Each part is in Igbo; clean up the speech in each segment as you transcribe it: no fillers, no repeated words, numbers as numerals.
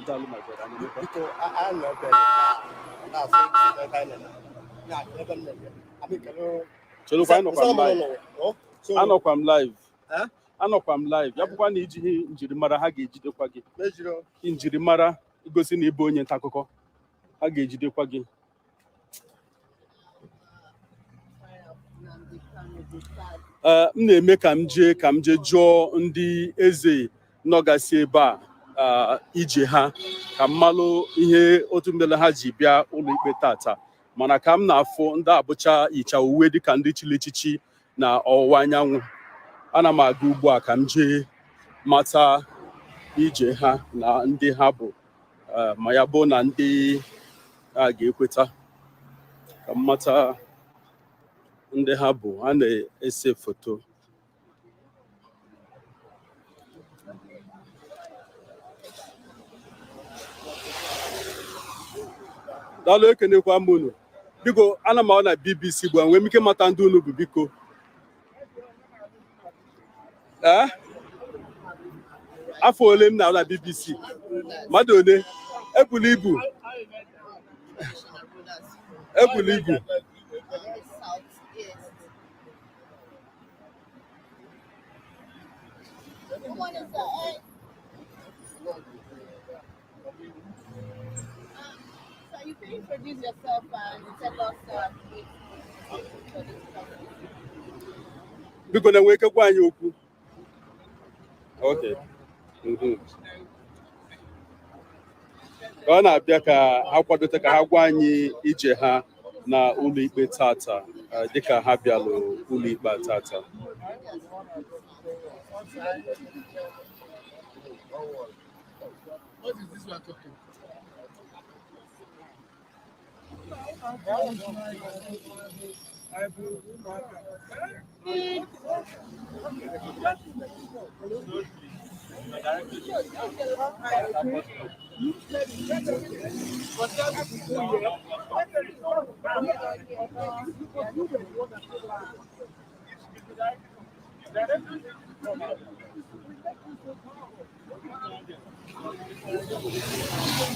Daalụ my brother. Biko a na-ebe anọkwa m live. Anọkwa m live. Ya bụkwa na iji njirimara ha ga-ejidekwa gị. Njirimara igosi na ịbụ onye nta akụkọ ha ga-ejidekwa gị. M na-eme ka m jee jụọ ndị eze nọgasị ebe a ije ha ka m malụ ihe otu mere ha ji bịa ụlọikpe tata, mana ka m na-afụ ndị abụcha yicha uwe dịka ndị chili echichi na ọwụwa anyanwụ. Ana m aga ugbu a ka m jee mata ije ha na ndị ha bụ, ma ya bụ na ndị a ga-ekweta ka m mata ndị ha bụ. A na-ese foto. Daalụ, ekenekwa m unu. Biko ana m ahụ na BBC bụ enwere m ike mata ndị unu bụ biko. Afọ ole m na-ahụ na BBC? Mmadụ one? Ebula ibu. Ebula ibu. You can introduce yourself and tell us biko na-enwe ike gwa anyị okwu. Okay. Ka ọ na-abịa ka ha kwadote ka ha gwa anyị ije ha na ụlọikpe tata dịka ha bịalụ ụlọikpe tata. What is this one talking?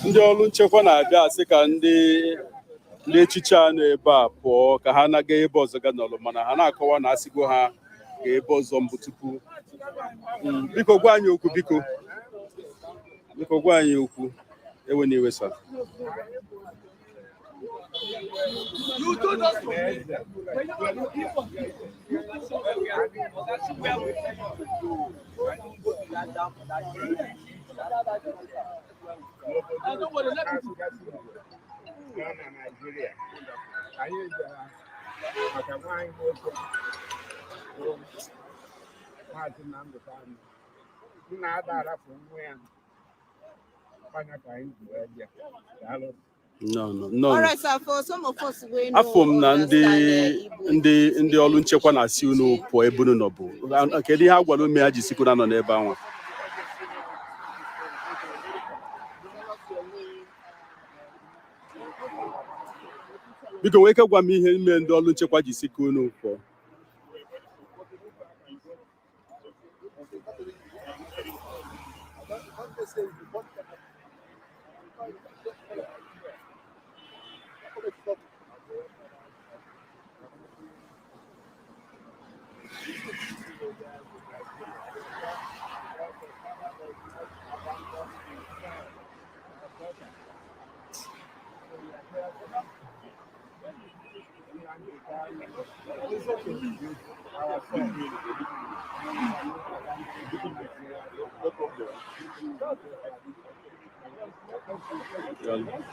Ndị ọrụ nchekwa na-abịa asị ka ndị echiche a nọ ebe a pụọ ka ha na-aga ebe ọzọ ga nọrọ, mana ha na-akọwa na asịgo ha ga ebe ọzọ mbụ tupu. Biko gwa anyị okwu, biko gwa anyị okwu. Ewe na iwe sa. You told us to when you are looking for I don't want to let people Nigeria. I use the wine Martin Nnamdi Kanu. Nada from where No. All right, sir, for some of us we know. Afọ m na ndị ọrụ nchekwa na-asị unu pụọ ebe unu nọ bụ. Kedu ihe a gwara ume ha ji sikwu na nọ n'ebe ahụ? Biko nwee ike gwa m ihe ime ndị ọrụ nchekwa ji sikwu unu pụọ.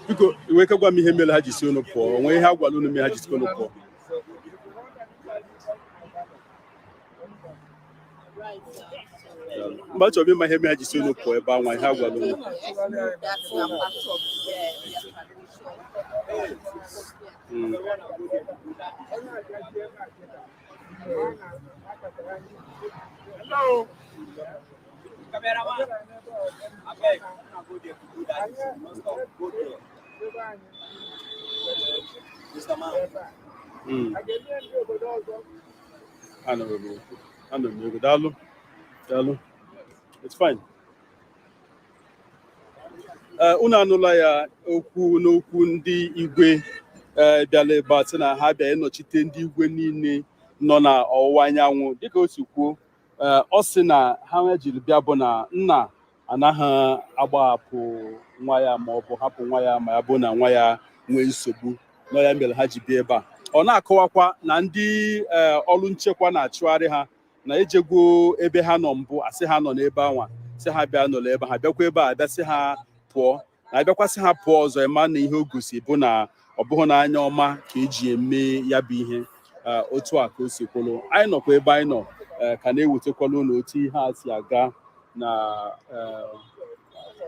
Biko nwee ike gwa m ihe mere ha ji si unu pụọ. Onwe ihe a gwara unu mere ha ji si unu pụọ. Mgbe achọrọ m ịma ihe mere ha ji si unu pụọ ebe ahụ, ihe a gwara unu. Hello. Cameraman. Okay. Mr. Man. I know. Daalụ. It's fine. unu anụla ya okwu n'okwu ndị igwe bịala ebe a sị na ha bịa ịnọchite ndị igwe niile nọ na ọwụwa anyanwụ dịka o si kwuo ọ sị na ha jiri bịa bụ na nna anaghị agbahapụ nwa ya ma ọ bụ hapụ nwa ya ma ya bụ na nwa ya nwee nsogbu nọ ya mere ha ji bịa ebe a ọ na-akọwakwa na ndị ọrụ nchekwa na-achụgharị ha na ejegwo ebe ha nọ mbụ asị ha nọ n'ebe anwa sị ha bịa nọrọ ebe ha bịakwa ebe a bịasị ha pụọ na abịakwasị ha pụọ ọzọ ịma na ihe o gosi bụ na ọ bụghị n'anya ọma ka eji eme ya bụ ihe otu a ka o si kwụrụ anyị nọkwa ebe anyị nọ ka na-ewetakwala ụlọ otu ihe a si aga na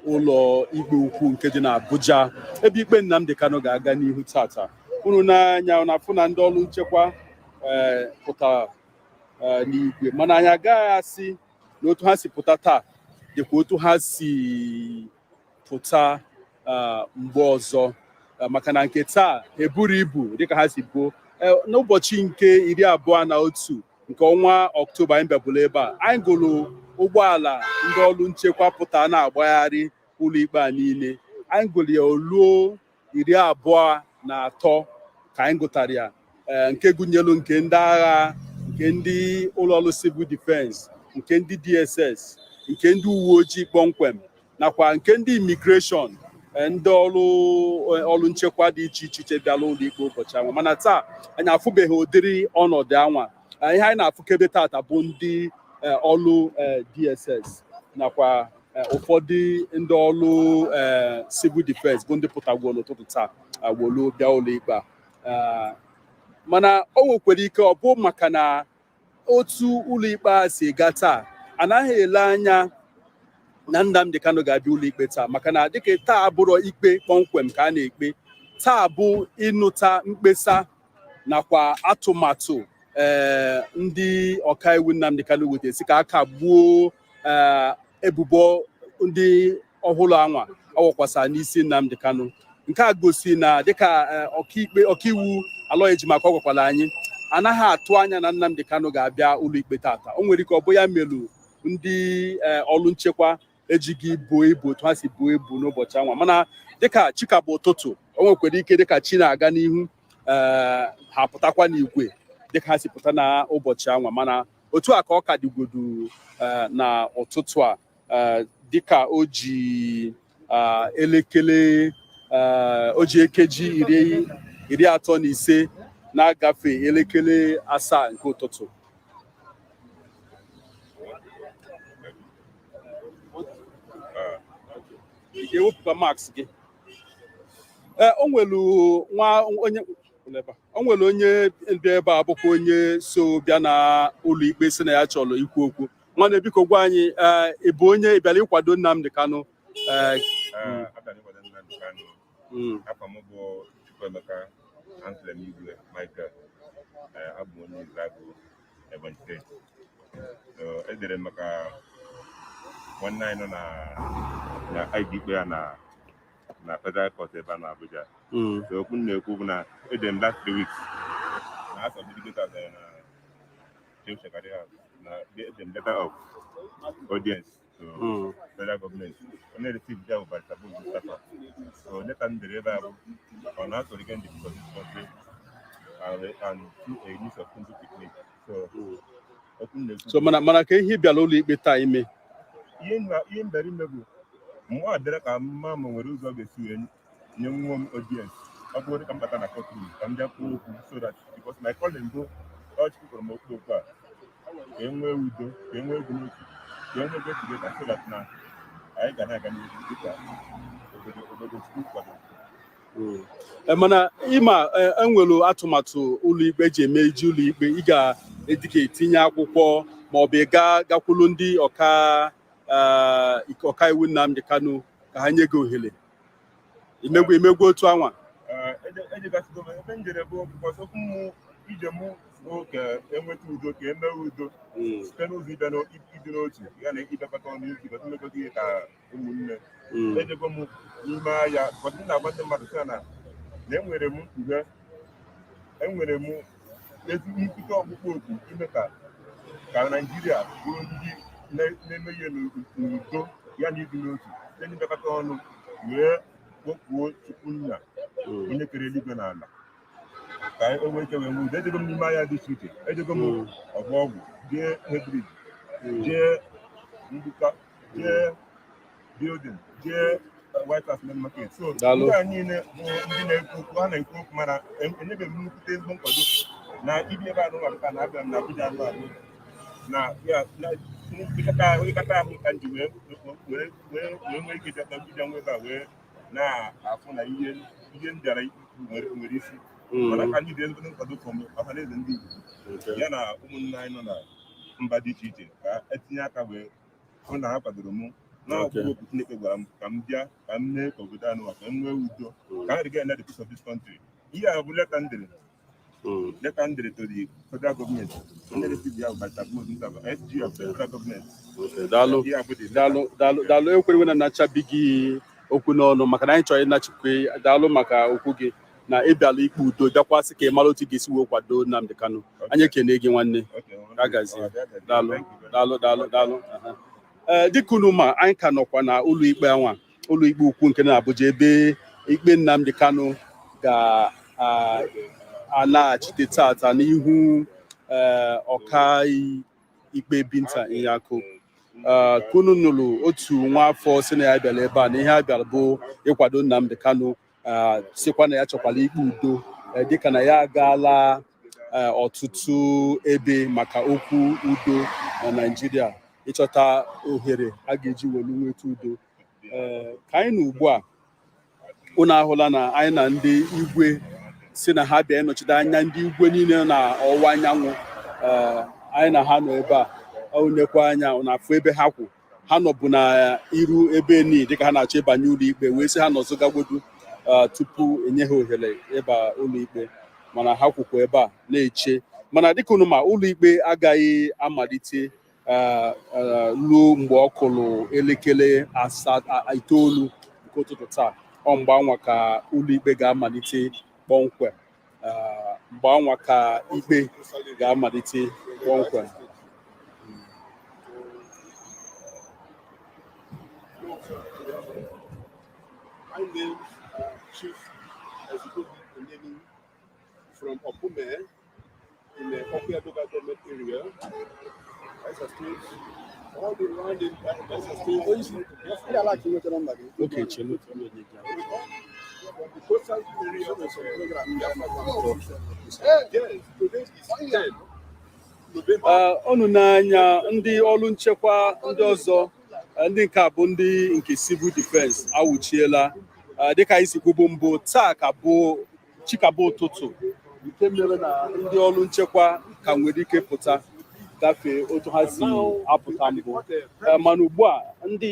ụlọ ikpe ukwu nke dị n'Abuja ebe ikpe Nnamdi Kanu ga-aga n'ihu tata unu n'anya na-afụ na ndị ọrụ nchekwa pụtara n'igwe mana anyị agaghị asị na otu ha si pụta taa dịkwa otu ha si pụta mgbe ọzọ maka na nke taa eburu ibu dịka ha si buo n'ụbọchị nke 21 nke ọnwa Ọktoba anyị bịabụla ebe a anyị gụrụ ụgbọala ndị ọrụ nchekwa pụta na-agbagharị ụlọ ikpe a niile anyị gụrụ ya oluo 23 ka anyị gụtara ya nke gụnyelu nke ndị agha nke ndị ụlọọrụ civil defense nke ndị DSS nke ndị uwe ojii kpọmkwem nakwa nke ndị imigreshọn ndị ọrụ nchekwa dị iche iche bịala ụlọ ikpe ụbọchị anwa mana taa anyị afụbeghị ụdịrị ọnọdụ anwa ihe anyị na-afụkebe tata bụ ndị ọrụ DSS nakwa ụfọdụ ndị ọrụ civil defense bụ ndị pụtagwo n'ụtụtụ taa wolu bịa ụlọ ikpe mana o nwekwara ike ọ bụ maka na otu ụlọ ikpe a si ga taa anaghị ele anya na Nnamdi Kanu ga-abịa ụlọ ikpe taa maka na dịka taa abụrụ ikpe kpọmkwem ka a na-ekpe taa bụ ịnụta mkpesa nakwa atụmatụ ndị ọkaiwu Nnamdi Kanu wetesi ka aka gbuo ebubo ndị ọhụrụ anwa ọwụkwasara n'isi Nnamdi Kanu nke a gosi na dịka ọkaiwu Aloy Ejimaka ọ gwakwara anyị anaghị atụ anya na Nnamdi Kanu ga-abịa ụlọ ikpe tata o nwere ike ọ bụ ya melu ndị ọrụ nchekwa ejighị buo ibu otu ha si buo ibu n'ụbọchị anwa mana dịka chika bụ ụtụtụ o nwekwara ike dịka chi na-aga n'ihu ha pụtakwa n'igwe dịka ha si pụta na ụbọchị anwa mana otu a ka ọ ka dịgodu na ụtụtụ a dịka o ji ekeji 35 na-agafe elekere 7 nke ụtụtụ ewepụta max gị o nwere onye bịa ebe a bụkwa onye so bịa na ụlọ ikpe si na ya chọrọ ikwu okwu nwanne biko gwa anyị ị bụ onye bịara ịkwado Nnamdi Kanu afọ m bụ Chukwuemeka Anselm Igwe Michael abụ onye Izragụ Ebonyi steeti edere maka nwanne anyị nọ na ikpe ya na federal court ebe a na Abuja so okwu na-ekwu bụ na edere m last 3 weeks na asọ delegated na James Shekari House na edere m letter of audience to federal government onye receive ya bụ Barrister Mustafa so letter m dere ebe a bụ on how to regain the peace of this country and through a use of simple technique so mana ka ihe bịara ụlọ ikpe taa ime ihe mbere ime bụ mmụọ adịrị ka mma ma nwere ụzọ ga-esi wee nye nwa m audience ọ bụrụ dịka mbata na courtroom ka m bịa kwuo okwu so that because my calling bụ ọchịkwu kwuru m okwu a ka e nwee udo ka e nwee egwu n'otu ka e nwee ego together so that na anyị ga na-aga n'ihu dịka obodo Chukwu kwadoro mana ịma enwere atụmatụ ụlọikpe ji eme iji ụlọikpe ị ga-edika etinye akwụkwọ ma ọ bụ gakwulu ndị ọkaiwu Nnamdi Kanu ka ha nye gị ohere imegwu otu anwa ejigasigo ebe m jere bụ okwu m ije mụ ka enweta udo ka emee udo site n'ụzọ ịdị n'otu ya na ịbịakọta ọnụ isi mmekọta ihe ka ụmụnne ejego m n'ime ahịa ụfọdụ na-agwa ndị mmadụ sị na enwere m mkpughe enwere m ezi nkịta ọkpụkpọ oku ime ka Naijiria bụrụ ndị na-eme ihe n'udo ya na ịdị n'otu site n'ịbịakọta ọnụ wee kpọkuo Chukwu nna onye kere eluigwe na ala ka o nwee ike wee nwee udo. Ejego m n'ime ahịa dị iche iche, ejego m ọgwụ jee Hebrid, jee Mbuka, jee building, jee White House Main Market. So ndị a niile bụ ndị na-ekwu okwu, ha na-ekwu okwu mana enyebeghị m nnukwute ezigbo nkwado na ibi ebe anụ maka na abịa m na Abuja anụ ahụ na ịkata ahụ ka m ji wee nwee ike jeta Abuja nwe ebe a wee na-afụ na ihe m bịara nwere isi mana ka anyị dị ezigbo nkwado fọm ọhaneze ndị Igbo ya na ụmụnne anyị nọ na mba dị iche iche ka etinye aka wee hụ na ha kwadoro m n'ọkpụkpọ okwu Chineke gwara m ka m bịa ka m mee ka obodo anụ ka m nwee udo ka m riga the peace of this country. Ihe a bụ leta m dere to the federal government onye received ya by SG of the federal government. Daalụ ekwerewe na nachabighị okwu n'ọnụ maka na anyị chọrọ ịnachikwe. Daalụ maka okwu gị na ịbịala ikpe udo bịakwasị ka ị mara otu ga-esi wee kwado Nnamdi Kanu. Anyị ekene gị nwanne. Agazie. Daalụ. Dịka unu ma anyị ka nọkwa na ụlọikpe anwa, ụlọikpe ukwu nke na Abuja, ebe ikpe Nnamdi Kanu ga-alaghachite tata n'ihu ọka ikpe Binta Nyako. Kunu nụrụ otu nwa afọ si na ya bịara ebe a na ihe a bịara bụ ịkwado Nnamdi Kanu, sikwa na ya chọkwala ikpe udo dịka na ya agaala ọtụtụ ebe maka okwu udo na Naịjirịa ịchọta ohere a ga-eji welu nweta udo. Ka anyị na ugbu a unu ahụla na anyị na ndị igwe si na ha bịa ịnọchite anya ndị igwe niile na ọwụwa anyanwụ. Anyị na ha nọ ebe a onekwa anya na-afụ ebe ha kwụ. Ha nọbụ na iru ebe ni dịka ha na-achọ ịbanye ụlọ ikpe wee sị ha nọzụgagbodu tupu enye ha ohere ịba ụlọ ikpe, mana ha kwụkwa ebe a na-eche. Mana dịka unu ma ụlọ ikpe agaghị amalite ruo mgbe ọ kụrụ elekere 9 nke ụtụtụ taa. Ọ mgbe anwa ka ụlọ ikpe ga-amalite kpọmkwem. Mgbe anwa ka ikpe ga-amalite kpọmkwem. My name is Chief Executive Nnamdi from Okume in the Okume local government area. That's a state. All the land in that's a state. Okay, chelo. The coastal area of the program. Yes, today is 10 November. Ọnụ n'anya ndị ọrụ nchekwa ndị ọzọ, ndị nke a bụ ndị nke civil defense awụchiela dịka isi kwubu mbụ. Taa ka bụ chikabụ ụtụtụ nke mere na ndị ọrụ nchekwa ka nwere ike pụta gafee otu ha si apụta mbụ. Mana ugbu a ndị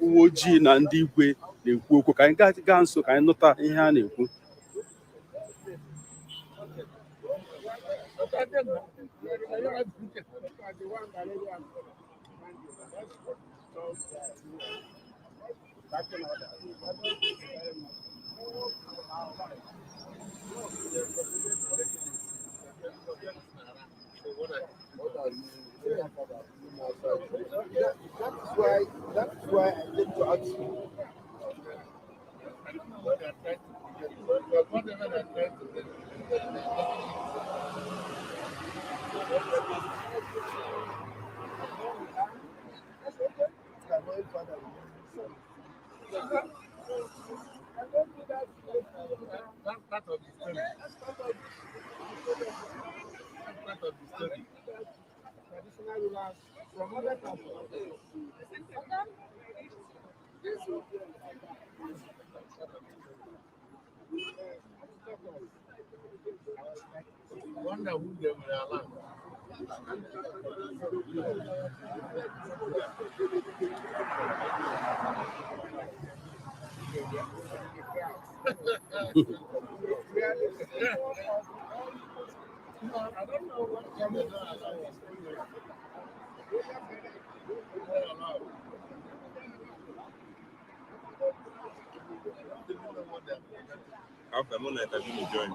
uwe ojii na ndị igwe na-ekwu okwu. Ka anyị gaa nso ka anyị nụta ihe ha na-ekwu. That's why I came to ask you. Part of the story. Part of the story. Traditional rulers from other countries. Wonder who they were allowed. No, I don't know what coming on. After one night, I didn't join.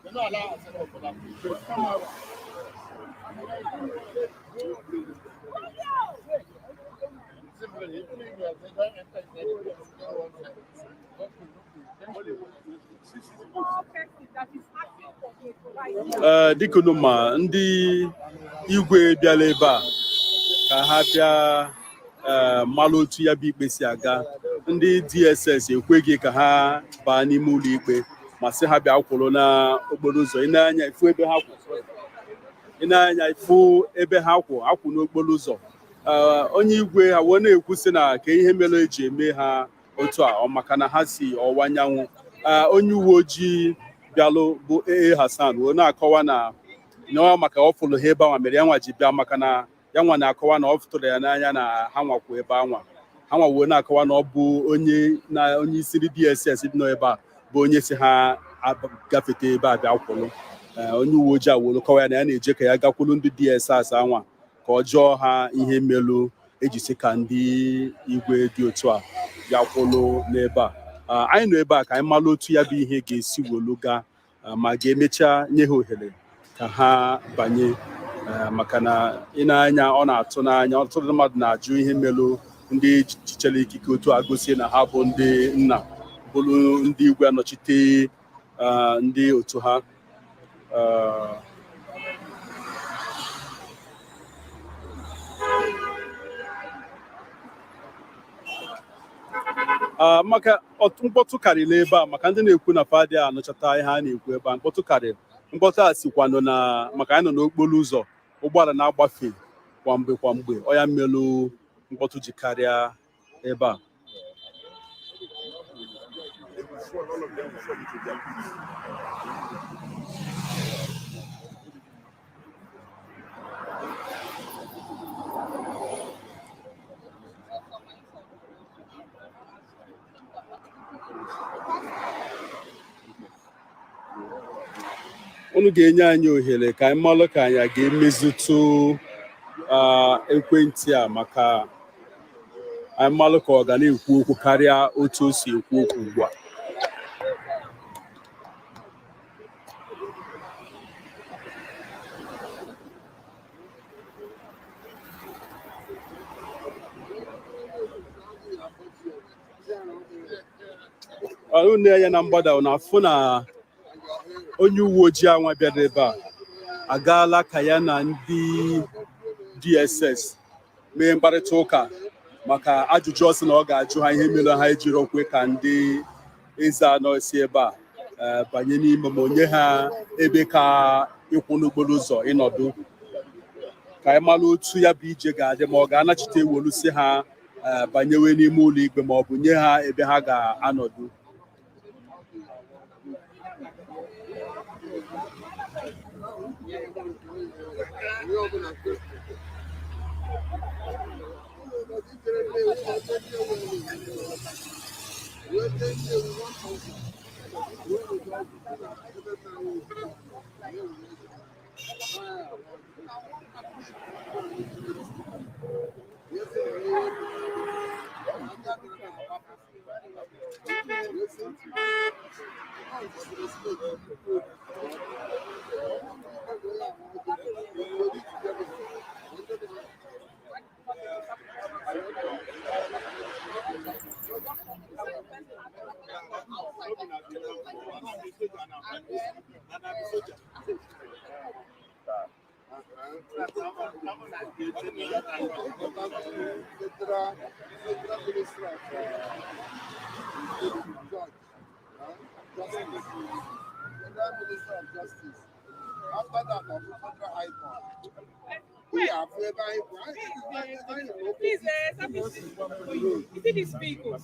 You're not allowed to come out. dịka unu ma ndị igwe bịara ebe a ka ha bịa mmalụ otu ya bụ ikpe si aga. Ndị DSS ekweghị ka ha baa n'ime ụlọ ikpe ma sị ha bịa kwụrụ n'okporo ụzọ. Ị na-anya ifu ebe ha kwụ akwụ n'okporo ụzọ. Onye igwe ha wee na-ekwu sị na ka ihe mere eji eme ha otu a maka na ha si ọwụwa anyanwụ. Onye uwe ojii bịalụ bụ Hassan wee na-akọwa na maka ọ fụrụ ha ebe anwa mere ya nwa ji bịa, maka na ya nwa na-akọwa na ọ fụtụrụ ya n'anya na ha nwakwu ebe anwa. Ha nwa wee na-akọwa na ọ bụ onye isi ndị DSS dị nọ ebe a bụ onye si ha gafete ebe a bịa kwụrụ. Onye uwe ojii awolu kọwa ya na ya na-eje ka ya gakwuru ndị DSS anwa ka ọ jụọ ha ihe melu ejisi ka ndị igwe dị otu a bịa kwụrụ n'ebe a. Anyị nọ ebe a ka anyị malụ otu ya bụ ihe ga-esi wolu gaa, ma ga-emecha nye ha ohere ka ha banye, maka na ị na-anya ọ na-atụ n'anya ọtụtụ mmadụ na-ajụ ihe melu ndị chichere ikike otu a gosi na ha bụ ndị nna bụrụ ndị igwe anọchite ndị otu ha. Maka mkpọtụ karịrị ebe a, maka ndị na-ekwu na fadị a anọchata ihe a na-ekwu ebe a, mkpọtụ karịrị. Mkpọtụ a sikwanụ na maka anyị nọ n'okporo ụzọ ụgbọala na-agbafe kwamgbe ọ ya mmelụ mkpọtụ ji karịa ebe a. Unu ga-enye anyị ohere ka anyị malụ ka anyị ga-emezitụ ekwentị a, maka anyị malụ ka ọ ga na-ekwu okwu karịa otu o si ekwu okwu ugbu a. Unu na-enye na mgbada na-afụ na onye uwe ojii anwa bịara ebe a agaala ka ya na ndị DSS mee mkparịta ụka maka ajụjụ ọ sị na ọ ga-ajụ ha ihe mere ha ejiri okwe ka ndị eze anọ si ebe a banye n'ime, ma onye ha ebe ka ịkwụ n'okporo ụzọ ịnọdụ, ka anyị mara otu ya bụ ije ga-adị, ma ọ ga-anachite ewolu si ha banyewe n'ime ụlọ ikpe, ma ọ bụ nye ha ebe ha ga-anọdụ. Please, you see these vehicles?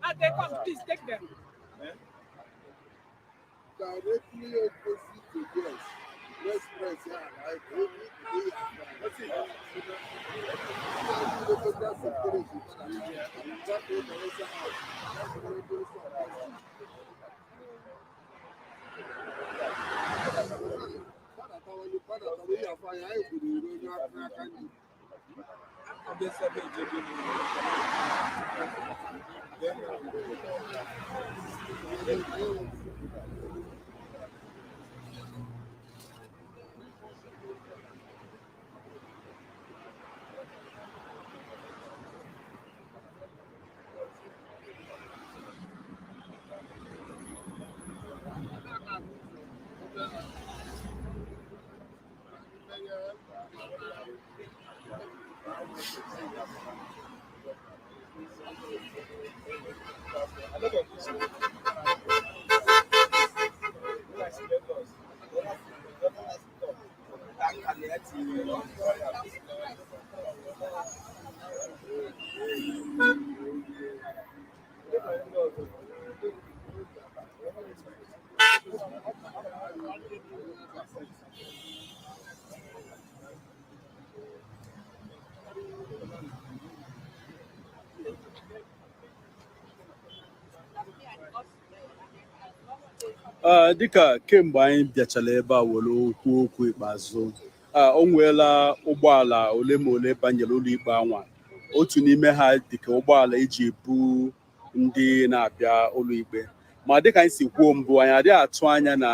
As they come, please take them. Directly opposite to this. Let's press Dịka kemgbe anyị bịachara ebe a were okwu ikpeazụ, o nweela ụgbọala ole ma ole banyere ụlọikpe anwa. Otu n'ime ha dịka ụgbọala eji ebu ndị na-abịa ụlọikpe, ma dịka anyị si kwuo mbụ, anyị adịghị atụ anya na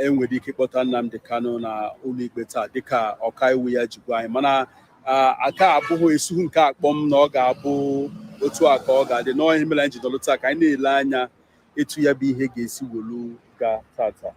enwere ike ịkpọta Nnamdi Kanu na ụlọikpe taa dịka ọkaiwu ya ji gwa anyị, mana aka abụghị esughị nke akpọm na ọ ga-abụ otu a ka ọ ga-adị. N'ihe mere anyị ji nọrọ taa ka anyị na-ele anya etu ya bụ ihe ga-esi wolu gaa tata.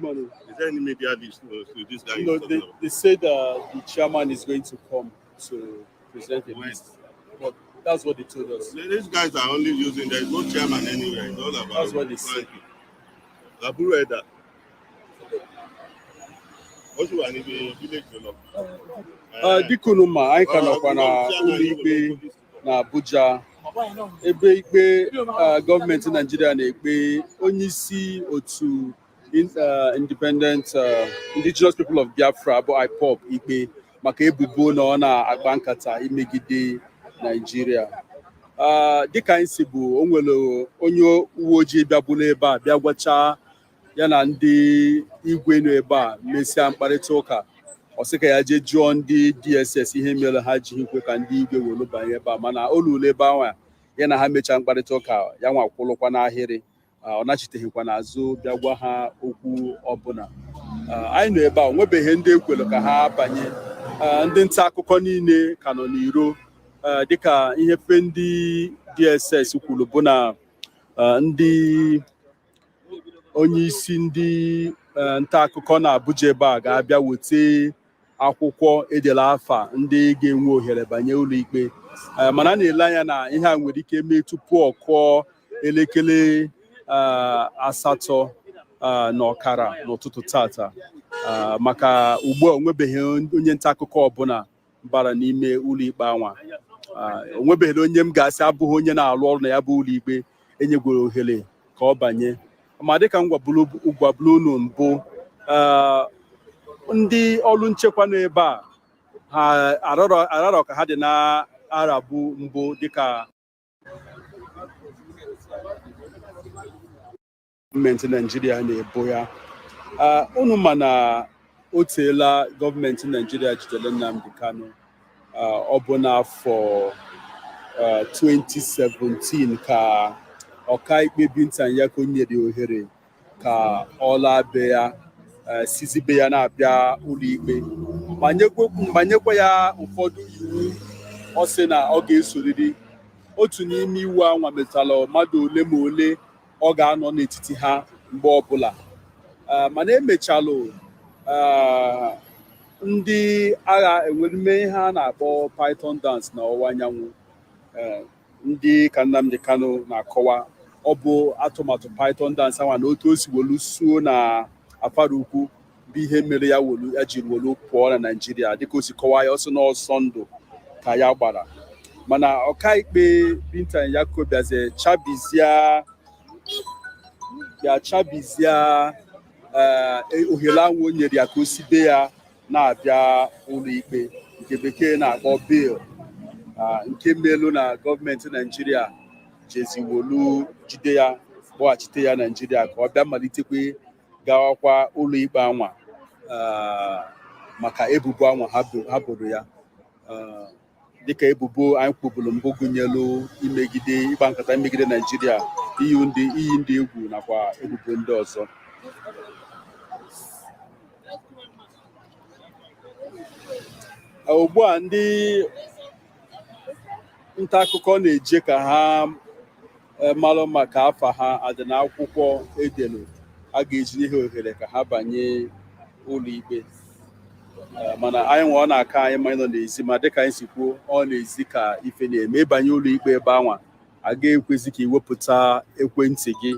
Is there any media list to this guy? No, they said the chairman is going to come to present a list. But that's what they told us. These guys are only using, there is no chairman anywhere. It's all about that's what they said. Abu Eda. Also, I need a village development. Dikunuma, I can open ụlọikpe na Abuja. Ebe ikpe gọọmenti Nigeria na-ekpe onye isi otu independent indigenous people of Biafra bụ IPOB ikpe maka ebubo na ọ na-agba nkata imegide Nigeria. Dịka anyị si bụ, o nwere onye uwe ojii bịabụla ebe a bịa gwachaa ya na ndị igwe nọ ebe a mesịa mkparịta ụka. Ọ sị ka ya jee jụọ ndị DSS ihe mere ha ji ikwe ka ndị igwe were banye ebe a, mana olulu ebe ahụ ya na ha mechaa mkparịta ụka ya nwa kwụlụkwa n'ahịrị. Ọ nachiteghịkwa n'azụ bịa gwa ha okwu ọbụla. Anyị nọ ebe a, o nwebeghị ndị ekwere ka ha banye. Ndị nta akụkọ niile ka nọ n'iro, dịka ihe fe ndị DSS kwuru bụ na ndị onye isi ndị nta akụkọ na Abuja ebe a ga-abịa weta akwụkwọ edela afa ndị ga-enwe ohere banye ụlọikpe, mana a na-ele anya na ihe a nwere ike mee tupu ọ kụọ elekere 8 na ọkara n'ụtụtụ tata, maka ugbu a onwebeghị onye nta akụkọ ọbụla bara n'ime ụlọikpe anwa. Onwebeghị onye m ga-asị abụghị onye na-alụ ọrụ na ya bụ ụlọikpe enyegworo ohere ka ọ banye. Ma dịka m gwabulu unu mbụ, ndị ọrụ nchekwa n'ebe a ha ararọ ka ha dị na Arabu mbụ dịka gọọmenti Nigeria na-ebo ya. Unu ma na o teela gọọmenti Nigeria jidere Nnamdi Kanu, ọ bụ n'afọ 2017 ka ọkaikpe Binta Nyako nyere ohere ka ọ laa be ya sizi be ya na-abịa ụlọikpe ma nyekwa ya ụfọdụ iwu ọ sị na ọ ga-esoriri. Otu n'ime iwu anwa metụtara mmadụ ole ma ole ọ ga-anọ n'etiti ha mgbe ọbụla. Mana emechalụ ndị agha enwerime ihe a na-akpọ Python dance na ọwụwa anyanwụ. Ndị ka Nnamdi Kanu na-akọwa ọ bụ atụmatụ Python dance anwa na otu o si wolu suo na afara ukwu bụ ihe mere ya jiri wolu pụọ na Naịjirịa, dịka o si kọwaa ya ọsọ n'ọsọ ndụ ka ya gbara. Mana ọkaikpe Binta Nyako bịazie chabizia ohere ahụ o nyere ya ka o si be ya na-abịa ụlọikpe nke bekee na-akpọ bail, nke melu na gọọmenti Naịjirịa jeziwolu jide ya kpọghachite ya Naịjirịa ka ọ bịa malitekwe gawakwa ụlọikpe anwa maka ebubo anwa ha boro ya, dịka ebubo anyị kwuburu mbụ gụnyelu ịkpa nkata imegide Naịjirịa, iyi ndị egwu nakwa ebubo ndị ọzọ. Ugbu a ndị nta akụkọ na-eje ka ha malụ maka afa ha adị n'akwụkwọ edelu a ga-eji ihe ohere ka ha banye ụlọikpe. Mana anyị nwe ọ na-aka anyị ma nọ n'ezi, ma dịka anyị si kwuo ọ na-ezi ka ife na-eme. Ịbanye ụlọikpe ebe anwa agaghị ekwezi ka iwepụta ekwentị gị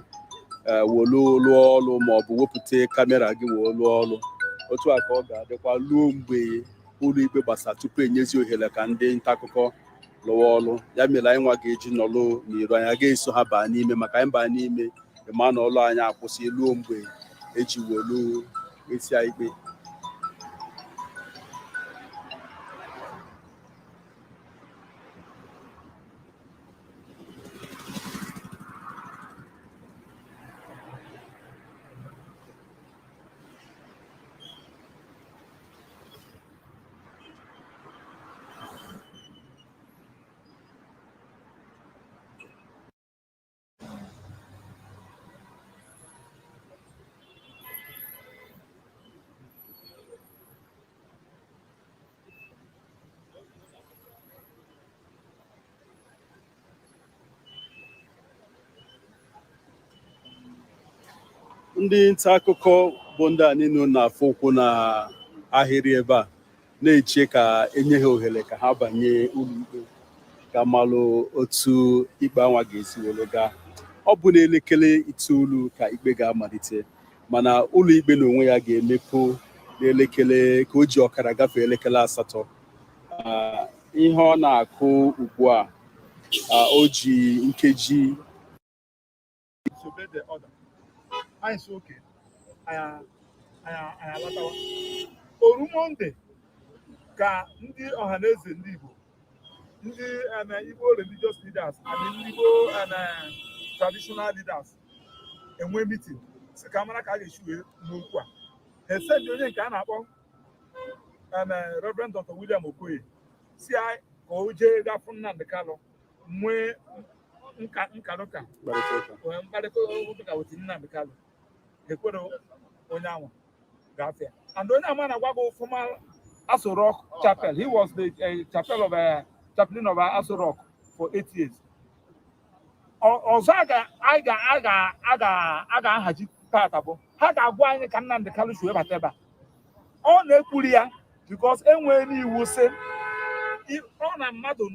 wolu lụọ ọrụ maọbụ wepụta kamera gị wee lụọ ọrụ. Otu a ka ọ ga-adịkwa ruo mgbe ụlọikpe gbasara tupu enyezi ohere ka ndị nta akụkọ lụọ ọrụ. Ya mere anyị nwa ga-eji nọlụ n'iru, anyị agaghị eso ha baa n'ime, maka anyị baa n'ime ịma na ọlụ anyị akwụsị ruo mgbe eji welu esi ikpe. Ndị nta akụkọ bụ ndị a niile na-afụ ụkwụ na ahịrị ebe a na-eche ka enye ha ohere ka ha banye ụlọikpe ka malụ otu ikpe anwa ga-esi were gaa. Ọ bụ n'elekere 9 ka ikpe ga-amalite, mana ụlọikpe na onwe ya ga-emepe n'elekere ka o ji ọkara gafee elekere 8. Ihe ọ na-akụ ugbu a o ji nkeji anyị si oke anyị alatawa. Oru Monde ka ndị ọhaneze ndị Igbo, ndị Igbo religious leaders and ndị Igbo traditional leaders enwe meeting si ka mara ka a ga-esi wee n'okwu a. Ha esendi onye nke a na-akpọ Reverend Dr. William Okoye si anyị ka o jee gafụ Nnamdi Kanu nwee nkanuka mkparịta ụka wetu Nnamdi Kanu ekwere onye anwa gafee. And onye ama na-agwa gị former Aso Rock Chapel. He was the chaplain of Aso Rock for 8 years. Ọzọ a ga-ahaji tata bụ ha ga-agwa anyị ka Nnamdi Kanu si webata ebe a. Ọ na-ekwuri ya because enwere n'iwu sị ọ na mmadụ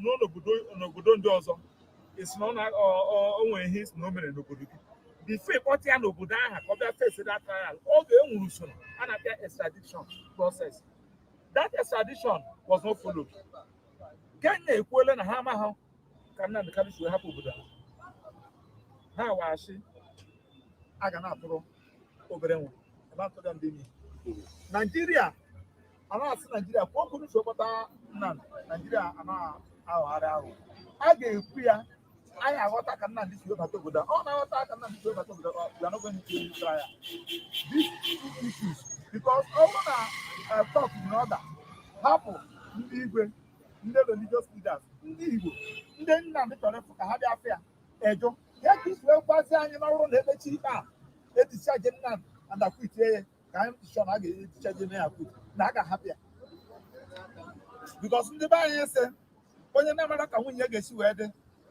n'obodo ndị ọzọ esi na o nwere ihe isi na o mere n'obodo gị. Before ịkpọta ya n'obodo ahụ ka ọ bịa face that trial, oge e nwere usoro a na-abịa extradition process. That extradition was not followed. Kenya ekwuola na ha amaghị ka Nnamdi Kanu si wee hapụ obodo ha waghachi a ga na-atụrụ obere nwa ebe atụga ndị niile. Naijiria anaghị Naijiria kwuo okwu n'uso kpọta Nnamdi, Naijiria anaghị aghọgharị ahụ. A ga-ekwu ya anyị aghọta ka Nnamdi si webata obodo. Ọ na-aghọta ka Nnamdi si webata obodo, we are not going to try these two issues because ọ bụrụ na talk in order hapụ ndị igwe, ndị religious leaders, ndị Igbo, ndị ndị Nnamdi chọrọ ịfụ ka ha bịa afọ ya ejo ya ka isi wee gwazi anyị na ọrụ na-ekpechi ikpe a edichaje Nnamdi adakwutie ya ka anyị chọrọ na a ga-edichaje na ya kwuti na a ga-ahapụ ya bikos ndị be anyị sị onye na-amara ka nwunye ga-esi wee dị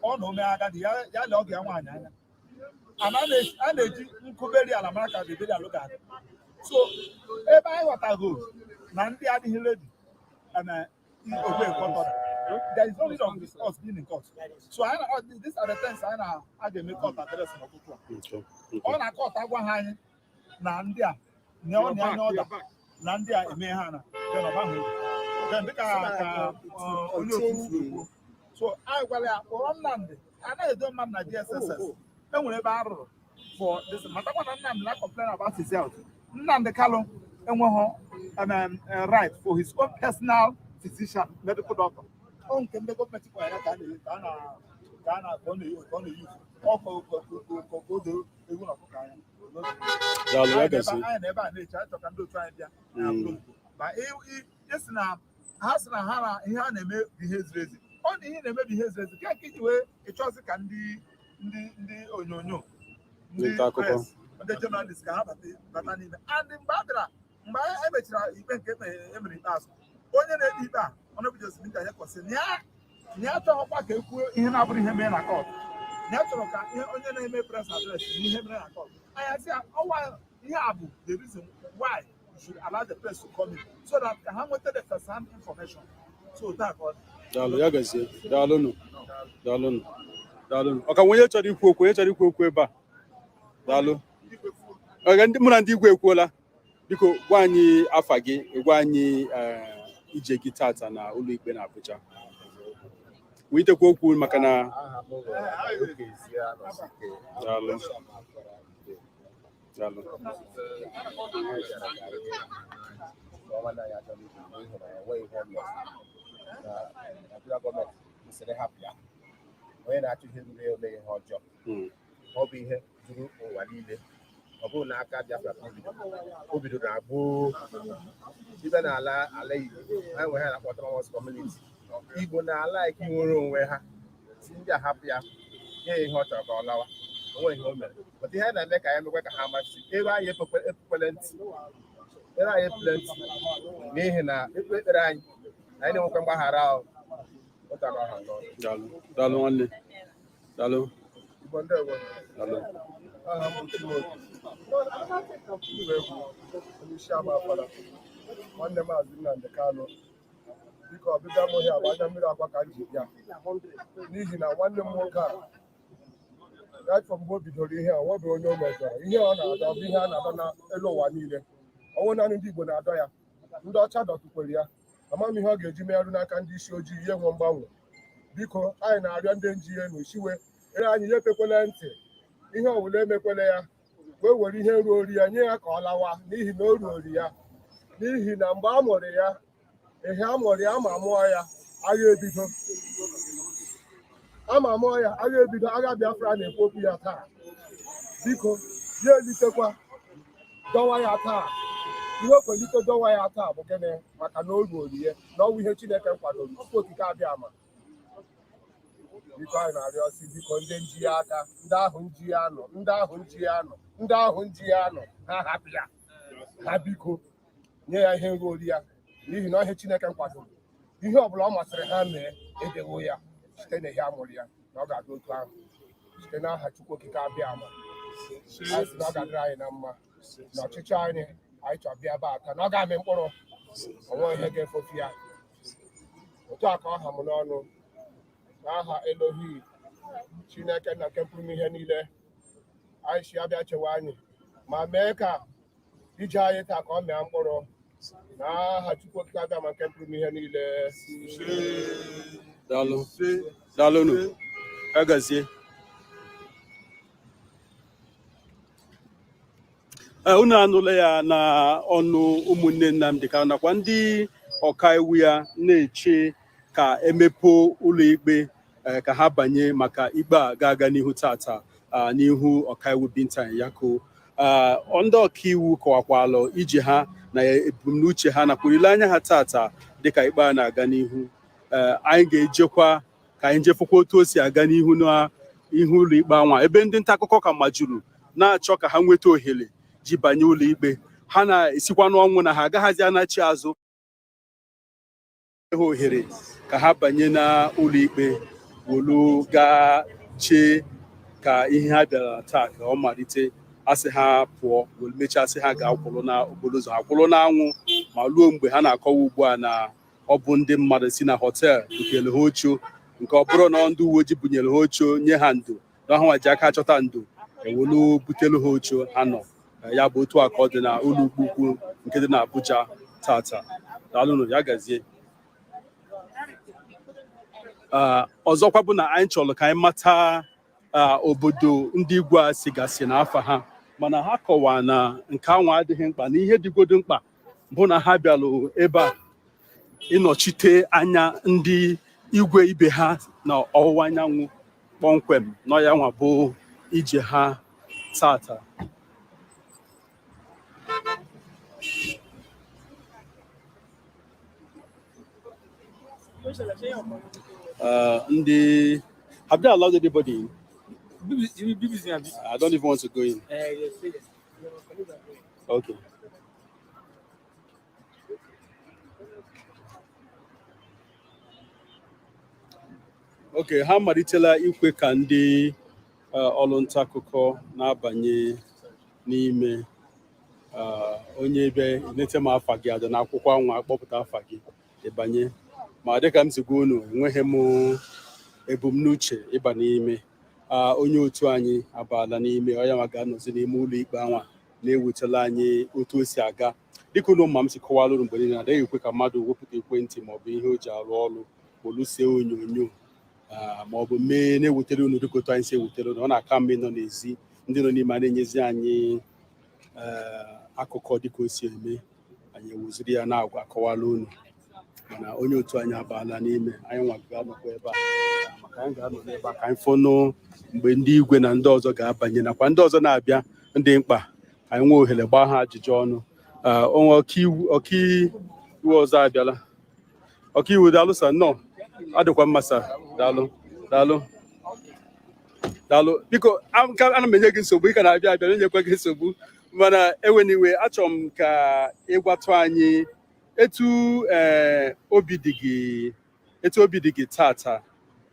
ọ na ome agadi ya lee ọgụ ya nwaanyị anya a na-eji nkụberi ala mara ka beberi alụ ga-adị so ebe anyị ghọtago na ndị adịghị redi na ogbe nkọtọ there is no need of us being in court so these are the things a ga-eme court address n'ọtụtụ a ọ na-akọt agwa ha anyị na ndị a nye anya ọda na ndị a eme ha na dịka onye otu so anyị gwara ya kpọrọ Nnamdi anaghị edo mmadụ na GSSS enwere ebe a rụrụ for this matakwa na Nnamdi na complain about his health Nnamdi Kanu enweghị right for his own personal physician medical doctor ọ nke ndị gọọmenti kwara ya ka a na-eyi ọkọodo ewu na ọkụkọ anya anyị na ebe a na-eche achọ ka ndị otu anyị bịa ma esi na ha sị na ha na ihe a na-eme bụ ihe ziri ezi ọ na ihe na-emebi ihe ziri ezi ka iji wee ịchọzi ka ndị onyonyo ndị press ndị journalist ka ha bata n'ime and mgbe e mechara ikpe nke emere ikpeazụ onye na-ekpe ikpe a ọnụbidosi dịka ya kwesịrị na ya chọghọkwa ka ekwuo ihe na-abụrụ ihe mere na kọt na ya chọrọ ka onye na-eme press address na ihe mere na kọt anya sị ọwa ihe a bụ the reason why you should allow the press to come in so that ka ha nweta the first hand information so that daalụ ya gazie daalụnụ ọka onye chọrọ ikwu okwu ebe a daalụ mụ na ndị igwe ekwuola biko gwa anyị afa gị gwa anyị ije gị tata na ụlọ ikpe na Abuja wee itekwa okwu maka na daalụ onye na-achọ ihe ruru eme ihe ọjọọ ọ bụ ihe zuru ụwa niile ọ bụrụ na aka Biafra o bidoro na gboo ibe na ala Igbo ha nwe ha na-akpọ autonomous community Igbo na ala ike nwere onwe ha si ndị ahapụ ya nye ihe ọ chọrọ ka ọ lawa onwe ihe o mere pụta ihe na-eme ka ya mekwe ka ha masị ebe anyị ekpukpele ntị n'ihi na ekpere anyị na-enwekwa mgbaghara ahụ daalụ nwanne daalụ Igbo ndewo aha m Chineke onye isi ama akwara nwanne maazị Nnamdi Kanu biko ọbịbịa m hịa bụ anya mmiri akwa ka m ji bịa n'ihi na nwanne m nwoke a right from mgbe o bidoro ihe a nwebeghị onye o mejọrọ ihe ọ na-adọ bụ ihe a na-adọ n'elu ụwa niile ọnwụ naanị ndị Igbo na-adọ ya ndị ọcha dọtụkwere ya amaghị m ihe ọ ga-eji megharụ n'aka ndị isi ojii ihe nwe mgbanwe biko anyị na-arịọ ndị nji enu isiwe ere anyị ya epekwele ntị ihe ọbụla emekwele ya wee were ihe ruo ori ya nye ya ka ọ lawa n'ihi na o ruori ya n'ihi na mgbe a mụrụ ya ihe a mụrụ ya ma mụọ ya agha ebido agha ebido agha Biafra na-ekwu okwu ya taa biko ya elitekwa dọwa ya taa ihe o kwelite dọwa ya taa bụ gịnị maka na o ruori ya na ọnwụ ihe Chineke kwadoro tupu okike abịa ama biko anyị na-arịọsi biko ndị nji ya aka ndị ahụ nji ya nọ ha hapụ ya ha biko nye ya ihe nruori ya n'ihi na ihe Chineke kwadoro ihe ọbụla ọ masịrị ha mee edewo ya site na ihe a mụrụ ya na ọ ga-adị otu ahụ site n'aha Chukwu okike abịa ama anyị sị na ọ ga-adịrị anyị na mma na ọchịchị anyị chọrọ bịa ebe aka na ọ ga-amị mkpụrụ onwe ihe ga-efofu ya otu a ka ọ ha m n'ọnụ n'aha Elohi Chineke na nke pụrụ ihe niile anyị si abịa chewe anyị ma mee ka ije anyị taa ka ọ mịa mkpụrụ n'aha Chukwu okike abịa ma nke pụrụ ihe niile daalụnụ agazie unu anụla ya na ọnụ ụmụnne Nnamdi Kanu nakwa ndị ọkaiwu ya na-eche ka emepe ụlọ ikpe ka ha banye maka ikpe a ga-aga n'ihu tata n'ihu ọkaiwu Binta Nyako ndị ọkaiwu kọwakwala ije ha na ebumnuche ha nakwa olileanya ha tata dịka ikpe a na-aga n'ihu anyị ga-ejekwa ka anyị jefụkwa otu o si aga n'ihu ụlọ ikpe anwa ebe ndị nta akụkọ ka majuru na-achọ ka ha nweta ohere ji banye ụlọ ikpe ha na-esikwa n'ọnwụ na ha agaghazi anachi azụ ha ohere ka ha banye na ụlọ ikpe wolu gaa chee ka ihe ha bịara taa ka ọ malite asị ha pụọ wee mechasị ha ga-akwụrụ na okporo ụzọ ha kwụrụ n'anwụ ma ruo mgbe ha na-akọwa ugbu a na ọ bụ ndị mmadụ si na họtel bukere ha ocho nke ọ bụrụ na ndị uwe ojii bunyere ha ocho nye ha ndo na ha ji aka chọta ndo ewolu butelu ha ocho ha nọ ya bụ otu a ka ọ dị na ụlọ ikpe ukwu nke dị na Abuja tata daalụnụ ya gazie ọzọkwa bụ na anyị chọrọ ka anyị mata obodo ndị igwe a sigasị n'afa ha mana ha kọwaa na nke anwa adịghị mkpa na ihe dịgodo mkpa bụ na ha bịalụ ebe a ịnọchite anya ndị igwe ibe ha na ọwụwa anyanwụ kpọmkwem nọ ya nwa bụ ije ha tata ndị have they allowed anybody in? I don't even want to go in. Okay. Okay, ha malitela ikwe ka ndị ọrụ nta akụkọ na-abanye n'ime onye ebe nete m afa gị ada n'akwụkwọ anwa akpọpụta afa gị ịbanye ma dịka m zigwa unu enweghị m ebumnuche ịba n'ime onye otu anyị abala n'ime ọya ma ga-anọzi n'ime ụlọ ikpe anwa na-ewetala anyị otu o si aga dịka ụlọ mma m si kọwara unu mgbe niile adịghị ekwe ka mmadụ wepụta ekwentị maọbụ ihe o ji arụ ọrụ olusie onyonyo maọbụ mee na-ewetara unu dịka otu anyị si ewetara unu ọ na-aka mma ịnọ n'ezi ndị nọ n'ime a na-enyezi anyị akụkọ dịka o si eme anyị ewuziri ya na-agwa akọwala unu mana onye otu anyị abala n'ime anyị nwa ga-anọkwa ebe a maka anyị ga-anọ n'ebe a ka anyị fọnụ mgbe ndị igwe na ndị ọzọ ga-abanye nakwa ndị ọzọ na-abịa ndị mkpa anyị nwee ohere gbaa ha ajụjụ ọnụ onwe ọkaiwu ọzọ abịala ọkaiwu daalụ sa nnọọ adịkwa mma sa daalụ biko ana m enye gị nsogbu ị ka na-abịa abịa na-enyekwa gị nsogbu mana eweniwe achọrọ m ka ịgwatụ anyị etu obi dị gị tata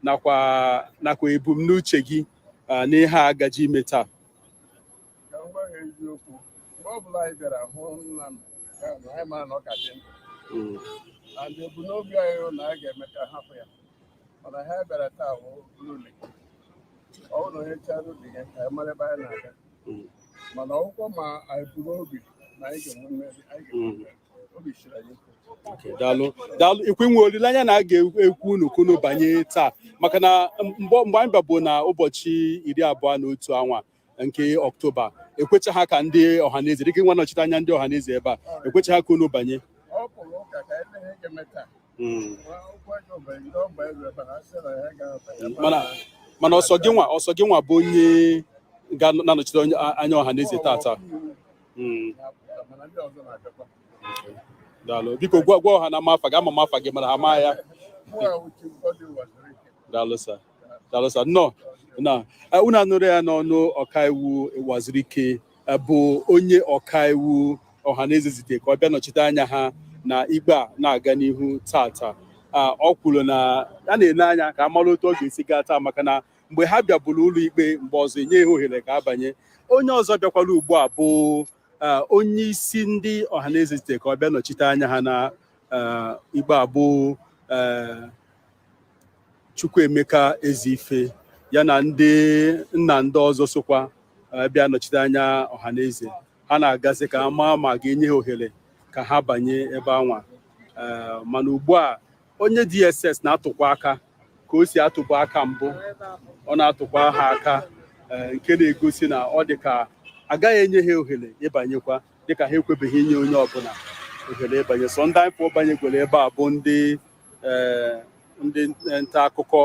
nakwa ebumnuche gị n'ihe a gaji ime taa. Ka m gwa gị eziokwu, mgbe ọ bụla anyị bịara hụ Nnamdi Kanu anyị mara na ọ ka dị ndụ and ebumnobi anyị na a ga-eme ka hapụ ya mana ha bịara taa bụ n'ụlọ ọ bụrụ na onye chara obi gị ka anyị mara ebe anyị na-aga mana ọgwụkwọ ma anyị buru obi na anyị ga-enwe mmeri obi chiri anyị daalụ ikwe nwe olileanya na a ga-ekwu unu kunu banye taa maka na mgbe anyị babụ na ụbọchị 21 ọnwa nke Ọktoba ekwecha ha ka ndị ọhaneze dịka nwa nọchite anya ndị ọhaneze ebe a ekwecha ha ka unu banye mana ọsọ gị nwa bụ onye ga-anọchite anya ọhaneze tata. Daalụ biko gwa ọha na mafa gị ama mafa gị mana ha maa ya. Daalụ sa nnọọ na unu anụrụ ya n'ọnụ ọkaiwu Wazirike bụ onye ọkaiwu ọhaneze zite ka ọ bịa nọchite anya ha na ikpe a na-aga n'ihu tata. Ọ kwuru na a na-ele anya ka amara otu ọ ga-esi gaa taa maka na mgbe ha bịabụrụ ụlọ ikpe mgbe ọzọ enye ha ohere ka abanye onye ọzọ bịakwara ugbu a bụ onye isi ndị ọhaneze zite ka ọ bịa nọchite anya ha na ikpe abụ Chukwuemeka Ezife ya na ndị nna ndị ọzọ sokwa bịa nọchite anya ọhaneze ha na-agazi ka ama ma ga-enye ha ohere ka ha banye ebe anwa mana ugbu a onye DSS na-atụkwa aka ka o si atụkwa aka mbụ ọ na-atụkwa ha aka nke na-egosi na ọ dị ka agaghị enye ha ohere ịbanyekwa dịka ha ekwebeghị inye onye ọbụla ohere ịbanye so ndị anyị banyegwere ebe a bụ ndị nta akụkọ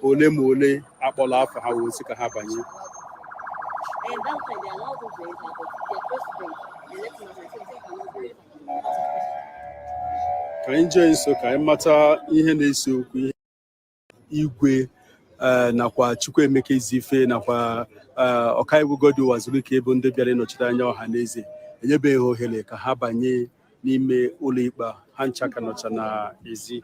ole ma ole akpọrọ afọ ha wee sị ka ha banye. Ka anyị jee nso ka anyị mata ihe na-ese okwu Igwe nakwa Chukwuemeka Ezife nakwa ọkaiwu Godwin Wazirike bụ ndị bịara ịnọchite anya ọha na eze enyebeghị ohere ka ha banye n'ime ụlọikpe ha ncha ka nọcha na ezi.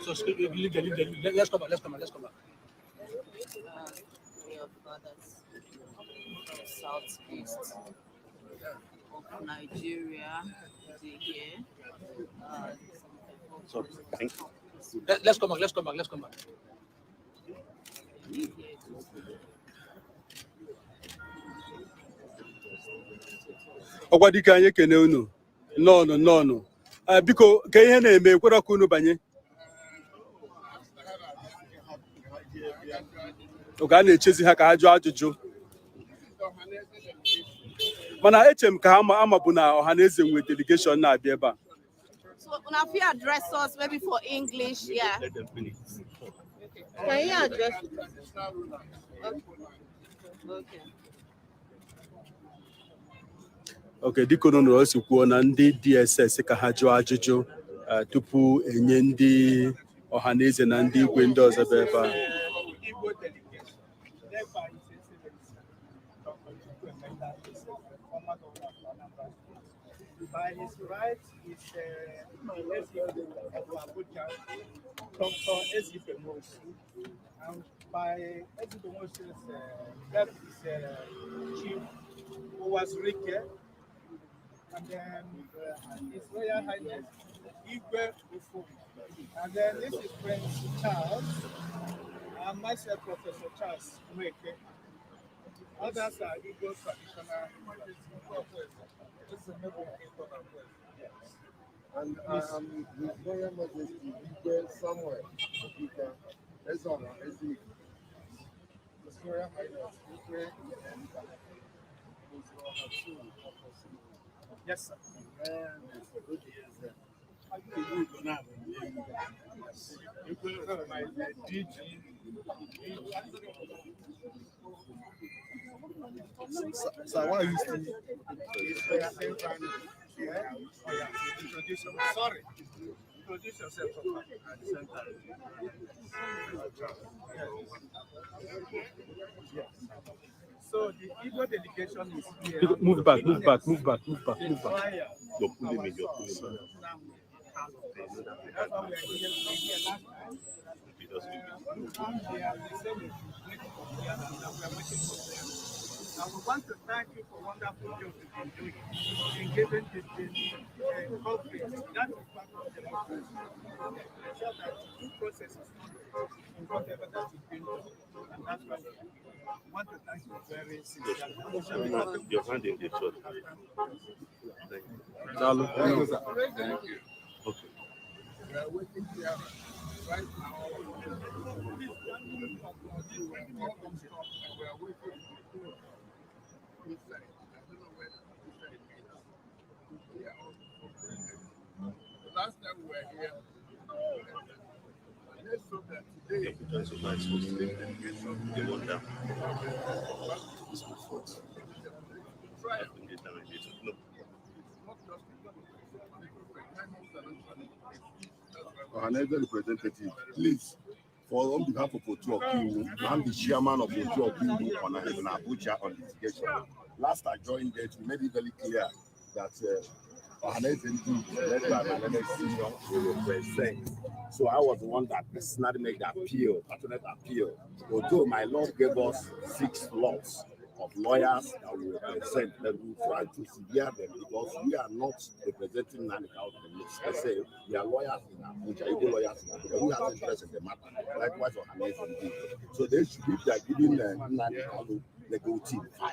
So let's come back. Your fathers, southeast of Nigeria, they here. Let's come back. Ọgwa dike anyị ekene unu nnọọ biko ka ihe na-eme ekwere ka unu banye oge a na-echezi ha ka ha jụọ ajụjụ mana eche m ka ha amabụ na ọha na eze nwe delegation na-abịa ebe a. So una fit address us maybe for English, yeah. Can you address? Okay. Okay, dịka unu nụrụ o si kwuo na ndị DSS ka ha jụọ ajụjụ tupu enye ndị ọha na eze na ndị igwe ndị ọzọ bụ ebe a. By his right is Dr. Ezife Mosu, and by Ezife Mosu's left is Chief Wazirike, and then His Royal Highness Igwe Ufo, and then this is Prince Charles, and myself, Professor Charles Mweke. Others are Igbo traditional. And His Royal Majesty Igwe somewhere. That's all. His Royal Highness Igwe. Yes, sir. So why are you still? Introduce yourself. Sorry. Introduce yourself at the same time. Yes. So the Igbo delegation is here. Move back. No, That's why we are here last time. And they are the same with we are waiting for them. And we want to thank you for wonderful job you've been doing in giving the coverage. That is part of the democracy. Ensure that due process is followed in whatever that is being done. And that's why we want to thank you very sincerely. Your hand in the shot. Thank you. Okay. We are waiting here right now. We are waiting. This side. I don't know where this side is. We are all. The last time we were here, let's hope that today I spoke to the delegation, they were down. It's my fault. No. Another representative, please, for on behalf of Otu Okiwu, I'm the chairman of Otu Okiwu on Abuja on litigation. Last I joined it, we made it very clear that Ohaneze indeed, led by my learned senior, will represent. So I was the one that personally made the appeal, alternate appeal. Although my law gave us 6 lots of lawyers that will represent, that we try to severe them because we are not representing Nnamdi per se. We are lawyers in Abuja, Igbo lawyers in Abuja, who have interest in the matter. Likewise, Ohaneze indeed. So they should be like giving Nnamdi Kanu the go team 5.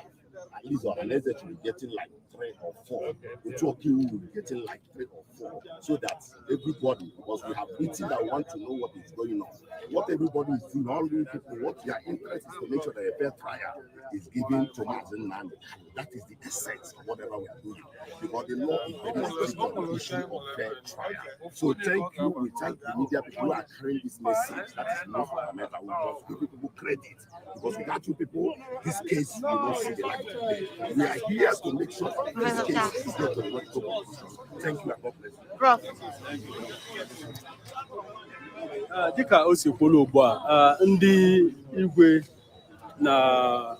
At least Ohaneze should be getting like 3 or 4. Otu Okiwu will be getting like 3 or 4. So that everybody, because we have people that want to know what is going on. What everybody is doing, all these people, what their interest is to make sure that a fair trial is given to Mazen Nnamdi. That is the essence of whatever we are doing. Because the law is very strict on the issue of fair trial. So thank you. We thank the media people who are carrying this message. That is not for the matter. We must give people credit. Because without you people, this case will not see the light of day. We are here to make sure that this case is not to the logical conclusion. Thank you and God bless you. Dịka o si kwuru ugbu a, ndị igwe na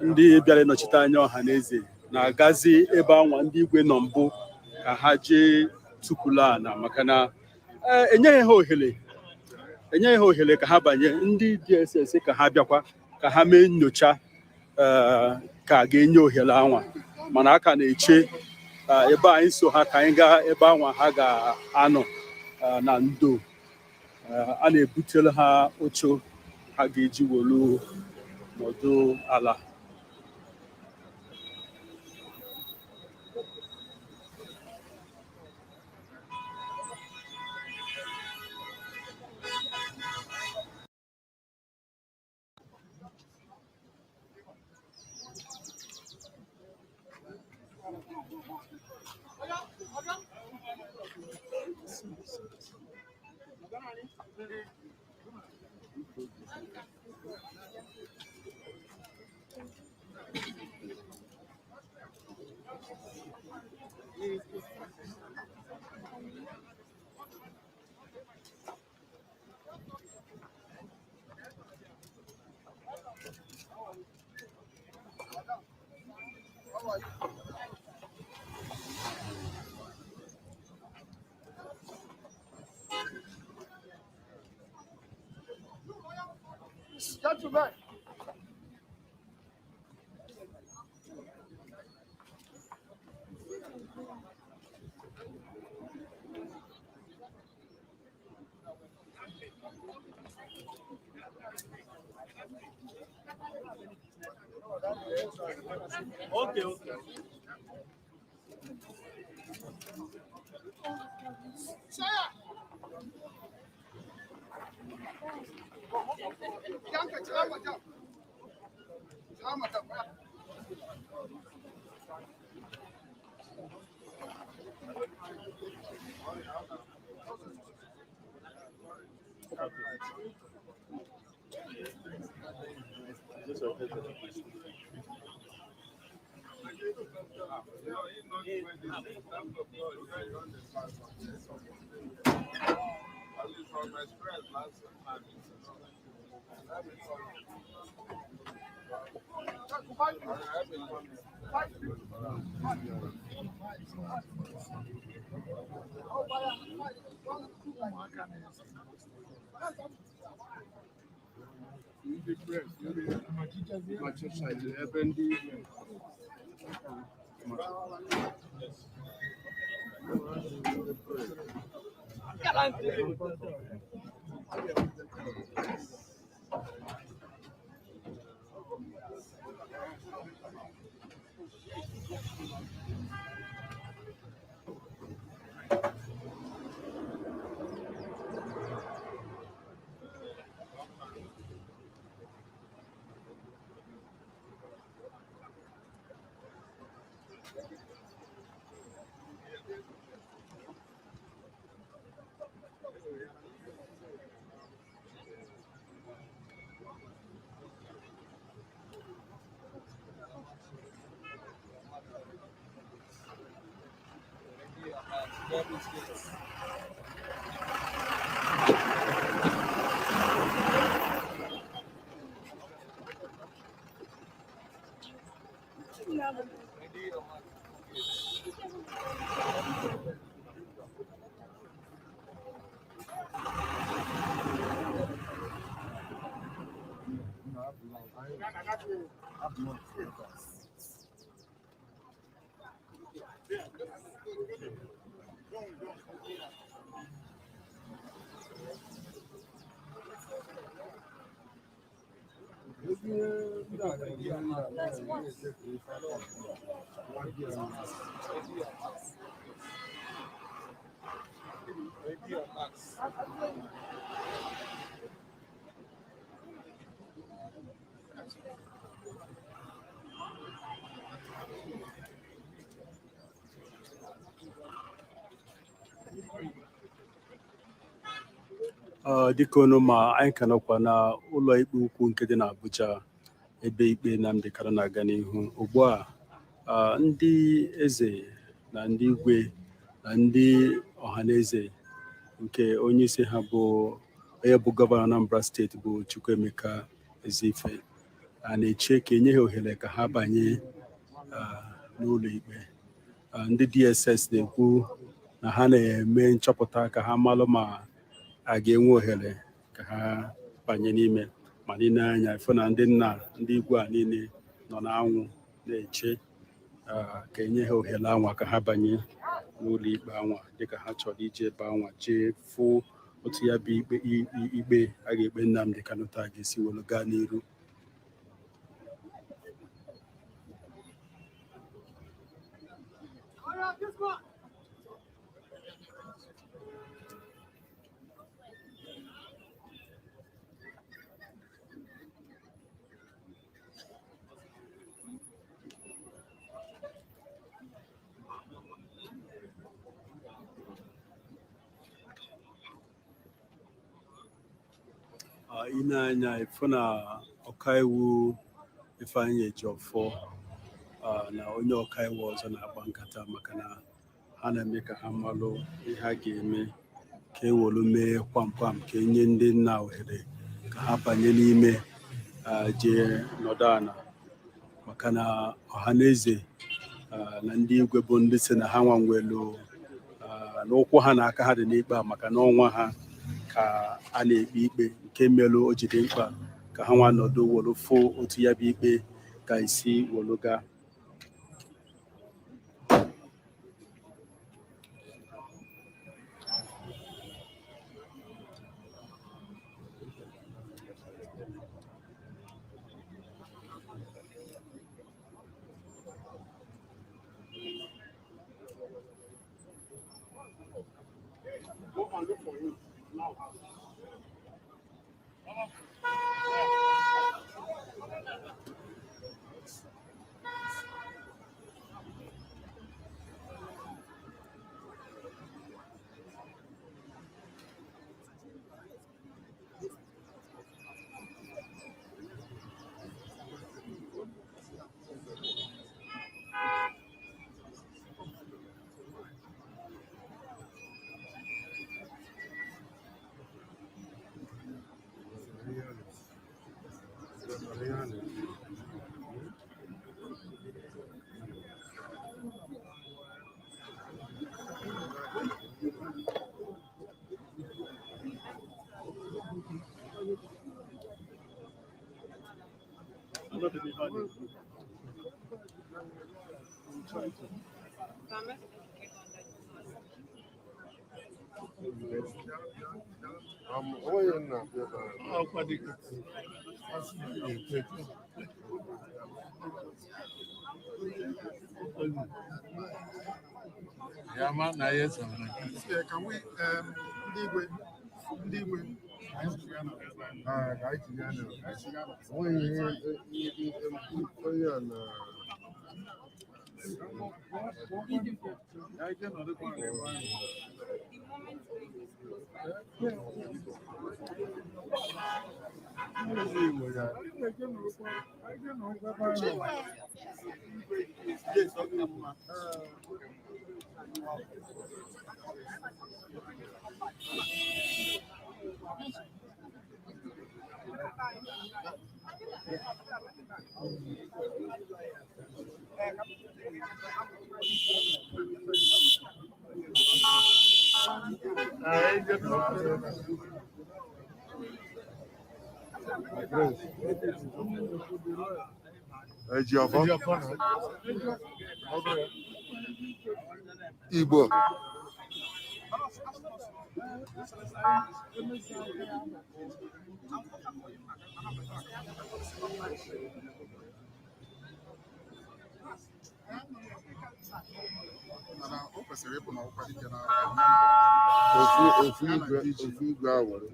ndị bịara ịnọchite anya ọha na eze na-agazi ebe anwa ndị igwe nọ mbụ ka ha jee tupulu ana maka na enyeghị ha ohere ka ha banye. Ndị DSS ka ha bịakwa ka ha mee nyocha ka a ga-enye ohere anwa, mana a ka na-eche ebe anyị so ha ka anyị gaa ebe anwa ha ga-anọ na ndo. A na-ebutere ha oche ha ga-eji wolu nọdụ ala. Gentlemen. Okay. Dịka unu ma anyị ka nọkwa na ụlọ ikpe ukwu nke dị n'Abuja ebe ikpe Nnamdi Kanu na-aga n'ihu ugbu a. Ndị eze na ndị igwe na ndị ọhaneze nke onye isi ha bụ onye bụ gọvanọ Anambra steeti bụ Chukwuemeka Eziife a na-eche ka enye ha ohere ka ha banye n'ụlọ ikpe. Ndị DSS na-ekwu na ha na-eme nchọpụta ka ha malụ ma a ga-enwe ohere ka ha banye n'ime, ma niile anya ifo na ndị nna ndị igwe a niile nọ n'anwụ na-eche ka enye ha ohere anwa ka ha banye n'ụlọ ikpe anwa dịka ha chọrọ ije ebe anwa jee fụ otu ya bụ ikpe a ga-ekpe Nnamdi Kanu taa ga-esi welu gaa n'iru. Ine anya ifo na ọkaiwu Ifeanyi Ejiofor na onye ọkaiwu ọzọ na-agba nkata maka na ha na-eme ka ha malụ ihe ha ga-eme ka ewolu mee kwamkwam ka enye ndị nna ohere ka ha banye n'ime jee nọdụ ana, maka na ọhaneze na ndị igwe bụ ndị si na ha nwanwelu n'ụkwụ ha na aka ha dị n'ikpe a, maka na ọnwa ha ka a na-ekpe ikpe nke melụ o jide mkpa ka ha nwa nọdụ wolu fụ otu ya bụ ikpe ka isi wolu gaa. Go and look for him now. Can we Igbo. Ofu igwe awere.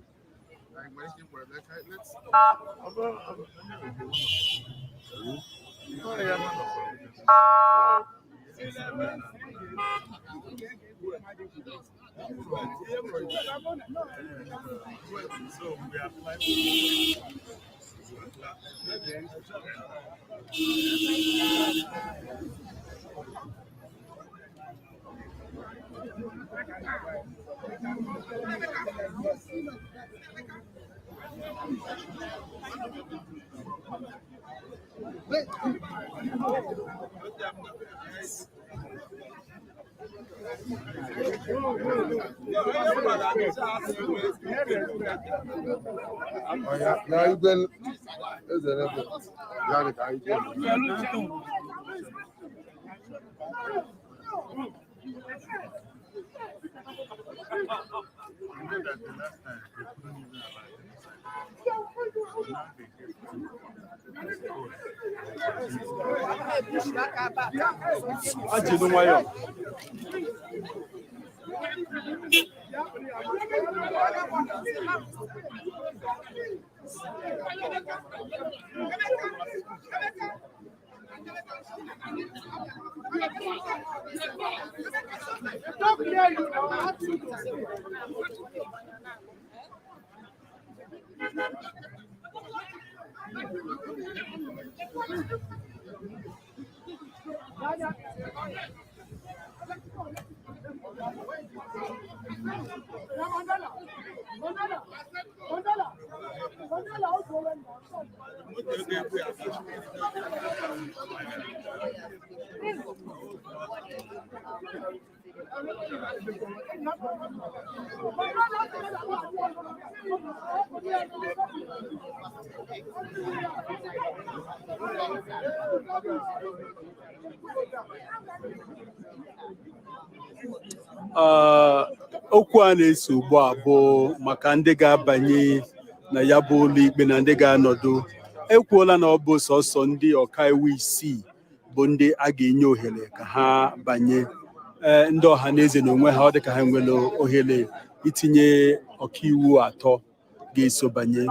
Ya igwe ezere bụ ya dị ka igwe. Ajinu nwayọ. Okwu a na-eso ugbu a bụ maka ndị ga-abanye na ya bụ ụlọ ikpe na ndị ga-anọdụ. Ekwuola na ọ bụ sọsọ ndị ọkaiwu 6 bụ ndị a ga-enye ohere ka ha banye. Ndị ọha na eze na onwe ha ọ dị ka ha nwere ohere itinye ọkaiwu 3 ga-eso banye.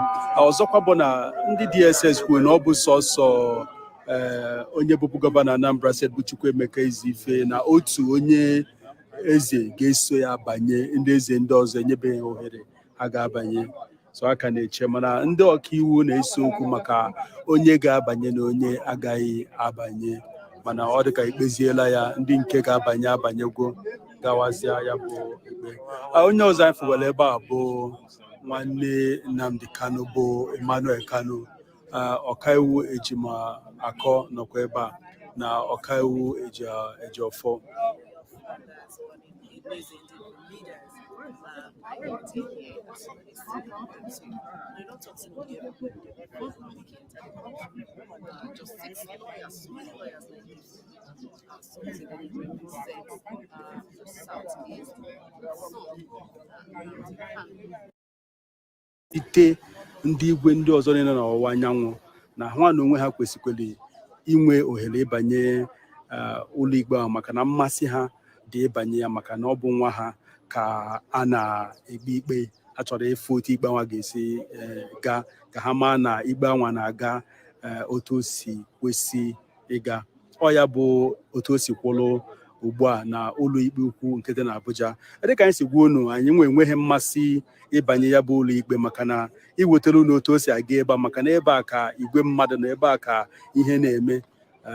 Ọzọkwa bụ na ndị DSS kwuru na ọ bụ sọsọ onye bụbu gọvanọ Anambra Steeti bụ Chukwuemeka Eziife na otu onye eze ga-eso ya banye. Ndị eze ndị ọzọ enyebeghị ohere ha ga-abanye. So aka na-eche mana ndị ọkaiwu na-ese okwu maka onye ga-abanye na onye agaghị abanye, mana ọ dị ka ikpeziela ya ndị nke ga-abanye abanyegwo gawazia ya bụ ikpe. Onye ọzọ anyị fụwara ebe a bụ nwanne Nnamdi Kanu bụ Emmanuel Kanu. Ọkaiwu Ejima Akọ nọkwa ebe a na ọkaiwu Ejiofọ. Ite ndị igwe ndị ọzọ niile n'ọwụwa anyanwụ na ha na onwe ha kwesịkwara inwe ohere ịbanye ụlọ ikpe ahụ maka na mmasị ha dị ịbanye ya maka na ọ bụ nwa ha ka a na-ekpe ikpe. Ha chọrọ ịfụ otu ikpe anwa ga-esi gaa ka ha maa na ikpe anwa na-aga otu o si kwesị ịga. ọ ya bụ otu o si kwụrụ ugbu a na ụlọ ikpe ukwu nke dị n'Abuja. Dịka anyị si gwa unu, anyị enweghị mmasị ịbanye ya bụ ụlọ ikpe maka na iwetara unu otu o si aga ebe a, maka na ebe a ka igwe mmadụ na ebe a ka ihe na-eme.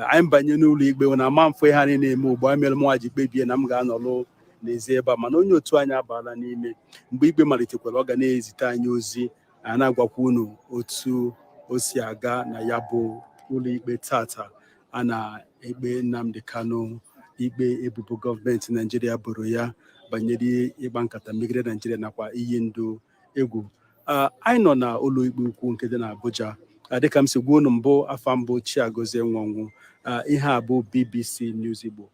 Anyị banye n'ụlọ ikpe na ama mfe ha na-eme ugbu a, mere mụnwa ji kpebie na m ga-anọrụ n'ezi ebe a, mana onye otu anyị abaala n'ime. Mgbe ikpe malitekwara, ọ ga na-ezite anyị ozi, a na-agwakwa unu otu o si aga na ya bụ ụlọ ikpe tata a na-ekpe Nnamdi Kanu ikpe ebubo gọọmenti Naijiria boro ya banyere ịgba nkata megide Naijiria nakwa iyi ndụ egwu. Anyị nọ na ụlọ ikpe ukwu nke dị n'Abuja. Dịka m si gwa unu mbụ, afa mbụ Chiagozie Nwanwu. Ihe a bụ BBC News Igbo.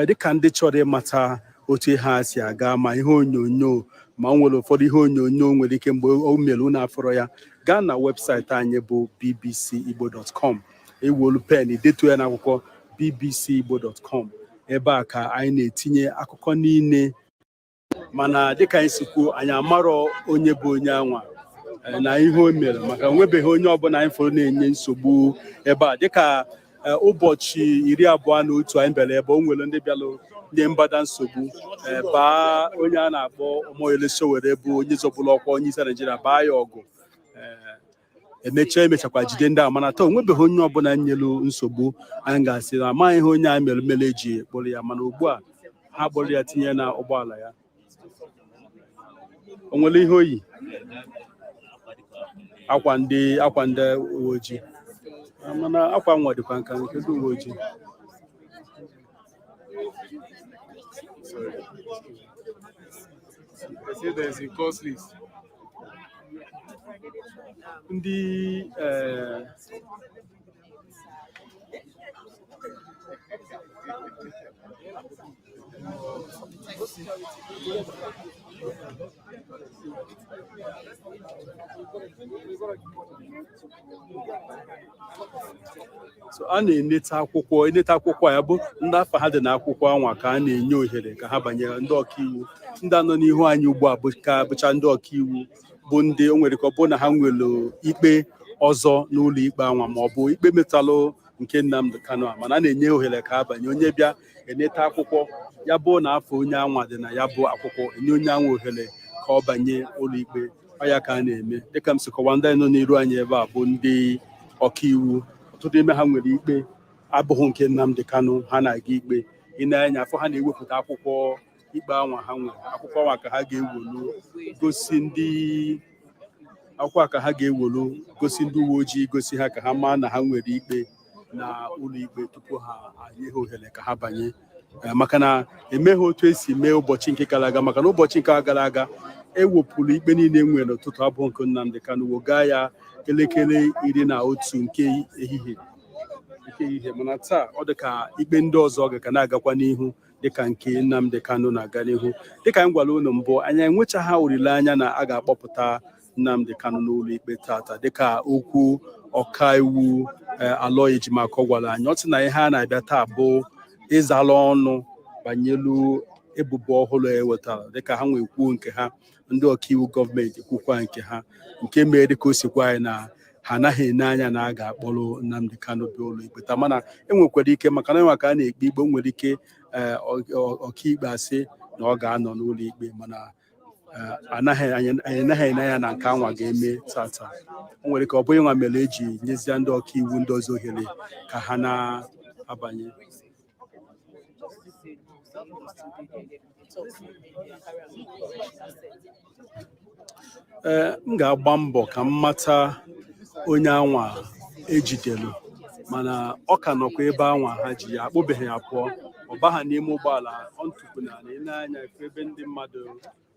Dịka ndị chọrọ ịmata otu ihe a si aga, ma ihe onyonyo ma o nwere ụfọdụ ihe onyonyo nwere ike mgbe o mere unu afọrọ ya, gaa na webụsaịtị anyị bụ bbcigbo.com. ewolu pen detuo ya n'akwụkwọ bbcigbo.com. ebe a ka anyị na-etinye akụkọ niile, mana dịka anyị si kwuo, anyị amarọ onye bụ onye anwa na ihe o mere, maka onwebeghị onye ọbụla anyị fọrọ na-enye nsogbu ebe a. Dịka ụbọchị 21 anyị bịara ebe, o nwere ndị bịalụ nye Mbada nsogbu, baa onye a na-akpọ Omoyele Sowore bụ onye zọbụla ọkwa onye isi Naịjirịa, baa ya ọgụ, emechakwa jide ndị a. Mana taa onwebeghị onye ọbụla nyelu nsogbu. Anyị ga-asị na amaghị ihe onye a mere eji kpọrọ ya, mana ugbu a ha kpọrọ ya tinye na ụgbọala ya. O nwere ihe oyi akwa ndị uwe ojii, mana akwa nwa dịkwa nka nke ndị uwe ojii. Ndị a na-eneta akwụkwọ ya bụ ndị afọ ha dị n'akwụkwọ anwa ka a na-enye ohere ka ha banyere ndị ọkaiwu. Ndị anọ n'ihu anyị ugbu a bụcha ndị ọkaiwu, bụ ndị o nwere ka ọ bụ na ha nwere ikpe ọzọ n'ụlọ ikpe anwa, ma ọ bụ ikpe metalụ nke Nnamdi Kanu, mana a na-enye ohere ka ha banye. Onye bịa eneta akwụkwọ ya bụ na afọ onye anwa dị na ya bụ akwụkwọ, enye onye anwa ohere ka ọ banye ụlọ ikpe. Ọ ya ka a na-eme. Dịka m si kọwa, ndị nọ n'iru anyị ebe a bụ ndị ọkaiwu. Ọtụtụ ime ha nwere ikpe abụghị nke Nnamdi Kanu, ha na-aga ikpe. Ị na-anya afọ ha na-ewepụta akwụkwọ ikpe anwa ha nwere, akwụkwọ anwa ka ha ga-ewolu gosi ndị uwe ojii, gosi ha ka ha maa na ha nwere ikpe na ụlọ ikpe tupu ha nye ha ohere ka ha banye. Maka na emeghị otu esi mee ụbọchị nke gara aga, maka na ụbọchị nke gara aga ewepụrụ ikpe niile nwere n'ụtụtụ abụọ nke Nnamdi Kanu, woga ya elekere 11 nke ehihie. Mana taa ọ dị ka ikpe ndị ọzọ ga na-agakwa n'ihu dịka nke Nnamdi Kanu na-aga n'ihu. Dịka anyị gwara unu mbụ, anyị enwechaghị olileanya na a ga-akpọpụta Nnamdi Kanu n'ụlọ ikpe tata, dịka okwu ọkaiwu Aloy Ejimakor gwara anyị. Ọ sị na ihe a na-abịa taa bụ ịzala ọnụ banyelu ebubo ọhụrụ ewetara, dịka ha nwee kwuo nke ha, ndị ọkaiwu gọọmenti kwukwa nke ha, nke mere dịka o sikwa anyị na ha anaghị ene anya na a ga-akpọrọ Nnamdi Kanu bịa ụlọ ikpe taa. Mana enwekwara ike, maka na enwe ka a na-ekpe ikpe, nwere ike ọkaikpe asị na ọ ga-anọ n'ụlọ ikpe, mana anyị anaghị ene anya na nke anwa ga-eme tata. O nwere ka ọ bụghị nwa mere eji nyezie ndị ọkaiwu ndị ọzọ ohere ka ha na-abanye. M ga-agba mbọ ka m mata onye anwa ejidelu, mana ọ ka nọkwa ebe anwa ha ji ya, akpụbeghị ya pụọ. Ọ baha n'ime ụgbọala, ọ ntụpụ na ile anya ebe ndị mmadụ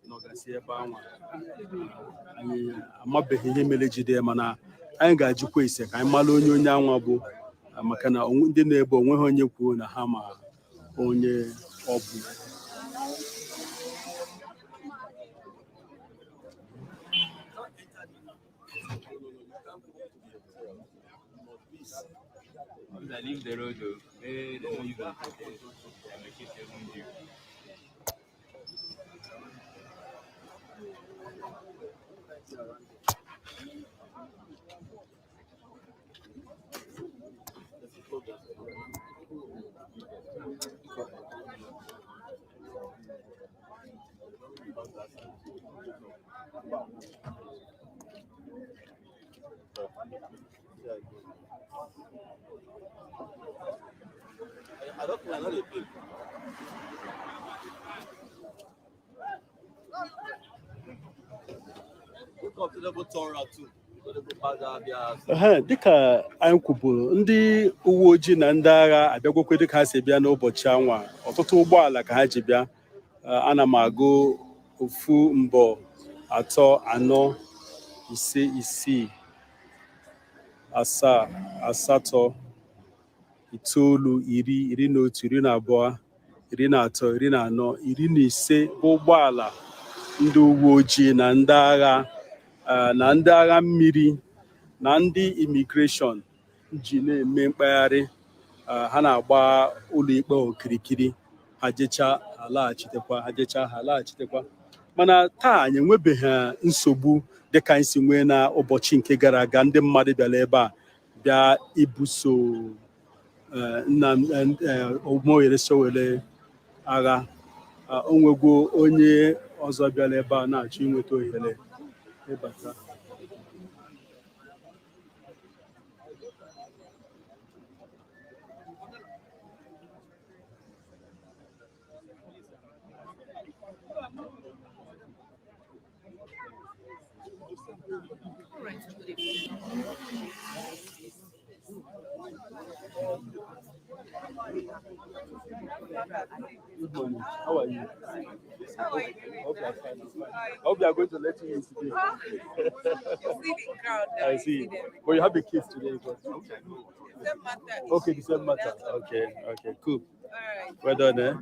nọgasị ebe anwa. Anyị amabeghị ihe mere jide ya, mana anyị ga-ajikwa ise ka anyị mara onye anwa bụ, maka na ndị na-ebe onweghị onye kwuo na ha ma onye ọ bụ. Leave the road, they don't use it. I don't think I know the thing. Dịka anyị kwuburu, ndị uwe ojii na ndị agha abịagwokwe dịka ha si bịa n'ụbọchị anwa, ọtụtụ ụgbọala ka ha ji bịa. Ana m agụ 1, 2, 3, 4, 5, 6, 7, 8, 9, 10, 11, 12, 13, 14, 15 bụ ụgbọala ndị uwe ojii na ndị agha na ndị agha mmiri na ndị imigreshọn ji na-eme mkpagharị. Ha na-agba ụlọikpe okirikiri, ha jechaa ha laghachitekwa. Mana taa anyị enwebeghị nsogbu dịka anyị si nwee na ụbọchị nke gara aga. Ndị mmadụ bịara ebe a bịa ibuso Omoyele Sowore agha. O nwego onye ọzọ bịara ebe a na-achọ inweta ohere ịbata. Good morning. How are you? How are you? I hope you are going to let me in today. You see the crowd now. I see. But you have a case today. Okay, the same matter. Okay, cool. All right. Well done, eh?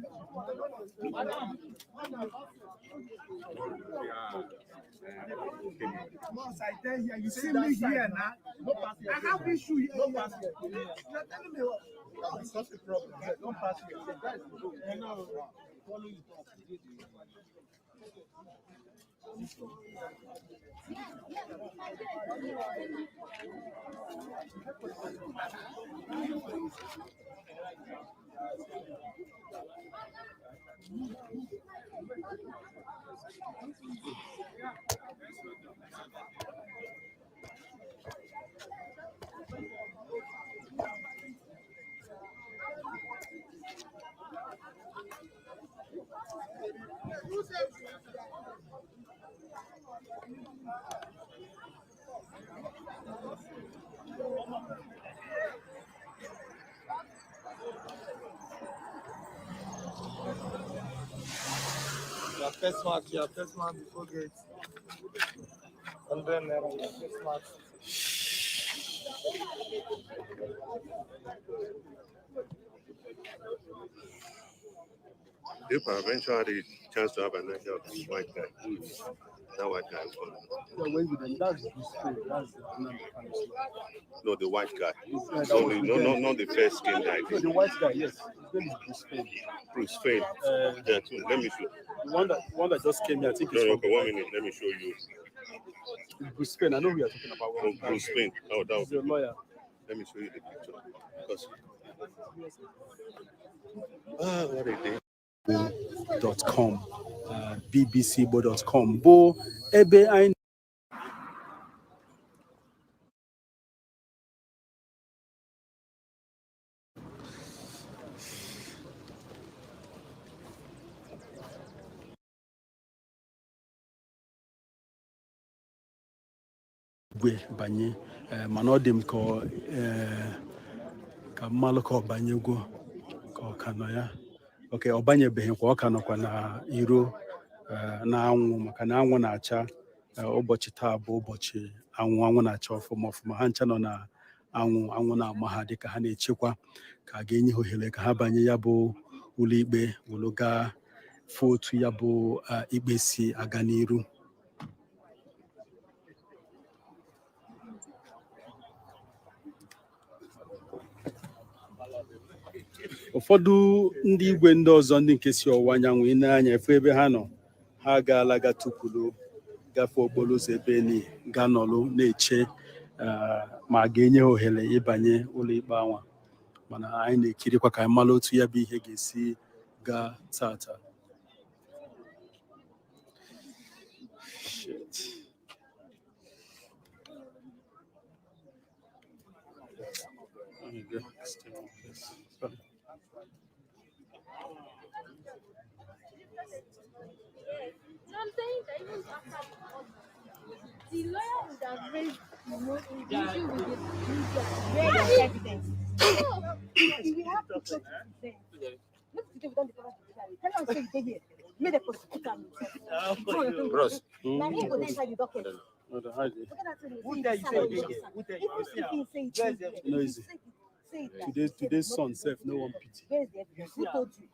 Once I tell you, you see me here now. I have issue here. Don't pass here. You're telling me what? It's not a problem. Don't pass here. I know. Follow you. Your first mark before gate. And then your first mark. If I eventually had a chance to have a night out with white guy, that white guy is gone. That's Nnamdi Kanu. No, the white guy. Not the fair skinned guy. No, the white guy, yes. His name is Bruce Fain. Yeah, too. Let me show. The one that just came here, I think. No, okay, 1 minute. Let me show you. Bruce Fain. I know we are talking about. Oh, Bruce Fain. Oh, that was your lawyer. Let me show you the picture. Because what a day. .com, bbcbo.com bụ ebe anyị gwe banye mana ọ dị m ka mmalụ ka ọ banyegwo ka ọ ka nọ ya. Okay, ọ banyebeghị kwa, ọ ka nọkwa na iro na-anwụ maka na anwụ na-acha. Ụbọchị taa bụ ụbọchị anwụ na-acha ọfụma. Ha ncha nọ na anwụ na-ama ha dịka ha na-echekwa ka a ga-enye ha ohere ka ha banye ya bụ ụlọikpe wụrụ gaa fụ otu ya bụ ikpe si aga n'iru. Ụfọdụ ndị igwe ndị ọzọ ndị nke si ọwụwa anyanwụ ị na-anya efu ebe ha nọ, ha agaala gatupụrụ gafee okporo ụzọ ebe ni ga nọlụ na-eche ma ga-enye ha ohere ịbanye ụlọikpe anwa. mana anyị na-ekirikwa ka anyị mara otu ya bụ ihe ga-esi gaa tata. The lawyer would have raised the issue with the evidence. We have to talk to them. Look at the done the cover. Tell us say you here. Made a prosecutor himself. Bros. Now he go inside the docket. Who tell you say No easy. Today's son self, no one pity. Where's the evidence? Who told you?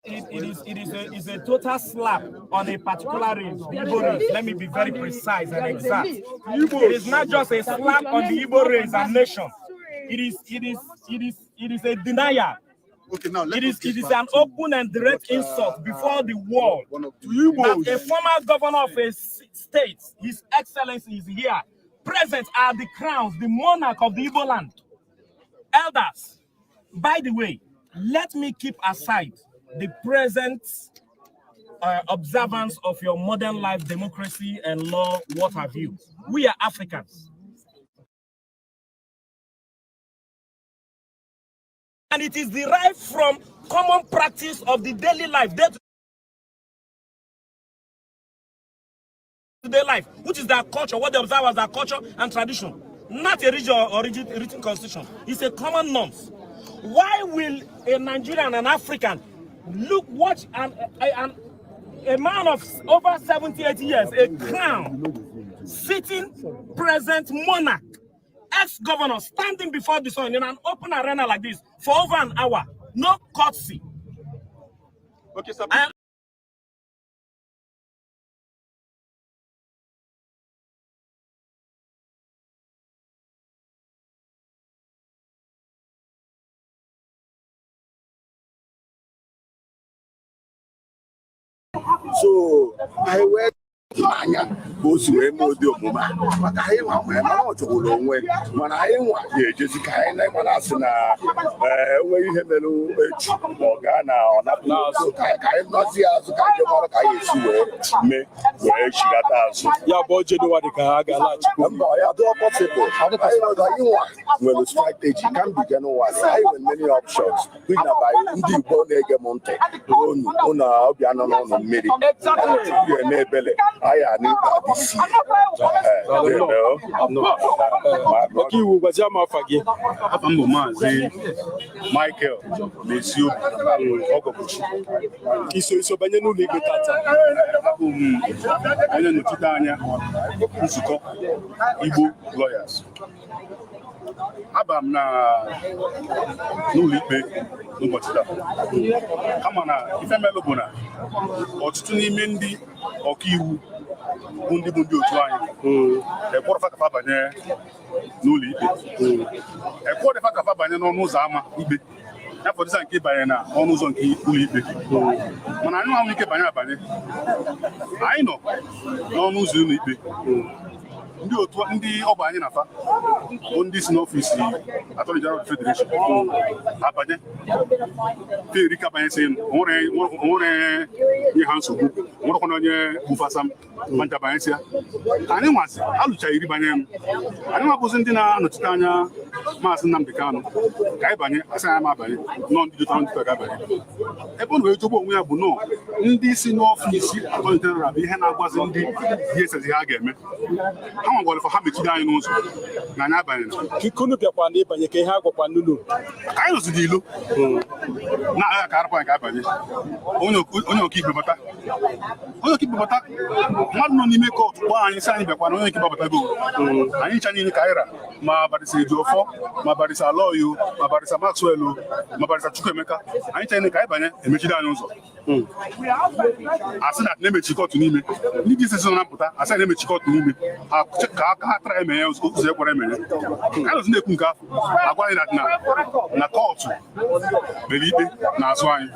It is a total slap on a particular race, the Igbo race. Let me be very precise and exact. It is not just a slap on the Igbo race and nation. It is a denial. Okay, now it is an open and direct insult before the world that a former governor of a state, His Excellency, is here, present at the crowns, the monarch of the Igbo land. Elders, by the way, let me keep aside the present observance of your modern life, democracy and law, what have you. We are Africans. And it is derived from common practice of the daily life, day-to-day life, which is their culture, what they observe as their culture and tradition. Not a region or written constitution. It's a common norms. Why will a Nigerian and African watch a man of over 78 years, a crown, sitting present monarch, ex-governor, standing before the sun in an open arena like this for over an hour, no courtesy? Okay, sir. So I went anya o si wee mee ụdị omume a maka anyị nwa nwere mana ọ chọgburu onwe mana anyị nwa ga-ejezi ka anyị na mana asị na enwe ihe mere echi ma ọ gaa na ọ napụ ka anyị nọzi azụ ka anyị mara ka anyị esi wee chigata azụ ya bụ Jenụwarị ka ha ga-alaghachi mba ya dụọ pọsịbụl anyị nwa nwere strategy ka mbi Jenụwarị anyị nwere many options which na by ndị Igbo na-ege m ntị unu ọbịa nọ n'ụlọ mmiri ga-eme ebele Ọka iwu gwazi ama afa gị. Afa m bụ Maazị Michael Mesio Ogobuchi. Iso banye n'ụlọ ikpe tata. Abụ m onye nnọchite anya nzukọ Igbo Lawyers. Aba m n'ụlọ ikpe n'ụbọchị taa. Kama na ife melụ bụ na ọtụtụ n'ime ndị ọkaiwu bụ ndị otu anyị ekwerọfa ka fa banye n'ụlọ ikpe, ekwerọfa ka fa banye n'ọnụ ụzọ ámá ikpe, ya fọdụza nke ịbanye na ọnụ ụzọ nke ụlọ ikpe, mana anyị nwa ike banye abanye. Anyị nọ n'ọnụ ụzọ ụlọ ikpe, ndị otu ndị ọgba anyị na-afa bụ ndị si n'ọfisi Attorney General of the Federation abanye feri ka banye sị nwere ihe ha nsogbu nwerekwana onye bufasa m ma ncha banye sị ya anyị nwazi alụcha iri banye m anyị nwabụzi ndị na-anọchite anya Maazị Nnamdi Kanu ka anyị banye asị anyị ma abanye nọ ndị jụtara ndị ga-abanye ebe ọ na wee jọgbu onwe ya bụ nọ ndị si n'ọfisi Attorney General bụ ihe na-agwazi ndị ihe esezi ha ga-eme. Ha nwagwara ha mechide anyị n'ụzọ na anyị abanye Kunu bịakwa na ịbanye ka ihe a gwakwa n'ụlọ ka anyị nọzi n'ilo na-agha ka arụkwa anyị ka abanye onye ọkaikpe bata mmadụ nọ n'ime kọtụ kpọọ anyị sị anyị bịakwa na onye ọkaikpe batago anyị ncha niile ka anyị ra ma Barịsa Ejiofọ ma Barịsa Aloyo ma Barịsa Maxwell ma Barịsa Chukwuemeka anyị ncha niile ka anyị banye emechide anyị ụzọ asị na na-emechi kọtụ n'ime ndị dị isi na mpụta asị na-emechi kọtụ n'ime ka ha tara emenye ụzọ ekwere emenye ka anyị na-ekwu nke afọ agwa anyị na kọtụ mere ikpe na-azụ anyị.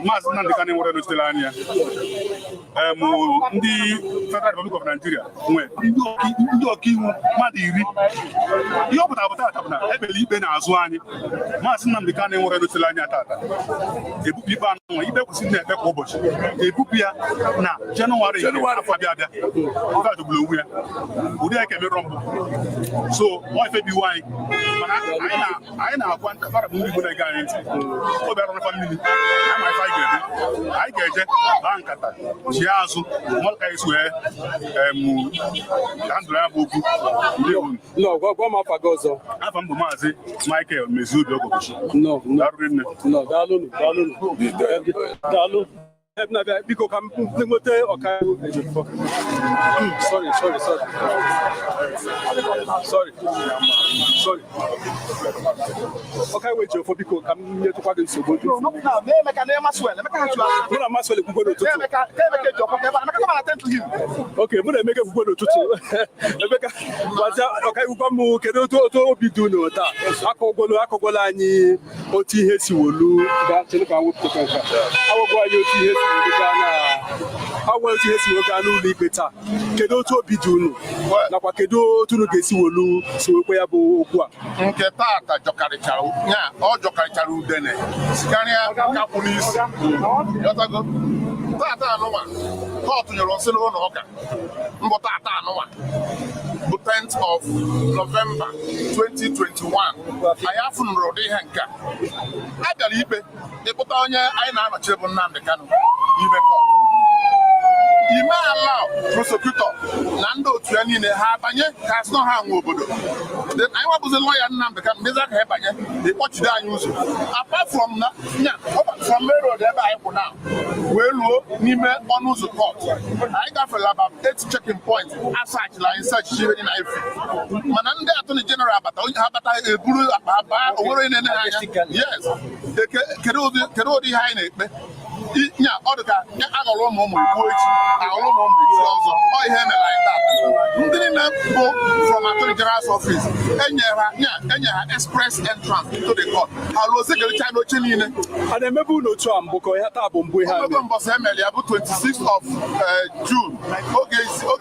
Maazị Nnamdi Kanu nwere nochitere anya ya ndị Federal Republic of Nigeria nwe ndị ọkaiwu mmadụ 10 ihe ọ pụtara bụ na ekpere ikpe n'azụ anyị maazị Nnamdi Kanu enwere dotela anya tata ebupụ ikpe anụ ikpe kwesịrị na-ekpe kwa ụbọchị ebupụ ya na Jenụwarị afọ abịa ọ ga-adọgburu onwe ya ụdị ya ka emerọ mbụ so ọ efebiwo anyị mana anyị na-agwa nkafara bụ ndị Igbo na-ege anyị ntị obi arụ nafa mmiri ama ife anyị ga-eme anyị ga-eje baa nkata ji azụ mmadụ ka esi wee ka ndụrụ ya bụ okwu gwa m afa gị ọzọ. Afa m bụ maazị Michael Meziobi Ogochi. Daalụ. Biko ka m nweta ọkaiwu ọkaiwu Ejiofor biko ka m nyetụkwa gị nsogbu mụ na Maxwell ekwukwe n'ụtụtụ oke mụ na Emeka ekwukwe n'ụtụtụ Emeka gwazie ọkaiwu gwa m kedu otu obi dị unu taa akọgwala anyị otu ihe si wolu awụgwọ anyị otu ihe si wolu gaa n'ụlọ ikpe taa kedu otu obi dị unu nakwa kedu otu unu ga-esi wolu siwekwe ya bụ okwu a nke taata jọkarịchara udene sikarịa kakwụ n'isi taata anụnwa kọtụ nyere nsị n'ụlọ ụka mbụ taata anụnwa bụ 10th of November 2021 anyị afụ nụrụ ụdị ihe nke a bịara ikpe ịkpụta onye anyị na-anọchi bụ Nnamdi Kanu n'ime kọt ime ala prosecutor na ndị otu ya niile ha abanye ka asị na ha nwe obodo anyị nwabụzi lọya Nnamdi Kanu ndezi aka ịbanye ịkpọchide anyị ụzọ apart from from main road ebe anyị kwụ na wee luo n'ime ọnụ ụzọ kọt anyị gafere about 8 checking point asachila anyị search ihe dị na efe mana ndị attorney general abata onye ha bata eburu akpa baa onwere na-ene ha anya yes kedu ụdị ihe anyị na-ekpe nya ọ dị ka aghọrọ ụmụ igbuo echi aghọrọ ụmụ echi ọzọ ọ ihe mere anyị taa ndị niile bụ from attorney general's office enye ha express entrance into the court ha rozi gericha n'oche niile a na-emebu n'otu a mbụ ka ya taa bụ mbụ ihe oge mbọsị emere ya bụ 26th of June oge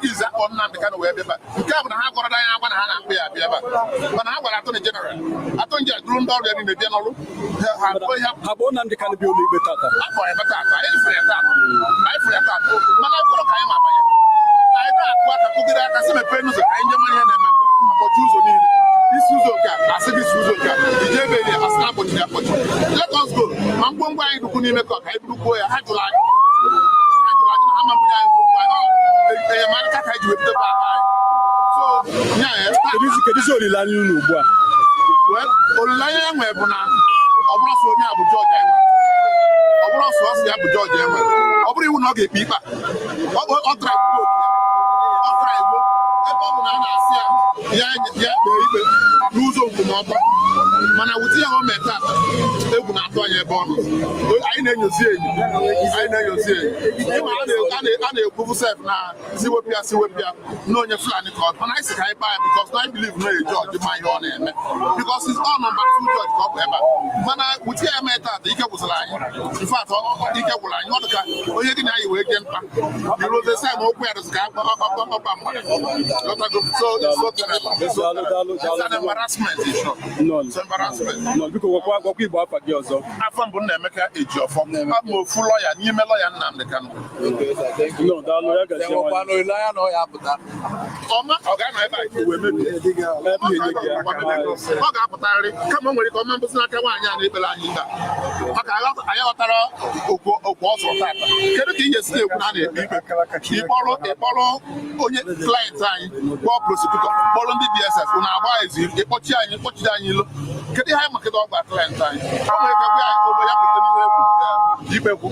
izi akpọ Nnamdi Kanu wee bịaba nke a bụ na ha gwara anyị agwa na ha na-akpụ ya abịa ebe mana ha gwara attorney general duru ndị ọrụ ya niile bịa n'ọrụ ha bụ Nnamdi Kanu bịa ụlọ ikpe tata anyị fụrụ ya taa mana mkpụrụ ka anyị ma abanye anyị na-akụ aka kụgide aka si mepee n'ụzọ ka anyị nye mara ihe na-eme mkpọchi ụzọ niile isi ụzọ nke a asị gị isi ụzọ nke a ije ebe eli asị na-akpọchiri akpọchi let us go ma ngwongwo anyị dukwu n'ime ka anyị burukwuo ya ha jụrụ anyị na ha mapụrụ anyị ngwongwo anyị enyemaka ka anyị ji wepụtakwa aka anyị kedụzi olileanya unu ugbu a olileanya ya nwere bụ na ọ bụrụ sọ onye a bụ jọji anyị ọ bụrụ sọsọ ya bụ jọji enwe ọ bụrụ iwu na ọ ga-ekpe ikpe ọ tara igbo ebe ọ bụ na a na-asị ya kpee ikpe n'ụzọ nkwụmọtọ mana wụti ya o mee tata egwu na-atụ anyị ebe ọ nọ anyị na-enyozi enyi a na-ekwubu sef na siwepịa n'onye Fulani ka ọ mana anyị sị ka anyị kpaa ya because I believe na jọji ma ihe ọ na-eme because ọ nọmba 2 jọji ka ọ bụ ebe a mana wụti ya eme tata ike gwụsịrị anyị in fact ike gwụrụ anyị ọ dị ka onye gị na anyị wee jee nta iroze sem okwu ya dịzị ka ọkpa mmadụ it's an embarrassment. Biko gwakwa Igbo afa gị ọzọ. Afọ mbụ Emeka Ejiofor abụ ofu lọya n'ime lọya Nnamdi Kanu. Ọma ọ ga-anọ ebe ọ ga-apụtarịrị kama o nwere ike ọma mbụsị n'aka nwaanyị a na-ekpere anyị ikpe maka anyị ghọtara okwu ọsọ tata kedu ka ị ga-esi ekwu na a na-ekpe ikpe ịkpọrọ onye klaịntị anyị kpọọ prosecutor kpọrọ ndị DSS na-agba ezi ịkpọchide anyị ilo kedu ihe anyị maketa ọgba klaịntị anyị ọ nwere ike gwa anyị olo ya pụta n'ihe ikpekwu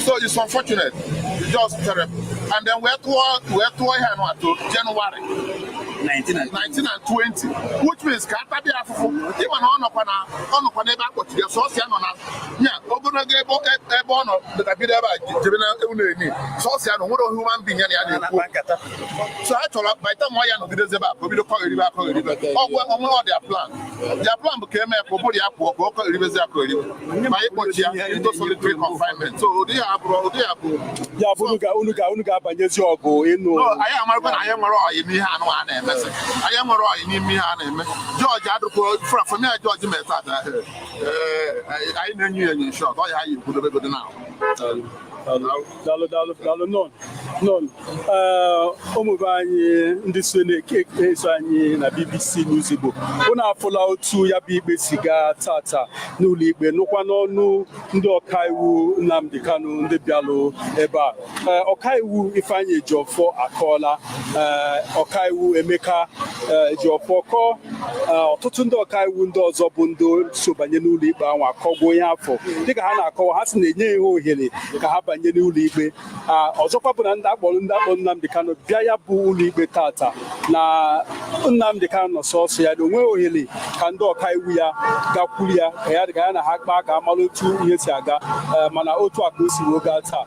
so it's unfortunate it's just terrible and then wee tụọ ihe anụ atọ January 19 and 20 which means ka atabi afụfụ ịma na ọ nọkwa n'ebe a kpọchiri ya sọsọ ya nọ na nya ogologo ebe ọ nọ dịkabido ebe a jebe na ewu na-enyi sọsọ ya nọ nwere human being ya na ya na-ekwu so ha chọrọ by the time ya nọgidezi ebe a ka obido kọgheribe ọgwụ ọnwe ọ dia plan bụ ka eme ka ụbụrụ ya pụọ ka ọ kọgheribezi akọgheribe ma ịkpọchi ya into solitary confinement so ụdị ya bụ unu ga-abanyezi ọgụ ịnụ anyị amarakwa na anyị nwere ọyị n'ihe anụ a na-eme ese anyị nwere ọyị n'ime ihe a na-eme George adụkwa from ya George metata anyị na-enye ya enye shot ọ ya anyị kwudobegodi na daalụ nọn ụmụ anyị ndị so na-eso anyị na BBC News Igbo unu afụla otu ya bụ ikpe si gaa tata n'ụlọ ikpe nụkwa n'ọnụ ndị ọkaiwu Nnamdi Kanu ndị bịalụ ebe a ọkaiwu Ifeanyi Ejiofor akọọla ọkaiwu Emeka Ejiofor kọọ ọtụtụ ndị ọkaiwu ndị ọzọ bụ ndị so banye n'ụlọ ikpe ahụ akọgbuo onye afọ dịka ha na-akọwa ha sị na-enye ha ohere ka ha banye n'ụlọ ikpe ọzọkwa bụ na ndị akpọrọ Nnamdi Kanu bịa ya bụ ụlọ ikpe tata na Nnamdi Kanu nọ sọsọ ya na onwe ohere ka ndị ọkaiwu ya gakwuru ya ka ya na ha kpaa ka amara otu ihe si aga mana otu akpa o si wee gaa taa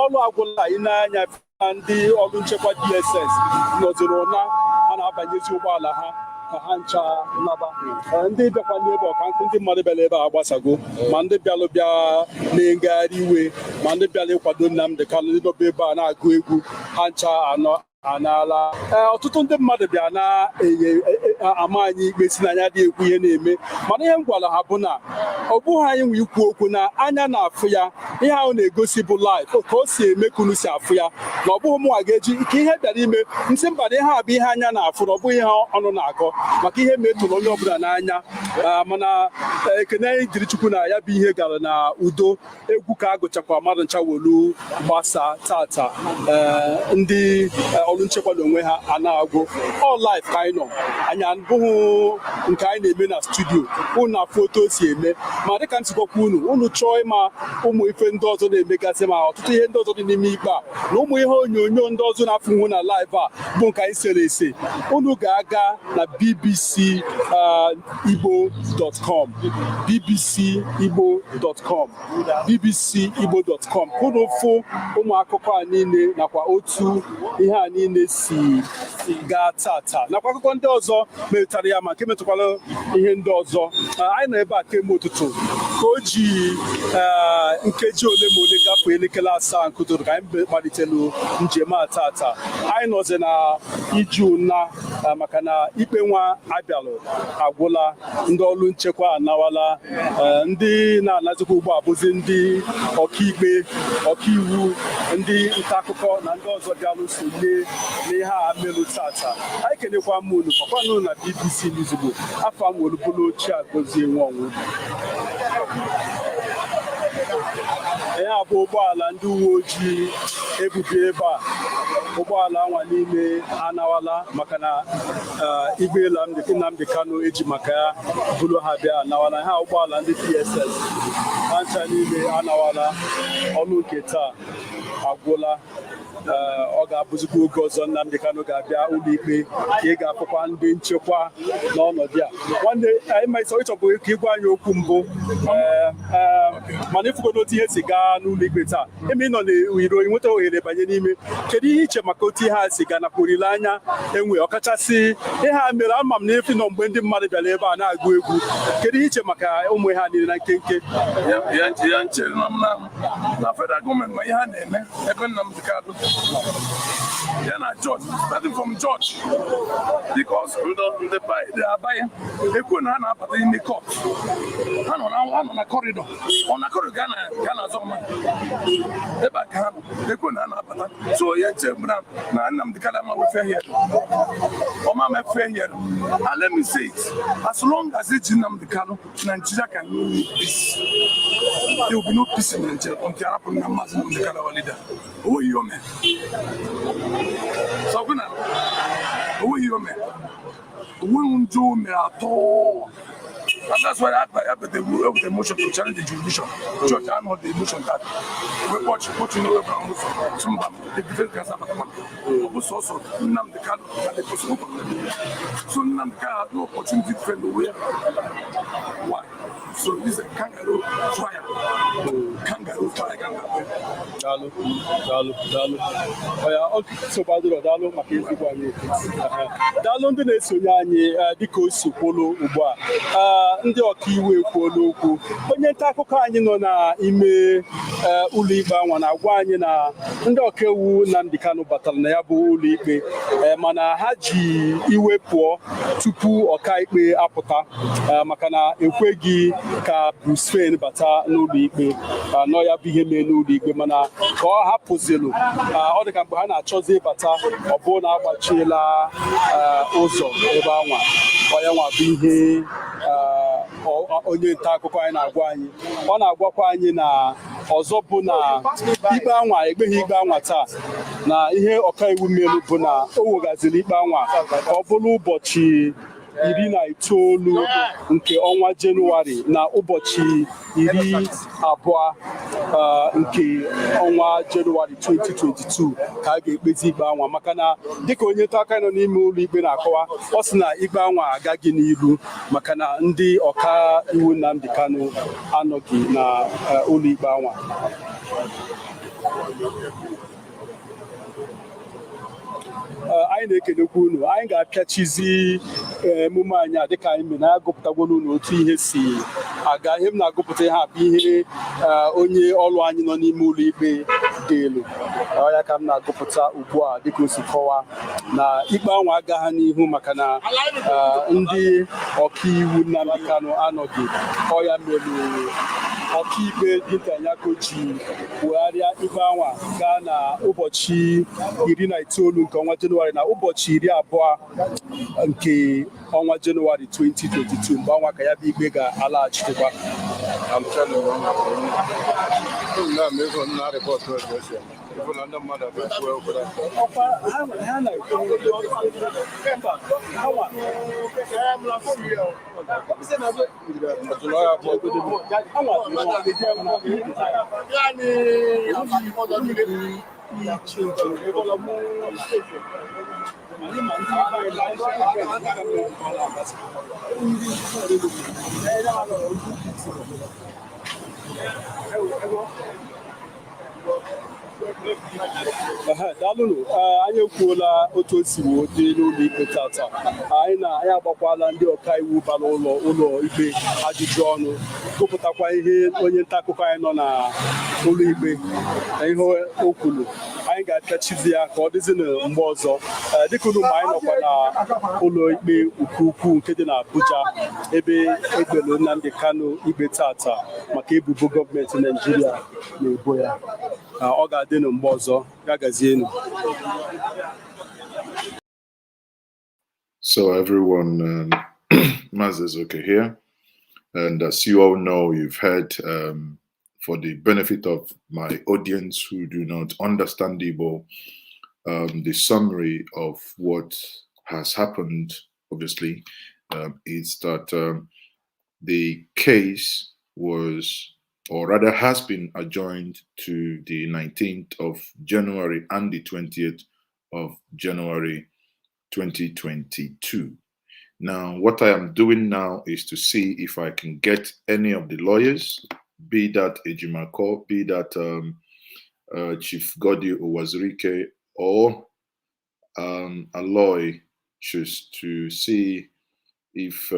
ọrụ agwụla ị na-anya ndị ọrụ nchekwa DSS nọziri ụna a na-abanyezi ụgbọala ha ka ha ncha naba ndị bịakwa n'ebe ọkankụ ndị mmadụ bịara ebe a agbasago ma ndị bịalụ bịa na-ngagharị iwe ma ndị bịara ịkwado Nnamdi Kanu ndị nọba ebe a na-agụ egwu ha ncha anaala ọtụtụ ndị mmadụ bịa na-ama anyị ikpe si na anya dị ekwu ihe na-eme mana ihe m gwara ha bụ na ọ bụghị anyị nwe ikwu okwu na anya na-afụ ya ihe ahụ na-egosi bụ live ka o si eme ka unu si afụ ya na ọ bụghị mụnwa ga-eji ike ihe bịara ime ntị mba na ihe a bụ ihe anya na-afụ na ọ bụghị ihe ọnụ na-akọ maka ihe metụrụ onye ọbụla n'anya mana ekene anyị jiri Chukwu na ya bụ ihe gara na udo egwu ka a gụchakwa mmadụ ncha wolu gbasa tata ndị ọrụ nchekwa na onwe ha a na-agụ all life ka anyị nọ anyị abụghị nke anyị na-eme na studio unu na foto o si eme ma dịka ntịkọkwa unu chọọ ịma ụmụ ife ndị ọzọ na-emegasị ma ọtụtụ ihe ndị ọzọ dị n'ime ikpe a na ụmụ ihe onyonyo ndị ọzọ na-afụnwu na live a bụ nke anyị sere ese unu ga-aga na bbcigbo.com bbcigbo.com unu fụ ụmụ akụkọ a niile nakwa otu ihe a niile si gaa tata nakwa akụkọ ndị ọzọ metụtara ya ma nke metụkwara ihe ndị ọzọ anyị nọ ebe a kemgbe ụtụtụ ka o ji nkeji ole ma ole gafee elekere 7 nke ụtụtụ ka anyị malitelu njem a tata anyị nọzi na iju nna maka na ikpe nwa abịalụ agwụla ndị ọrụ nchekwa anawala ndị na-anazikwa ugbu a bụzi ndị ọkaikpe ọkaiwu ndị nta akụkọ na ndị ọzọ bịalụ sonye n'ihe a melụ tata anyị kenekwa m unu makwanụ na BBC News Igbo afọ m werubụla ochie Gozie Nwanwu ya bụ ụgbọala ndị uwe ojii ebubi ebe a ụgbọala anwa niile anawala maka na igbe Nnamdi Kanu eji maka ya bụrụ ha bịa anawala ha ụgbọala ndị DSS ha ncha niile anawala ọnụ nke taa agwụla ọ ga-abụzikwa oge ọzọ Nnamdi Kanu ga-abịa ụlọikpe ka ị ga-afụkwa ndị nchekwa n'ọnọdụ a nwanne anyị ma ịchọbụ ka ịgwa anyị okwu mbụ mana ịfụgo n'otu ihe si gaa n'ụlọikpe taa eme ị nọ n'iro nweta ohere banye n'ime kedu ihe iche maka otu ihe a si gaa nakwa olileanya enwe ọkachasị ihe a mere ama m na efi nọ mgbe ndị mmadụ bịara ebe a na-agụ egwu kedu ihe iche maka ụmụ ihe a niile na nkenke ya nchere na federal gọọmenti ma ihe ha na-eme ebe Nnamdi Kanu ya na George starting from George because ndị abanye ekwu na ha na-abata ime court ha nọ na corridor na corridor ga na-azọ mmadụ ebe a ka ha nọ ekwu na ha na-abata so ya nche na Nnamdi Kanu ma wefe here ọma mefe here and let me say it as long as eji Nnamdi Kanu Nigeria can know peace there will be no peace in Nigeria until happen na Mazi Nnamdi Kanu our leader who you man so kuna who you man we do me at all. And that's why I have the emotion to challenge the jurisdiction. Church, I know the emotion that we watch what you know about the defense guys have also Nnamdi Kanu and the possible. So Nnamdi Kanu has no opportunity to defend the way. Why? So this is a kangaroo trial. Kangaroo trial. Dalo. So Dalo maka ezigbo anyị. Dalo ndị na-esonye anyị dịka o si kwolo ugbu a. Ndị ọkaiwu ekwuola okwu onye nta akụkọ anyị nọ n'ime ụlọikpe anwa na-agwa anyị na ndị ọkaiwu Nnamdi Kanu batara na ya bụ ụlọikpe mana ha ji iwe pụọ tupu ọkaikpe apụta maka na ekweghị ka Bruce Fein bata n'ụlọikpe nọ ya bụ ihe mee n'ụlọikpe mana ka ọ hapụzilu ọ dị ka mgbe ha na-achọzi ịbata ọ bụ na agbachiela ụzọ ebe anwa ọya nwa bụ ihe onye nta akụkọ anyị na-agwa anyị. Ọ na-agwakwa anyị na ọzọ bụ na ikpe anwa ekpeghị ikpe anwa taa na ihe ọkaiwu melu bụ na o wegaziri ikpe anwa ka ọ bụrụ ụbọchị 19 nke ọnwa Jenụwarị na ụbọchị 20 nke ọnwa Jenụwarị 2022 ka a ga-ekpezi ikpe anwa maka na dịka onye nta aka nọ n'ime ụlọ ikpe na-akọwa ọ sị na ikpe anwa agaghị n'iru maka na ndị ọka iwu Nnamdi Kanu anọghị na ụlọ ikpe anwa. Anyị na-ekelekwa unu. Anyị ga-apịachizi emume anyị a dịka anyị mere na-agụpụtagwolo unu otu ihe si aga. Ihe m na-agụpụta ihe a bụ ihe onye ọrụ anyị nọ n'ime ụlọ ikpe deelu ya ka m na-agụpụta ugbu a dịka o si kọwa na ikpe anwa agaghị n'ihu maka na ndị ọkaiwu Nnamdi Kanu anọghị ọya mere ọkaikpe Dinta Nyako ji wegharịa ikpe anwa gaa na ụbọchị 19 nke ọnwa Jenụwarị na ụbọchị 20 nke ọnwa Jenụwarị 2022 mgbe anwa ka ya bụ ikpe ga-alaghachitekwa. Daalụnụ, anyị ekwuola otu o si dị n'ụlọ ikpe tata. Anyị agbakwala ndị ọkaiwu bara ụlọ ikpe ajụjụ ọnụ gụpụtakwa ihe onye nta akụkọ anyị nọ na ụlọ ikpe ihe o kwuru. Anyị ga-apịachizi ya ka ọ dịzi na mgbe ọzọ dịka unu ma anyị nọkwa na ụlọ ikpe ukwu nke dị n'Abuja ebe ekpere Nnamdi Kanu ikpe tata maka ebubo gọọmenti Naịjirịa na-ebo ya. Ọ ga-adị na mgbe ọzọ. So everyone, Mazezoke here, and as you all know, you've heard for the benefit of my audience who do not understand Igbo, the summary of what has happened, obviously, is that the case was, or rather has been adjourned to the 19th of January and the 20th of January 2022. Now, what I am doing now is to see if I can get any of the lawyers, be that Ejimako, be that Chief Godi Owazurike, or Aloy, just to see if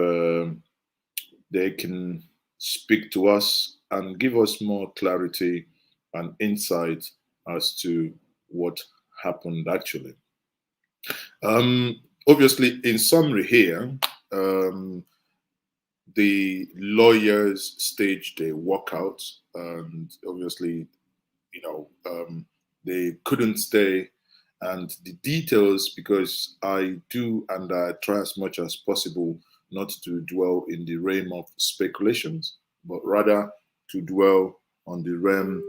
they can speak to us and give us more clarity and insight as to what happened actually. Obviously, in summary here, the lawyers staged a walkout, and obviously, they couldn't stay. And the details, because I do and I try as much as possible not to dwell in the realm of speculations, but rather to dwell on the realm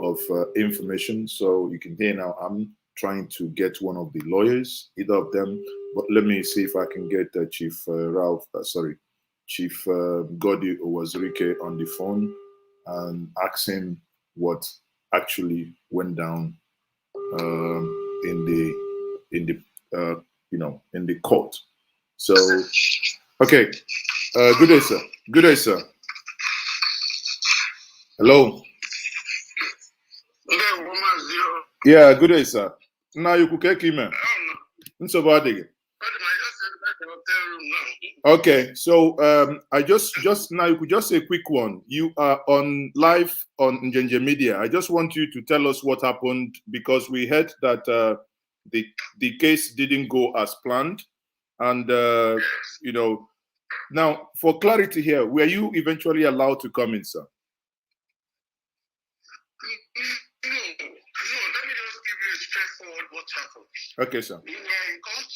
of information. So you can hear now I'm trying to get one of the lawyers, either of them, but let me see if I can get Chief Godi Owazurike on the phone and ask him what actually went down in the court. So, okay, good day, sir. Good day, sir. Hello. Yeah, good day, sir. Now you could take him. So bad again. Okay, so I just now you could just say a quick one. You are on live on Njenje Media. I just want you to tell us what happened because we heard that the case didn't go as planned, and you know, now for clarity here, were you eventually allowed to come in, sir? No, let me just give you a straightforward what happened. Okay, sir. We were in court.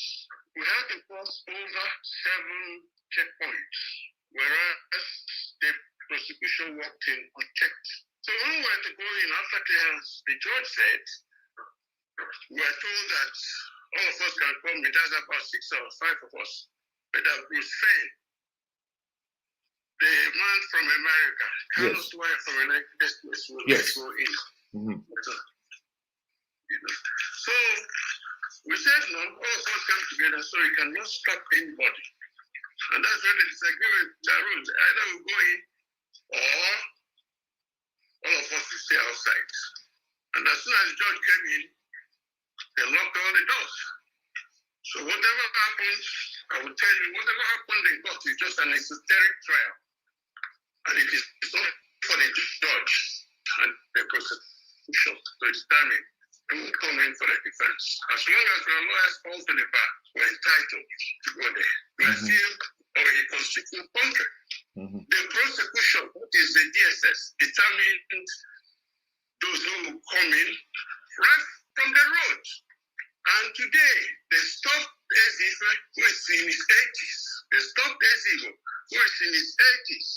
We had to cross over 7 checkpoints, whereas the prosecution walked in unchecked. So when we were to go in after clearance, the judge said, we were told that all of us can come. It has about 6 or 5 of us. But that Bruce Fain, the man from America, Carlos wife from the United States, will go in. So we said no, all of us come together so you cannot stop anybody. And that's when the disagreement arose. Either we go in or all of us will stay outside. And as soon as the judge came in, they locked all the doors. So whatever happens, I will tell you, whatever happened in court is just an esoteric trial. And it is not for the judge and the prosecution to determine who will come in for the defense. As long as our lawyers fall to the bar, we're entitled to go there. We are still on a constitutional contract. The prosecution, that is the DSS, determined those who will come in right from the road. And today, they stopped Ezife, who is in his 80s. They stopped Ezivo, who is in his 80s.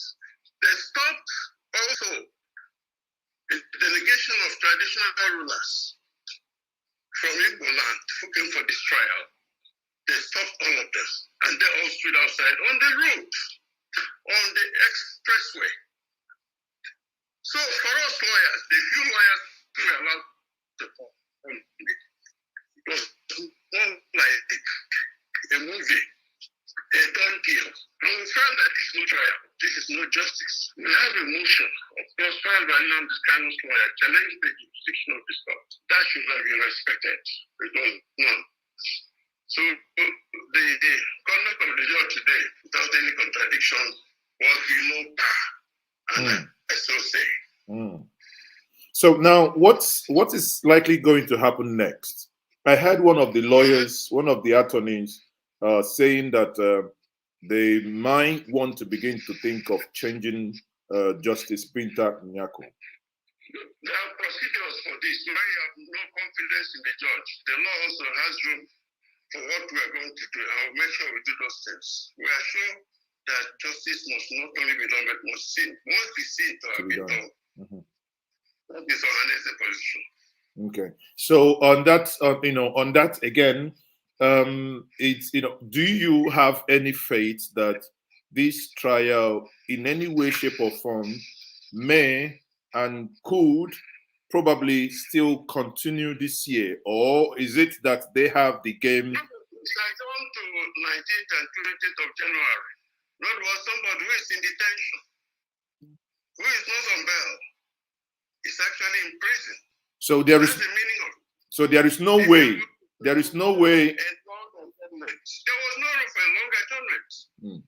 They stopped also the delegation of traditional rulers from Igbo land who came for this trial. They stopped all of them. And they all stood outside on the road, on the expressway. So for us lawyers, the few lawyers who were allowed to come, it was more like a movie, a done deal. And we found that this is no trial, this is no justice. We have a motion, of course, filed by Nnamdi Kanu's lawyer, challenging the jurisdiction of this court. That should have been respected. It was none. So the conduct of the judge today, without any contradiction, was below par. And I so say. So now, what is likely going to happen next? I heard one of the lawyers, one of the attorneys, saying that they might want to begin to think of changing Justice Binta Nyako. There are procedures for this. You have no confidence in the judge. The law also has room for what we are going to do. I will make sure we do those things. We are sure that justice must not only be done, but must be seen to have been done. That is our honest position. Okay. So on that, on that again, it's do you have any faith that this trial, in any way, shape, or form, may and could probably still continue this year, or is it that they have the game? It's like on to 19th and 20th of January. Not was somebody who is in detention, who is not on bail, is actually in prison. So there is. That's the meaning of it. So there is no way. There is no way. There was no room for a long adjournment.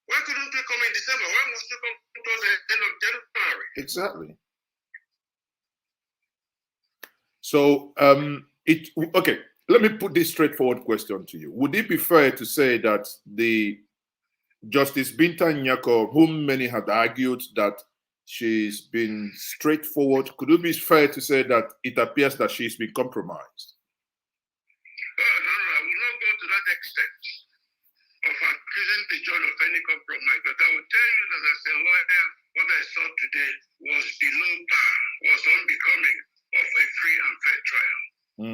Why couldn't we come in December? Why must we come towards the end of January? Exactly. So okay. Let me put this straightforward question to you. Would it be fair to say that the Justice Binta Nyako, whom many had argued that she's been straightforward, could it be fair to say that it appears that she's been compromised? No, I will not go to that extent of accusing the judge of any compromise. But I will tell you that as a lawyer, what I saw today was below par, was unbecoming of a free and fair trial.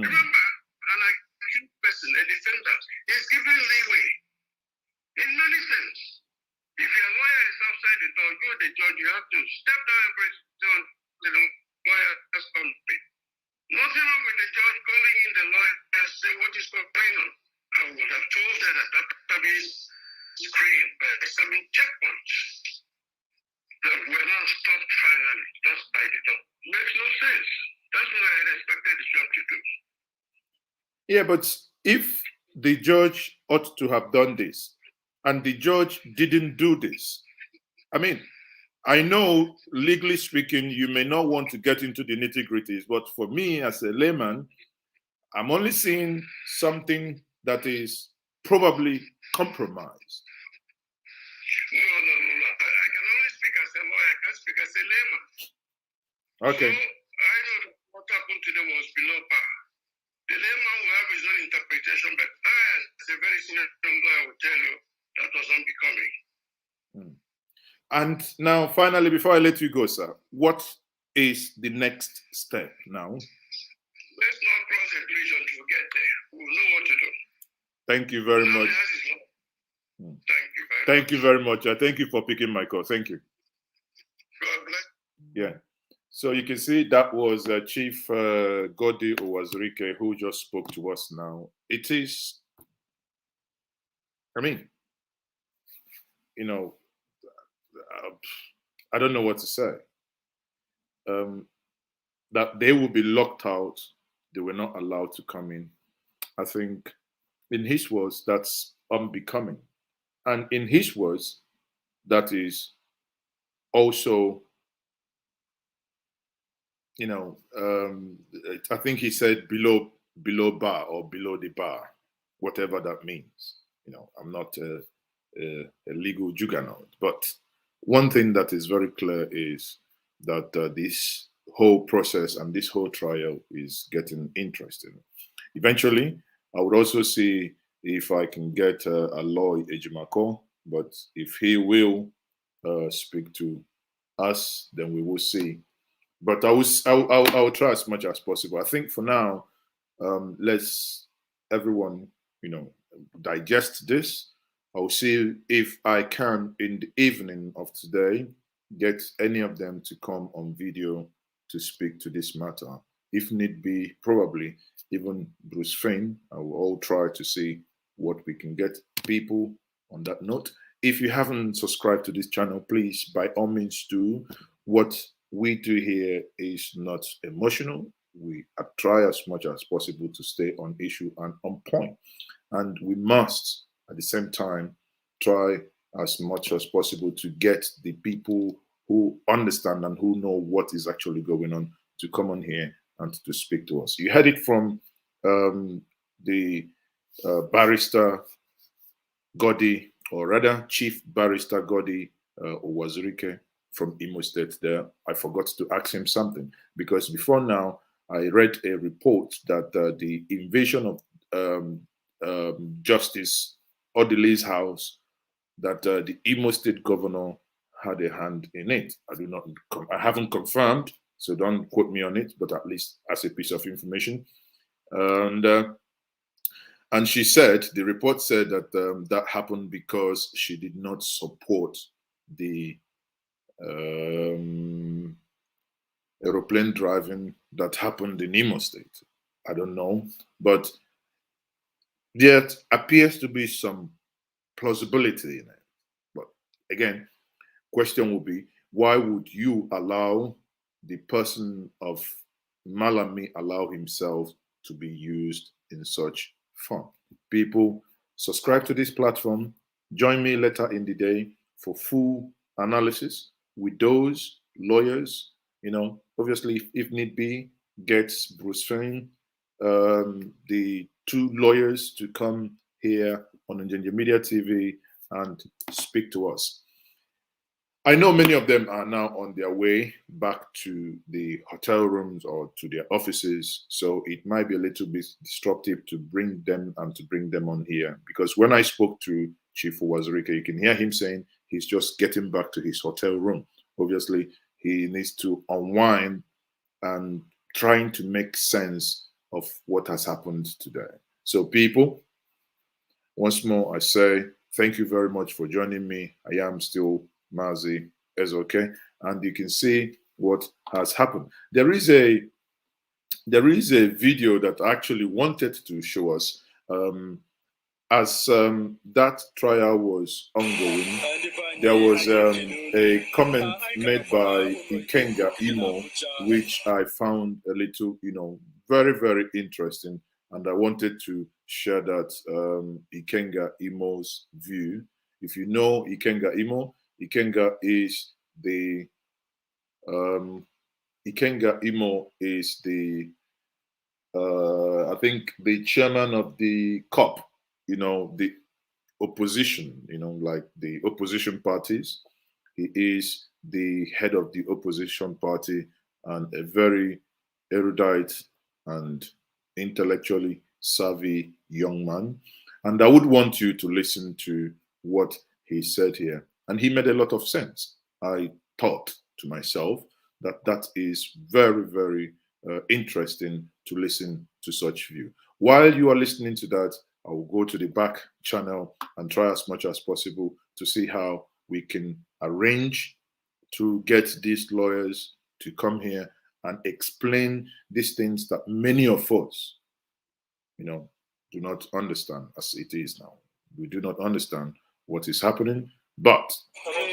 Remember, an accused person, a defendant, is given leeway in many sense. If your lawyer is outside the door, you're the judge, you have to step down every zone to the lawyer has come in. Nothing wrong with the judge calling in the lawyer and say what is going on. I would have told her that after being screened by 7 checkpoints, that we're not stopped finally, just by the door. Makes no sense. That's what I had expected the judge to do. Yeah, but if the judge ought to have done this, And the judge didn't do this. I mean, I know, legally speaking, you may not want to get into the nitty-gritties, but for me as a layman, I'm only seeing something that is probably compromised. No. I can only speak as a lawyer. I can't speak as a layman. Okay. So I know what happened to them was below par. The layman will have his own interpretation, but I, as a very senior lawyer, will tell you that was unbecoming. And now, finally, before I let you go, sir, what is the next step now? Let's not cross a bridge until we get there. We'll know what to do. Thank you very much. Thank you very much. Thank you for picking my call. Thank you. God bless. Yeah. So you can see that was Chief Godi Owazurike who just spoke to us now. It is, I mean, you know, I don't know what to say. That they will be locked out. They were not allowed to come in. I think, in his words, that's unbecoming. And in his words, that is also, you know, I think he said below bar or below the bar, whatever that means. You know, I'm not a legal juggernaut, but one thing that is very clear is that this whole process and this whole trial is getting interesting. Eventually, I would also see if I can get Aloy Ejimako, but if he will speak to us, then we will see. But I will try as much as possible. I think for now, let's everyone, you know, digest this. I'll see if I can, in the evening of today, get any of them to come on video to speak to this matter. If need be, probably even Bruce Fein. I will all try to see what we can get people on that note. If you haven't subscribed to this channel, please, by all means, do. What we do here is not emotional. We try as much as possible to stay on issue and on point. And we must, at the same time, try as much as possible to get the people who understand and who know what is actually going on to come on here and to speak to us. You heard it from the barrister Godi, or rather Chief Barrister Godi Owazurike from Imo State there. I forgot to ask him something, because before now I read a report that the invasion of Justice Odili's house, that the Imo State governor had a hand in it. I haven't confirmed, so don't quote me on it, but at least as a piece of information. And she said, the report said that that happened because she did not support the aeroplane driving that happened in Imo State. I don't know, but there appears to be some plausibility in it. But again, question will be, why would you allow the person of Malami allow himself to be used in such fun? People, subscribe to this platform. Join me later in the day for full analysis with those lawyers. You know, obviously, if need be, get Bruce Fein, the two lawyers to come here on Njenje Media TV and speak to us. I know many of them are now on their way back to the hotel rooms or to their offices, so it might be a little bit disruptive to bring them on here, because when I spoke to Chief Owazurike, you can hear him saying he's just getting back to his hotel room. Obviously, he needs to unwind and trying to make sense of what has happened today. So people, once more I say thank you very much for joining me. I am still Mazi Ezoke, and you can see what has happened. There is a video that I actually wanted to show us as that trial was ongoing. There was a comment made by Ikenga Imo, which I found a little, very, very interesting, and I wanted to share that Ikenga Imo's view. If you know Ikenga Imo, Ikenga is the Ikenga Imo is the I think the chairman of the COP, the opposition, like the opposition parties. He is the head of the opposition party and a very erudite and intellectually savvy young man. And I would want you to listen to what he said here. And he made a lot of sense. I thought to myself that that is very, very interesting to listen to such view. While you are listening to that, I will go to the back channel and try as much as possible to see how we can arrange to get these lawyers to come here and explain these things that many of us, do not understand as it is now. We do not understand what is happening, but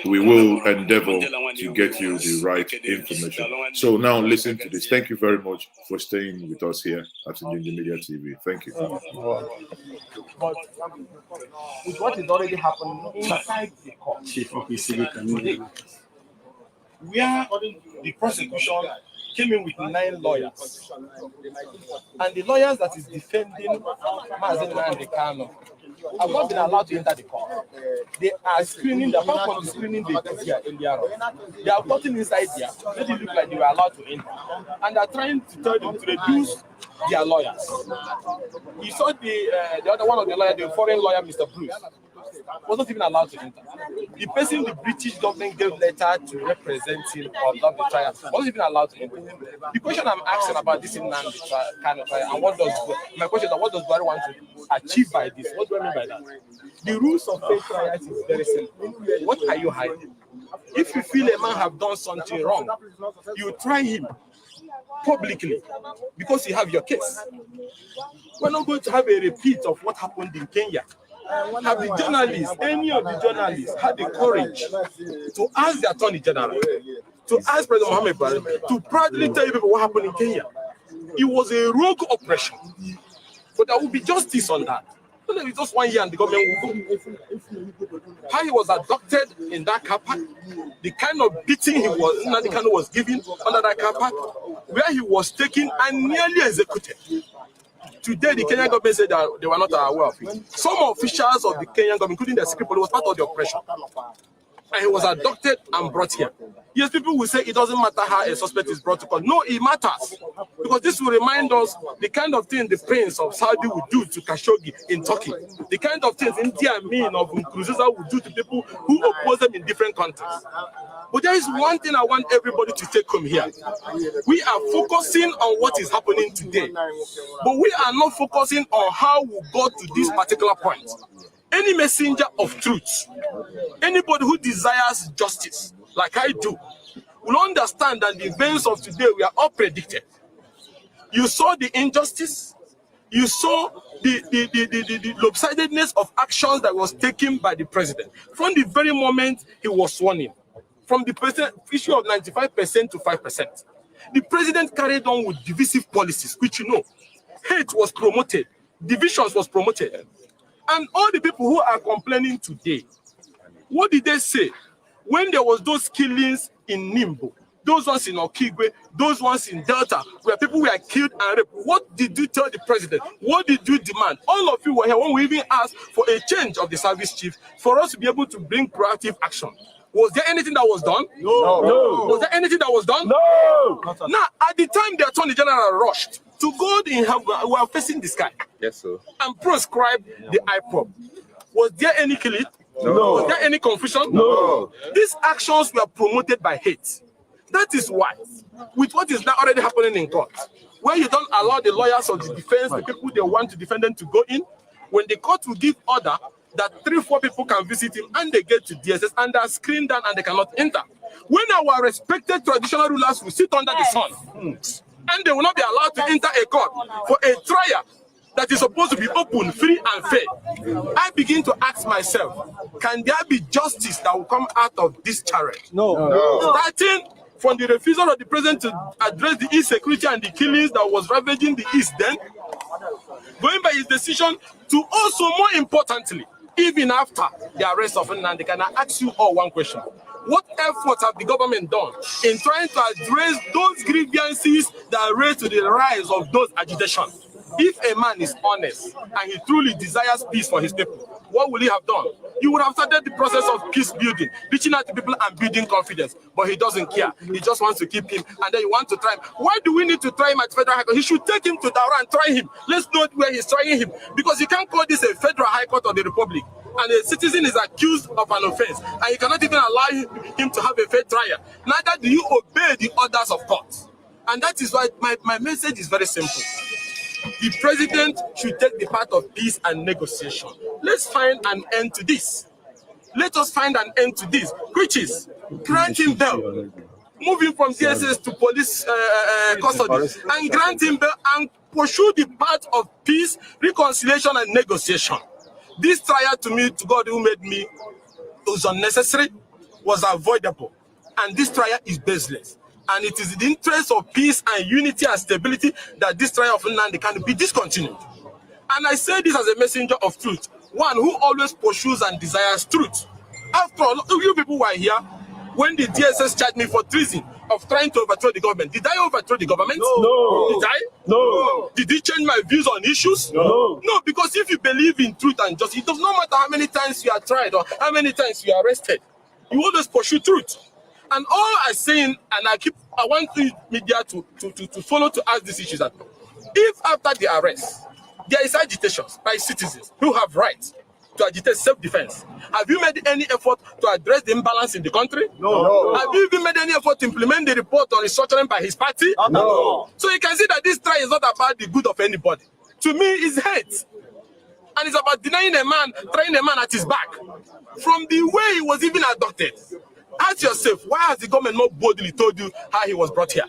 we will endeavor to get you the right information. So now listen to this. Thank you very much for staying with us here at Njenje Media TV. Thank you. But with what is already happening inside the court, where the prosecution came in with 9 lawyers, and the lawyers that is defending Nnamdi Kanu have not been allowed to enter the court. They are screening, apart from the screening they did here earlier on, they have gotten inside there, made it look like they were allowed to enter, and are trying to tell them to reduce their lawyers. You saw the other one of the lawyers, the foreign lawyer, Mr. Bruce, was not even allowed to enter. The person the British government gave letter to represent him on the trial wasn't even allowed to enter. The question I'm asking about this Nnamdi Kanu trial, and my question is, what does Buhari want to achieve by this? What do I mean by that? The rules of fair trials is very simple. What are you hiding? If you feel a man have done something wrong, you try him publicly because you have your case. We're not going to have a repeat of what happened in Kenya. Have the journalists, any of the journalists, had the courage to ask the Attorney General, to ask President Muhammad Buhari, to proudly tell you people what happened in Kenya? It was a rogue operation, but there will be justice on that. It's just 1 year and the government will go. How he was abducted in that car park, the kind of beating Nnamdi Kanu was given under that car park, where he was taken and nearly executed. Today, the Kenyan government said that they were not aware of it. Some officials of the Kenyan government, including the secret police, was part of the operation. And he was abducted and brought here. Yes, people will say it doesn't matter how a suspect is brought to court. No, it matters. Because this will remind us the kind of thing the prince of Saudi would do to Khashoggi in Turkey. The kind of things India Amin of Nkurunziza would do to people who oppose them in different countries. But there is one thing I want everybody to take home here. We are focusing on what is happening today. But we are not focusing on how we got to this particular point. Any messenger of truth, anybody who desires justice, like I do, will understand that the events of today were all predicted. You saw the injustice, you saw the lopsidedness of actions that was taken by the president from the very moment he was sworn in. From the issue of 95% to 5%. The president carried on with divisive policies, which hate was promoted, divisions was promoted. And all the people who are complaining today, what did they say? When there was those killings in Nimbo, those ones in Okigwe, those ones in Delta, where people were killed and raped, what did you tell the president? What did you demand? All of you were here when we even asked for a change of the service chief for us to be able to bring proactive action. Was there anything that was done? No. Was there anything that was done? No. Now, at the time the Attorney General rushed to go in, we are facing the sky. Yes, sir. And proscribed the IPOB. Was there any killing? No. Was there any confusion? No. These actions were promoted by hate. That is why, with what is now already happening in court, where you don't allow the lawyers of the defense, the people they want to defend them, to go in, when the court will give order that 3-4 people can visit him and they get to DSS and they are screened down and they cannot enter. When our respected traditional rulers will sit under the sun and they will not be allowed to enter a court for a trial that is supposed to be open, free and fair, I begin to ask myself, can there be justice that will come out of this challenge? No. Starting from the refusal of the president to address the insecurity and the killings that was ravaging the East then, going by his decision to also, more importantly, even after the arrest of Nnamdi Kanu, I ask you all one question. What efforts have the government done in trying to address those grievances that raise to the rise of those agitations? If a man is honest and he truly desires peace for his people, what will he have done? He would have started the process of peace building, reaching out to people and building confidence. But he doesn't care. He just wants to keep him, and then you want to try him. Why do we need to try him at Federal High Court? He should take him to Daura and try him. Let's know where he's trying him. Because you can't call this a Federal High Court of the Republic, and a citizen is accused of an offense, and you cannot even allow him to have a fair trial. Neither do you obey the orders of court. And that is why my message is very simple. The president should take the path of peace and negotiation. Let's find an end to this. Let us find an end to this, which is granting bail, moving from DSS to police custody, and granting bail and pursue the path of peace, reconciliation, and negotiation. This trial, to me, to God who made me, was unnecessary, was avoidable, and this trial is baseless. And it is in the interest of peace and unity and stability that this trial of Nnamdi can be discontinued. And I say this as a messenger of truth, one who always pursues and desires truth. After all, you people were here when the DSS charged me for treason of trying to overthrow the government. Did I overthrow the government? No. Did I? No. Did it change my views on issues? No. No, because if you believe in truth and justice, it does not matter how many times you are tried or how many times you are arrested. You always pursue truth. And all I'm saying, and I want the media to follow to ask this issue, that if after the arrest, there is agitations by citizens who have rights to agitate self-defense, have you made any effort to address the imbalance in the country? No. Have you even made any effort to implement the report on restructuring by his party? No. So you can see that this trial is not about the good of anybody. To me, it's hate. And it's about denying a man, trying a man at his back. From the way he was even adopted. Ask yourself, why has the government not boldly told you how he was brought here?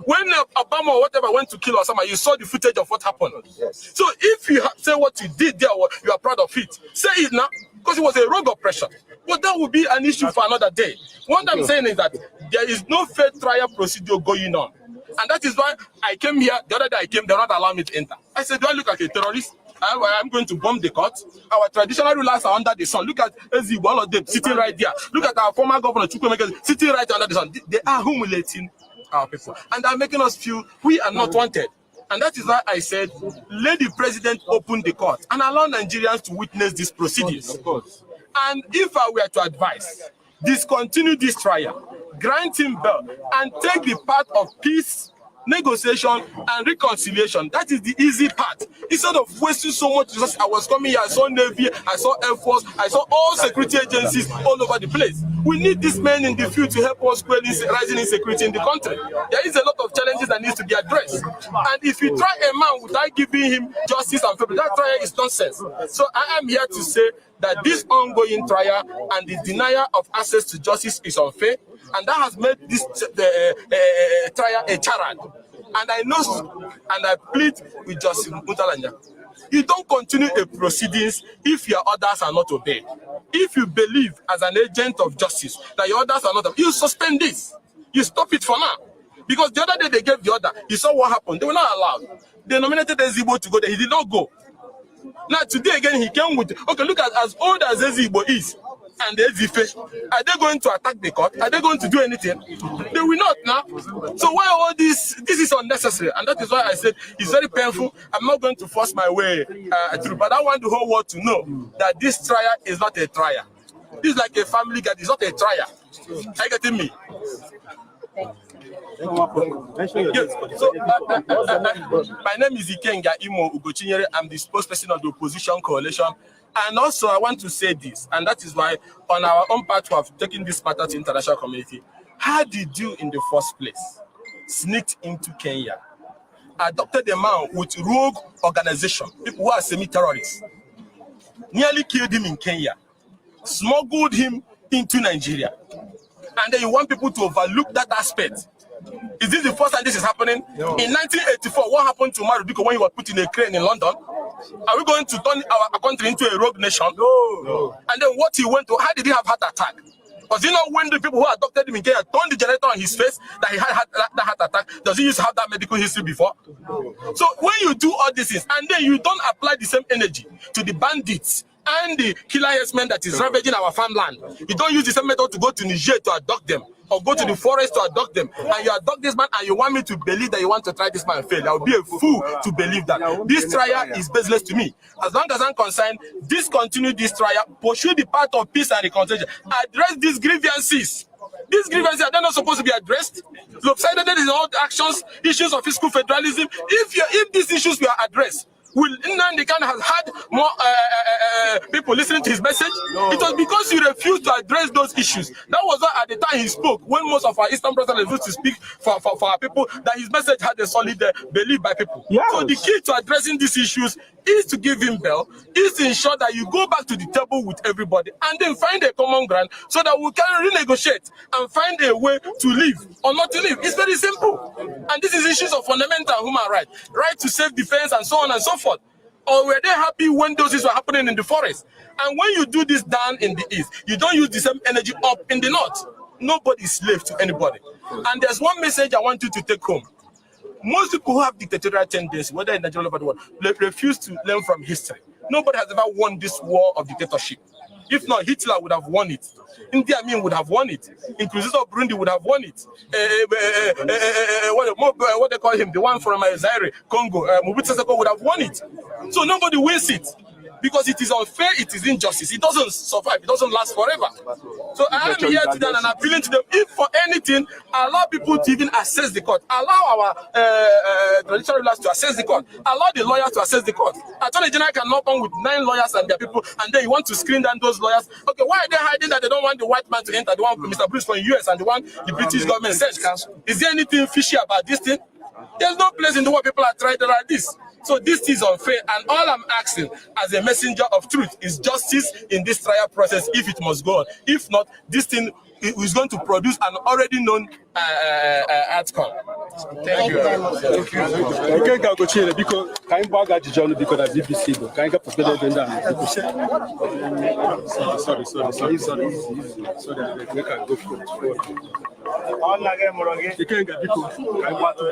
When Obama or whatever went to kill Osama, you saw the footage of what happened. Yes. So if you say what you did there, you are proud of it, say it now, because it was a rogue oppression. But that would be an issue for another day. What I'm saying is that there is no fair trial procedure going on. And that is why I came here, the other day I came, they not allow me to enter. I said, do I look like a terrorist? I'm going to bomb the court. Our traditional rulers are under the sun. Look at Ezigbo, all of them sitting right there. Look at our former governor, Chukwemeka, sitting right under the sun. They are humiliating our people. And they're making us feel we are not wanted. And that is why I said, let the president open the court and allow Nigerians to witness these proceedings. Of course. And if I were to advise, discontinue this trial, grant him bail, and take the path of peace, negotiation, and reconciliation. That is the easy part. Instead of wasting so much resources, I was coming here, I saw Navy, I saw Air Force, I saw all security agencies all over the place. We need these men in the field to help us quell rising insecurity in the country. There is a lot of challenges that needs to be addressed. And if you try a man without giving him justice and fairness, that trial is nonsense. So I am here to say that this ongoing trial and the denial of access to justice is unfair, and that has made this trial a charade. And I know, and I plead with Justice Mutalanya, you don't continue the proceedings if your orders are not obeyed. If you believe as an agent of justice that your orders are not obeyed, you suspend this. You stop it for now. Because the other day they gave the order, you saw what happened. They were not allowed. They nominated Ezigbo to go there. He did not go. Now today again he came with, okay, look at as old as Ezigbo is and the Ezife, are they going to attack the court? Are they going to do anything? They will not now. So why all this? This is unnecessary, and that is why I said it's very painful. I'm not going to force my way through, but I want the whole world to know that this trial is not a trial. This is like a family guy. It's not a trial. Are you getting me? So, my name is Ikenga Imo Ugochinyere. I'm the spokesperson of the opposition coalition. And also, I want to say this, and that is why, on our own part, we have taken this matter to international community. How did you, in the first place, sneak into Kenya, adopted a man with rogue organization, people who are semi-terrorists, nearly killed him in Kenya, smuggled him into Nigeria, and then you want people to overlook that aspect? Is this the first time this is happening? No. In 1984, what happened to Marubiko when he was put in a crane in London? Are we going to turn our country into a rogue nation? No. And then what he went to, how did he have heart attack? Was he not when the people who adopted him in Kenya turned the generator on his face that he had that heart attack? Does he used to have that medical history before? No. So when you do all these things and then you don't apply the same energy to the bandits and the killer herdsmen that is ravaging our farmland. You don't use the same method to go to Niger to abduct them, or go to the forest to abduct them, and you abduct this man and you want me to believe that you want to try this man and fail. I will be a fool to believe that. This trial is baseless to me. As long as I'm concerned, discontinue this trial, pursue the path of peace and reconciliation, address these grievances. These grievances are not supposed to be addressed. Lopsidedness is all actions, issues of fiscal federalism. If these issues were addressed, will Nnamdi Kanu have had more people listening to his message? No. It was because he refused to address those issues. That was why at the time he spoke, when most of our Eastern brothers refused to speak for our people, that his message had a solid belief by people. Yes. So the key to addressing these issues is to give him bail, is to ensure that you go back to the table with everybody and then find a common ground so that we can renegotiate and find a way to live or not to live. It's very simple. And this is issues of fundamental human rights, right to self-defense and so on and so forth. Or were they happy when those things were happening in the forest? And when you do this down in the east, you don't use the same energy up in the north. Nobody is slave to anybody. And there's one message I want you to take home. Most people who have dictatorial tendencies, whether in Nigeria or over the world, refuse to learn from history. Nobody has ever won this war of dictatorship. If not, Hitler would have won it. Idi Amin would have won it. Nkurunziza of Burundi would have won it. What they call him, the one from Zaire, Congo, Mobutu Sese Seko would have won it. So nobody wins it. Because it is unfair, it is injustice. It doesn't survive, it doesn't last forever. So I am here today and I'm appealing to them, if for anything, allow people to even assess the court. Allow our traditional rulers to assess the court. Allow the lawyers to assess the court. Attorney General can knock on with 9 lawyers and their people, and then you want to screen down those lawyers. Okay, why are they hiding that they don't want the white man to enter, the one Mr. Bruce from the US and the one the British government sent? Is there anything fishy about this thing? There's no place in the world people are trying to like this. So this is unfair, and all I'm asking as a messenger of truth is justice in this trial process if it must go on. If not, this thing is going to produce an already known outcome. Thank you. Thank you. Okay, go chill because can you bag at John because of BBC. Can you get prepared then down? Sorry. We can go for it. You can get because I want to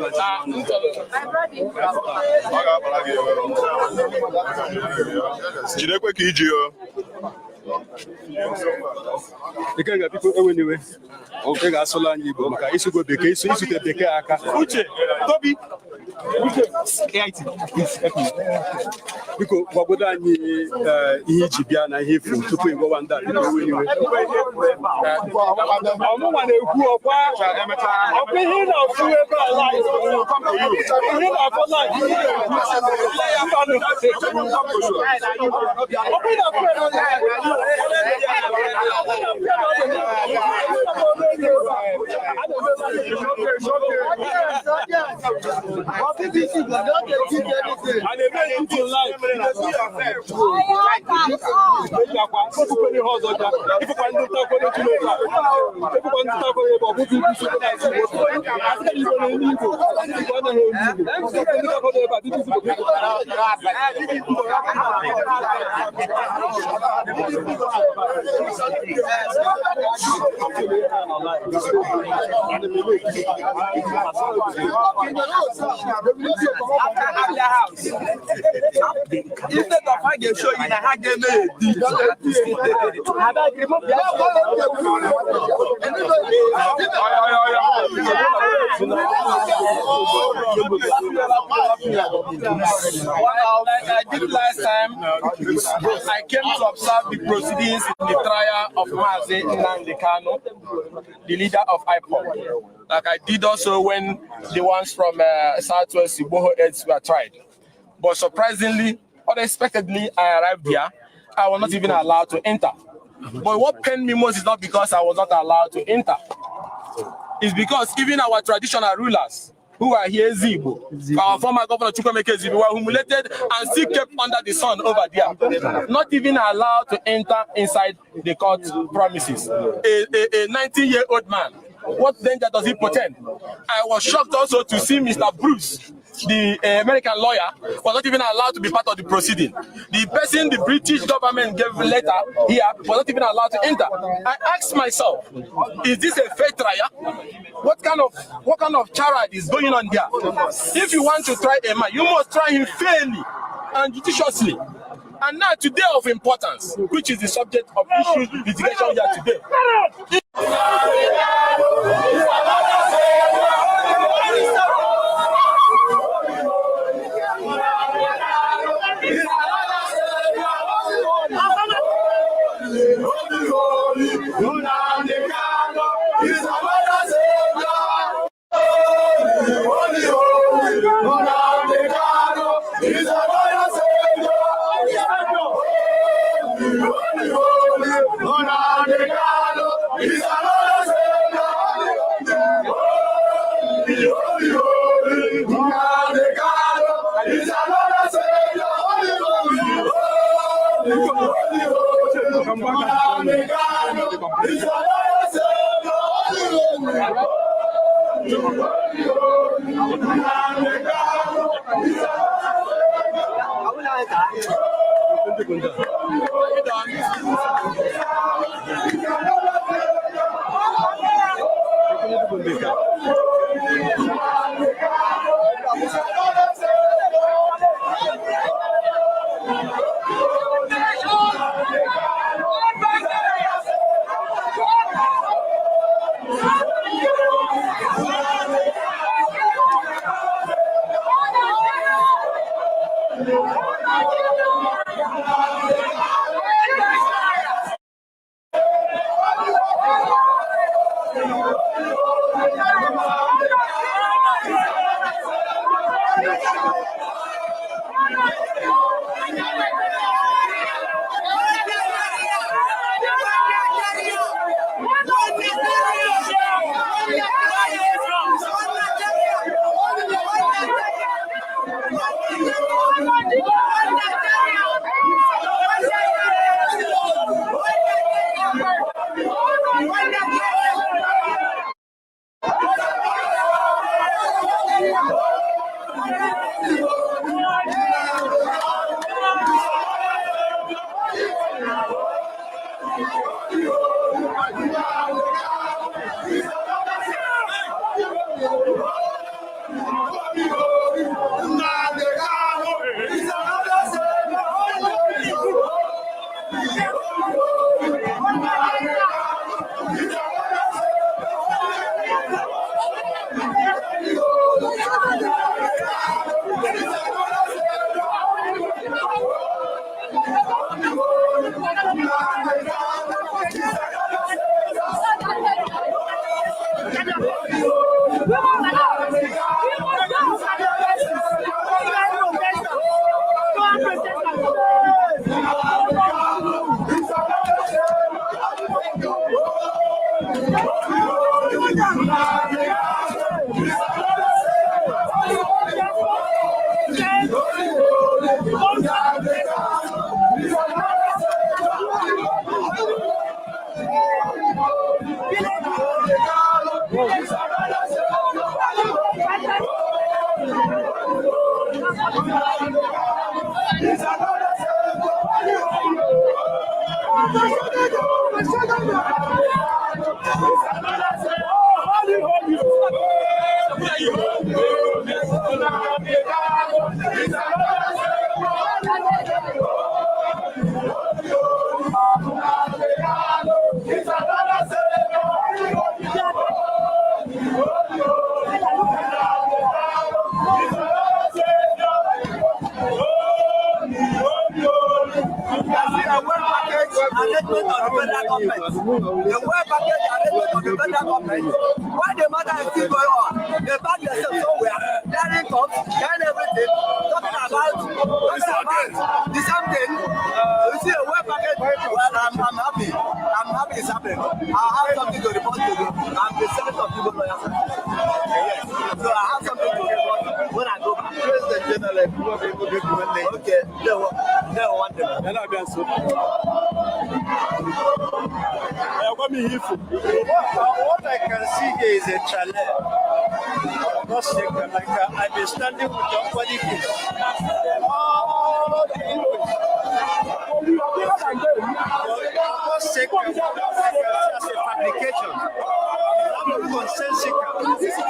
go. Anyway. Okay, got so long. Maka isu go beke isu te beke aka. Uche, Toby. Biko wagoda anyị ihe ji bịa na ihe efu tupu ịgwa nda ọmụnwa na-ekwu ọkwa ihe na-afụ ebe ala ihe na-afụ Instead of I can show you that I can like I did last time, I came to observe the proceedings in the trial of Nnamdi Kanu, the leader of IPOB. Like I did also when the ones from Southwest Igbo heads were tried. But surprisingly, unexpectedly, I arrived here. I was not even allowed to enter. But what pained me most is not because I was not allowed to enter. It's because even our traditional rulers who are here, Zibo, our former governor Chukwemeke Zibo, were humiliated and still kept under the sun over there, not even allowed to enter inside the court premises. A 19-year-old man, what danger does he portend? I was shocked also to see Mr. Bruce, the American lawyer, was not even allowed to be part of the proceeding. The person the British government gave letter here was not even allowed to enter. I asked myself, is this a fair trial? What kind of charade is going on there? If you want to try a man, you must try him fairly and judiciously. And now today of importance, which is the subject of issues litigation here today. Why the matter is still going on? They back themselves somewhere, clearing cups, clearing everything, talking about the same thing. You see a work package, well, I'm happy. I'm happy it's happening. I have something to report to you. I'm the Senate of People Lawyers. Yes. So I have something to report when I go back. President General, okay, they want them. What I can see here is a challenge. Not second, like I've been standing with somebody here. Not second, as a fabrication. I'm nonsensical,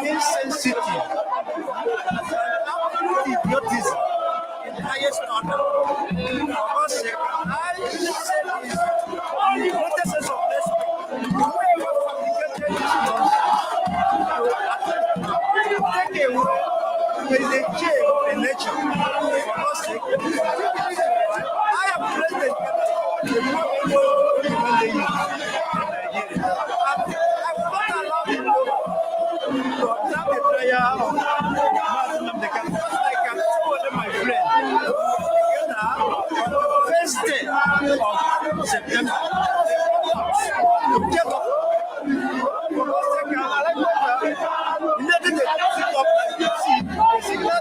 insensitive, idiotism in the highest order. There is a change in nature. For God's sake, I am president of the Nigeria. I will not allow him to observe the prayer of Nnamdi Kanu because I can order my friend together on the first day of September. To get up. For God's sake, I like letting the pick up the signal.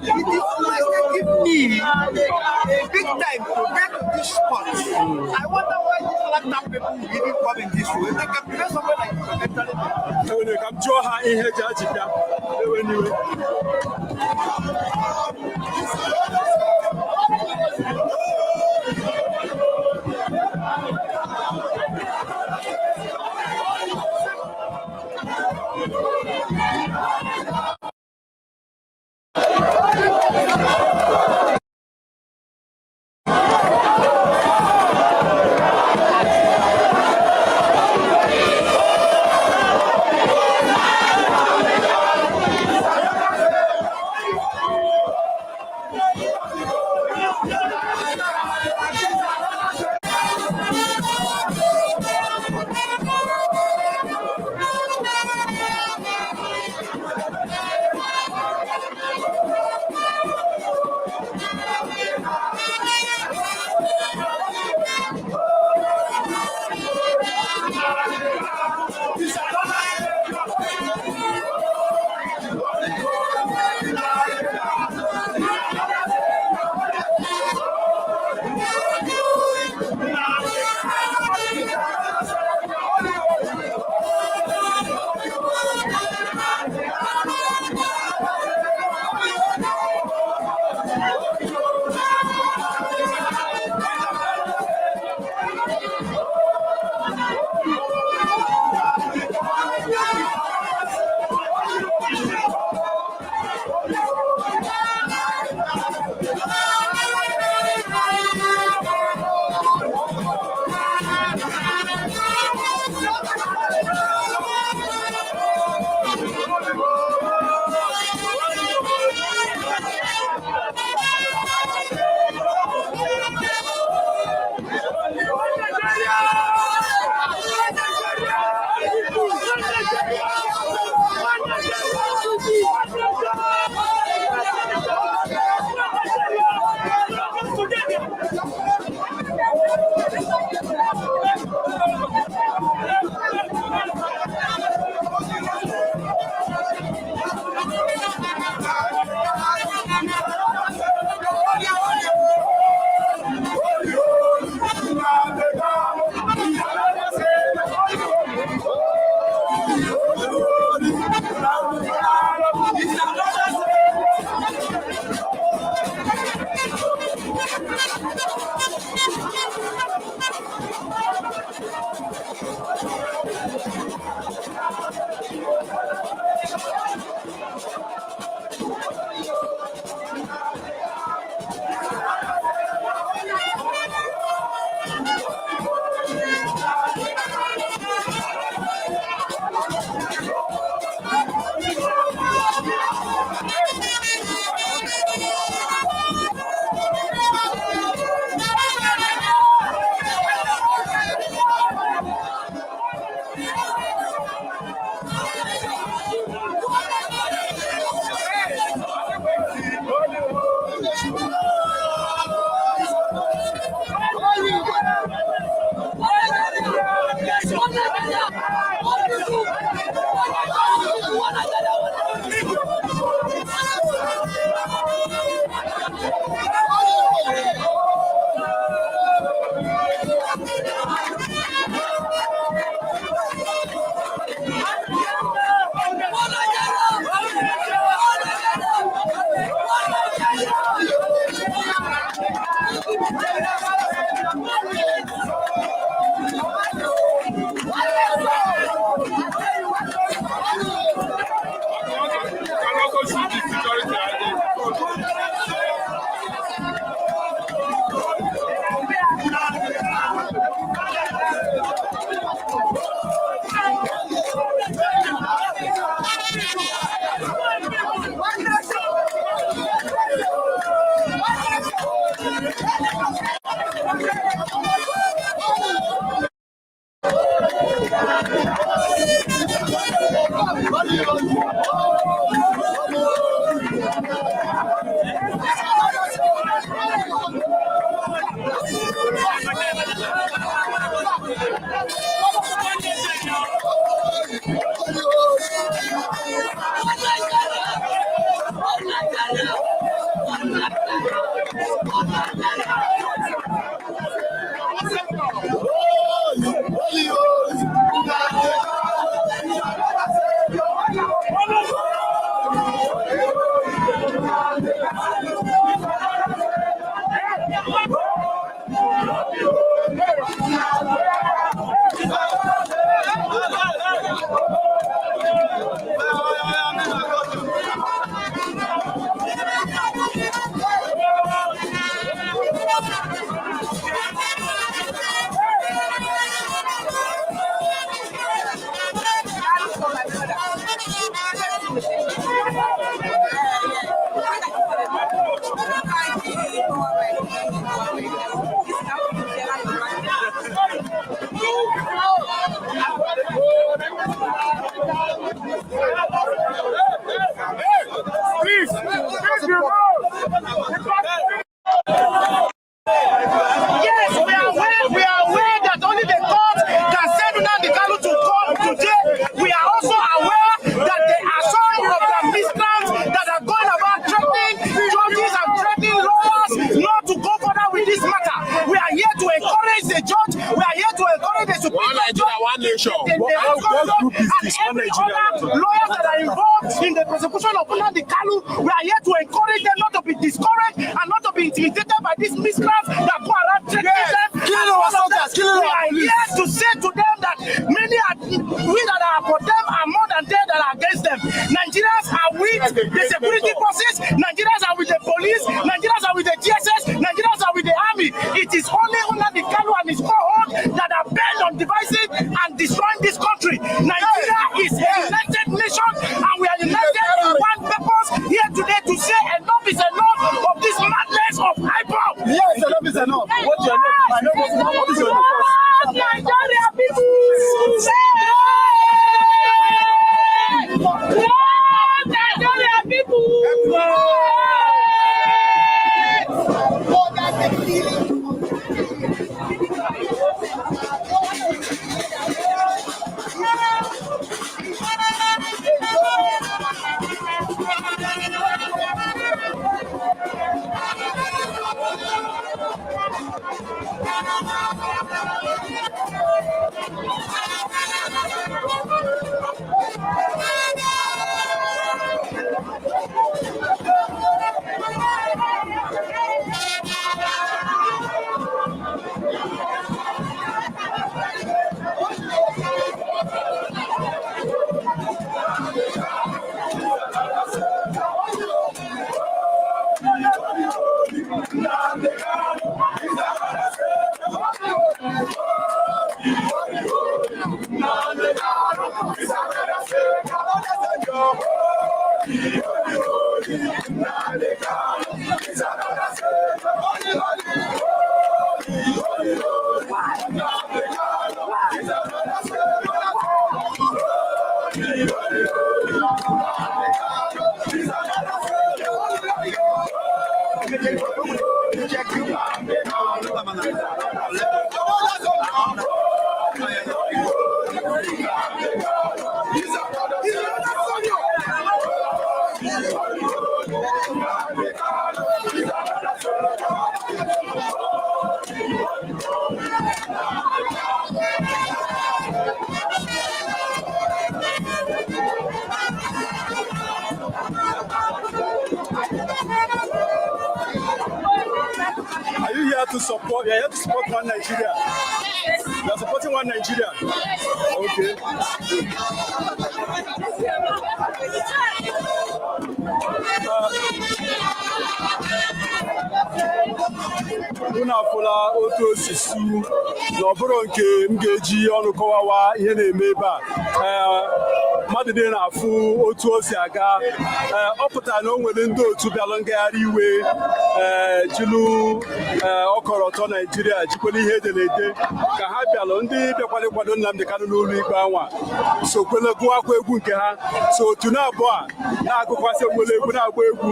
It is always taking me a big time to get to this spot. I wonder why these laptop people didn't come in this way. They can prevent something like come draw her in her judge. Yes, we are aware that only the court can send Nnamdi Kanu to court today. We are also aware that there are some of the miscreants that are going about threatening judges and threatening lawyers not to go further with this matter. We are here to encourage the judge. We are here to encourage the Supreme Court. One nation. What group is this? One Nigeria. Lawyers that are involved in the prosecution of Nnamdi Kanu, we are here to encourage them not to be discouraged and not to be intimidated by these miscreants that go around threatening them. We are here to say to them that many are, we that are for them are more than they that are against them. Nigerians are with the security forces, Nigerians are with the police, Nigerians are with the GSS, Nigerians are with the army. It is only Nnamdi Kanu and his cohort that are bent on devising and destroying this country. Nigeria is a united nation and we are united in one purpose here today to say enough is enough of this madness of IPOB. Yes, enough is enough. What's your name? My name is what is your name? Nigeria people. Nigeria people. Are you here to support? You're here to support one Nigeria. You're supporting one Nigeria. Okay. Unu afụla otu osisi na ọ bụrụ nke m ga-eji ọnụ kọwawa ihe na-eme ebe a. mmadụ dị na-afụ otu o si aga ọ pụtara na o nwere ndị otu bịalụ ngagharị iwe jilu ọkọlọtọ Naijiria jikwere ihe ederede ka ha bịalụ ndị bịakwara ịkwado Nnamdi Kanu n'ụlọ ikpe anwa sokwele gụwakwa egwu nke ha so otu na-abụọ a na-agụkwasị nwere egwu na-agba egwu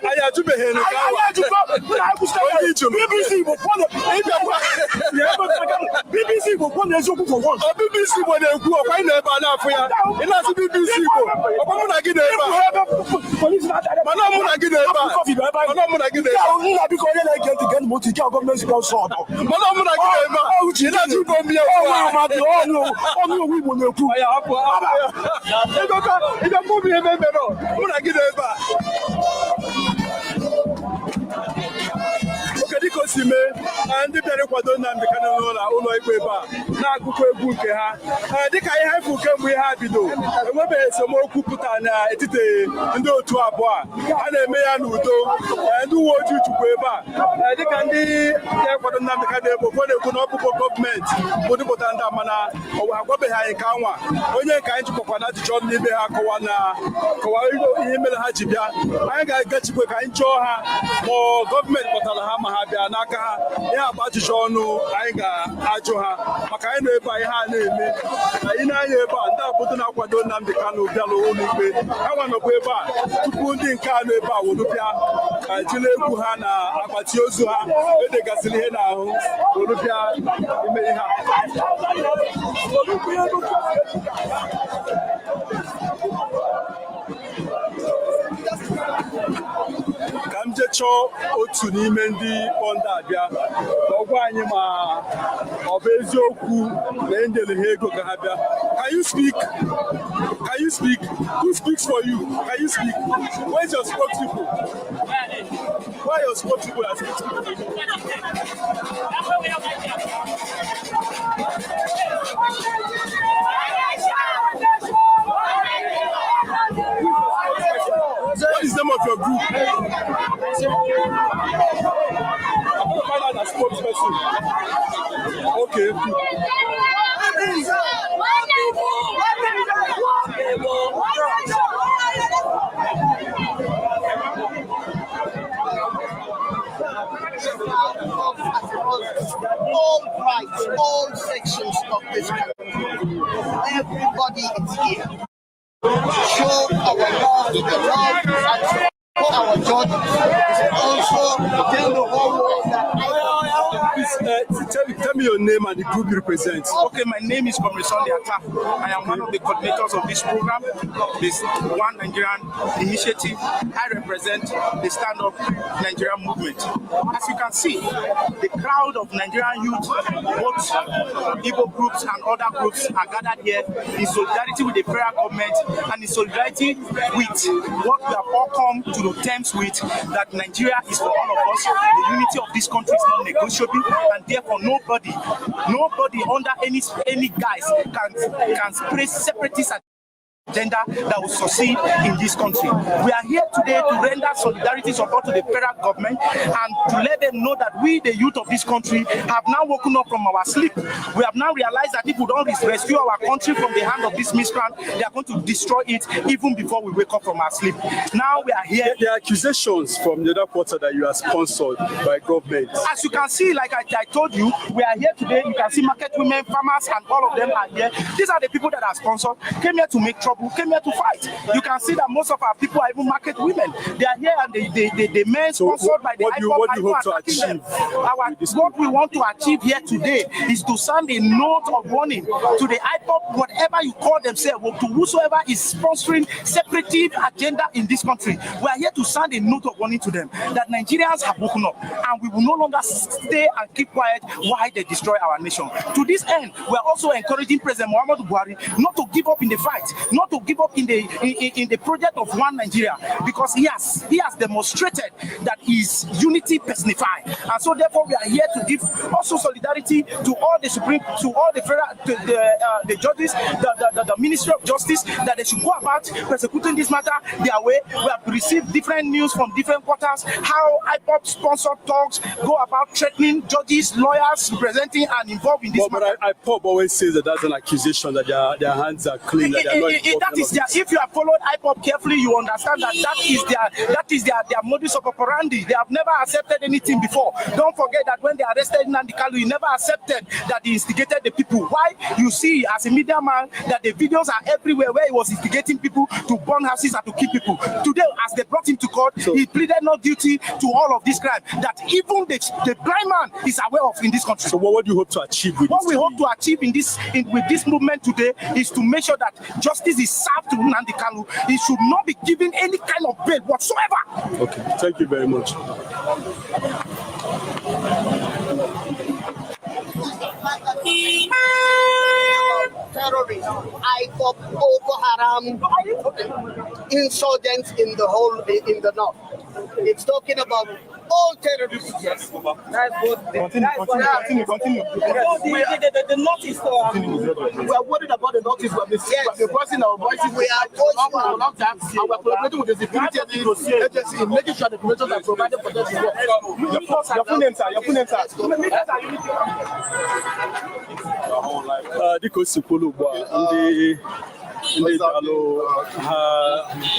anyị ajụbeghị nke BBC Igbo kwuo n'eziokwu for once. BBC Igbo na-ekwu ọkwa ị na-ebe a na-afụ ya ị na-asụ BBC Igbo ọkwa mụ na gị na-ebe a mana mụ na gị na-ebe a mana mụ na gị na-ebe a nna biko onye na-ege ntị gee ntị ike gọọmenti kansụl ọdọ mana mụ na gị na-ebe a ị na-achụ ibe omi ya ọnụ owu Igbo na-ekwu ịga mụ bụ ihe mere mụ na gị na-ebe a oke dịka o si mee ndị bịara ịkwado Nnamdi Kanu n'ụlọ ikpe ebe a na-agụkwa egwu nke ha dịka ihe ha efu kemgbe ihe ha bido enwebeghị esemokwu pụta n'etiti ndị otu abụọ a na-eme ya n'udo ndị uwe ojii chukwu ebe a dịka ndị ịkwado Nnamdi Kanu ebe ụfọdụ na-ekwu na ọbụbụ gọọmenti bụ dịpụta ndị mana ọwa ha gwabeghị anyị nke anwa onye nke anyị jikwakwa na ajụjụ ọnụ n'ime ha kọwa ihe mere ha ji bịa anyị ga-agachikwe ka anyị chọọ ha ma gọọmenti kpọtara ha ma ha bịa n'aka ha ihe agba ajụjụ ọnụ anyị ga-ajụ ha maka anyị nọ ebe a ihe a na-eme anyị na-anya ebe a ndị abụdụ na-akwado Nnamdi Kanu bịala ụlọ ikpe ha nwanọkwa ebe a tupu ndị nke a nọ ebe a wuru bịa jiri egwu ha na akpati ozu ha edegasịrị ihe n'ahụ wuru bịa ime ihe a ka m jee chọọ otu n'ime ndị kpọnda abịa ka ọ gwa anyị ma ọ bụ eziokwu na e nyere ha ego ka ha bịa. Can you speak? Can you speak? Who speaks for you? Can you speak? Where's your spokespeople? Where are your spokespeople that speak for you? What is the name of your group? I'm going to find out a spokesperson. Okay. All rights, all sections of this country. Everybody is here. Show our love to the Lord and support our judges. Also, tell the whole world that tell me your name and the group you represent. Okay, my name is Comrade Sunday Atta. I am one of the coordinators of this program, this One Nigerian initiative. I represent the Stand Up Nigerian movement. As you can see, the crowd of Nigerian youth, both Igbo groups and other groups, are gathered here in solidarity with the federal government and in solidarity with what we have all come to the terms with, that Nigeria is for all of us. The unity of this country is not negotiable, and therefore nobody under any guise can spread separatist agenda that will succeed in this country. We are here today to render solidarity support to the federal government and to let them know that we, the youth of this country, have now woken up from our sleep. We have now realized that if we don't rescue our country from the hand of this miscreant, they are going to destroy it even before we wake up from our sleep. Now we are here. There are accusations from the other quarter that you are sponsored by government. As you can see, like I told you, we are here today. You can see market women, farmers, and all of them are here. These are the people that are sponsored, came here to make trouble, came here to fight. You can see that most of our people are even market women. They are here and the men sponsored by the IPOP. What do you hope to achieve? What we want to achieve here today is to send a note of warning to the IPOP, whatever you call themselves, to whosoever is sponsoring separatist agenda in this country. We are here to send a note of warning to them that Nigerians have woken up and we will no longer stay and keep quiet while they destroy our nation. To this end, we are also encouraging President Muhammadu Buhari not to give up in the fight, not not to give up in the project of one Nigeria, because he has demonstrated that he is unity personified. And so therefore we are here to give also solidarity to all the federal, the judges, the Ministry of Justice, that they should go about persecuting this matter their way. We have received different news from different quarters how IPOP sponsored talks go about threatening judges, lawyers, representing and involved in this matter. But IPOP always says that that's an accusation that their hands are clean. That is their, if you have followed IPOP carefully, you understand that that is their modus operandi. They have never accepted anything before. Don't forget that when they arrested Nnamdi Kanu, he never accepted that he instigated the people. Why? You see, as a media man, that the videos are everywhere where he was instigating people to burn houses and to kill people. Today, as they brought him to court, he pleaded not guilty to all of this crime that even the blind man is aware of in this country. So what do you hope to achieve with what we hope to achieve with this movement today is to make sure that justice is served to Nnamdi Kanu. He should not be given any kind of bail whatsoever. Okay, thank you very much. Terrorists, IPOP, Boko Haram, insurgents in the north. It's talking about all terrorists. Yes. That's good. Continue. The north is we are worried about the north is we're voicing our voices. We are voicing our long time, and we're collaborating with the security agency in making sure the information are provided for them to work. Your full name, sir. ndị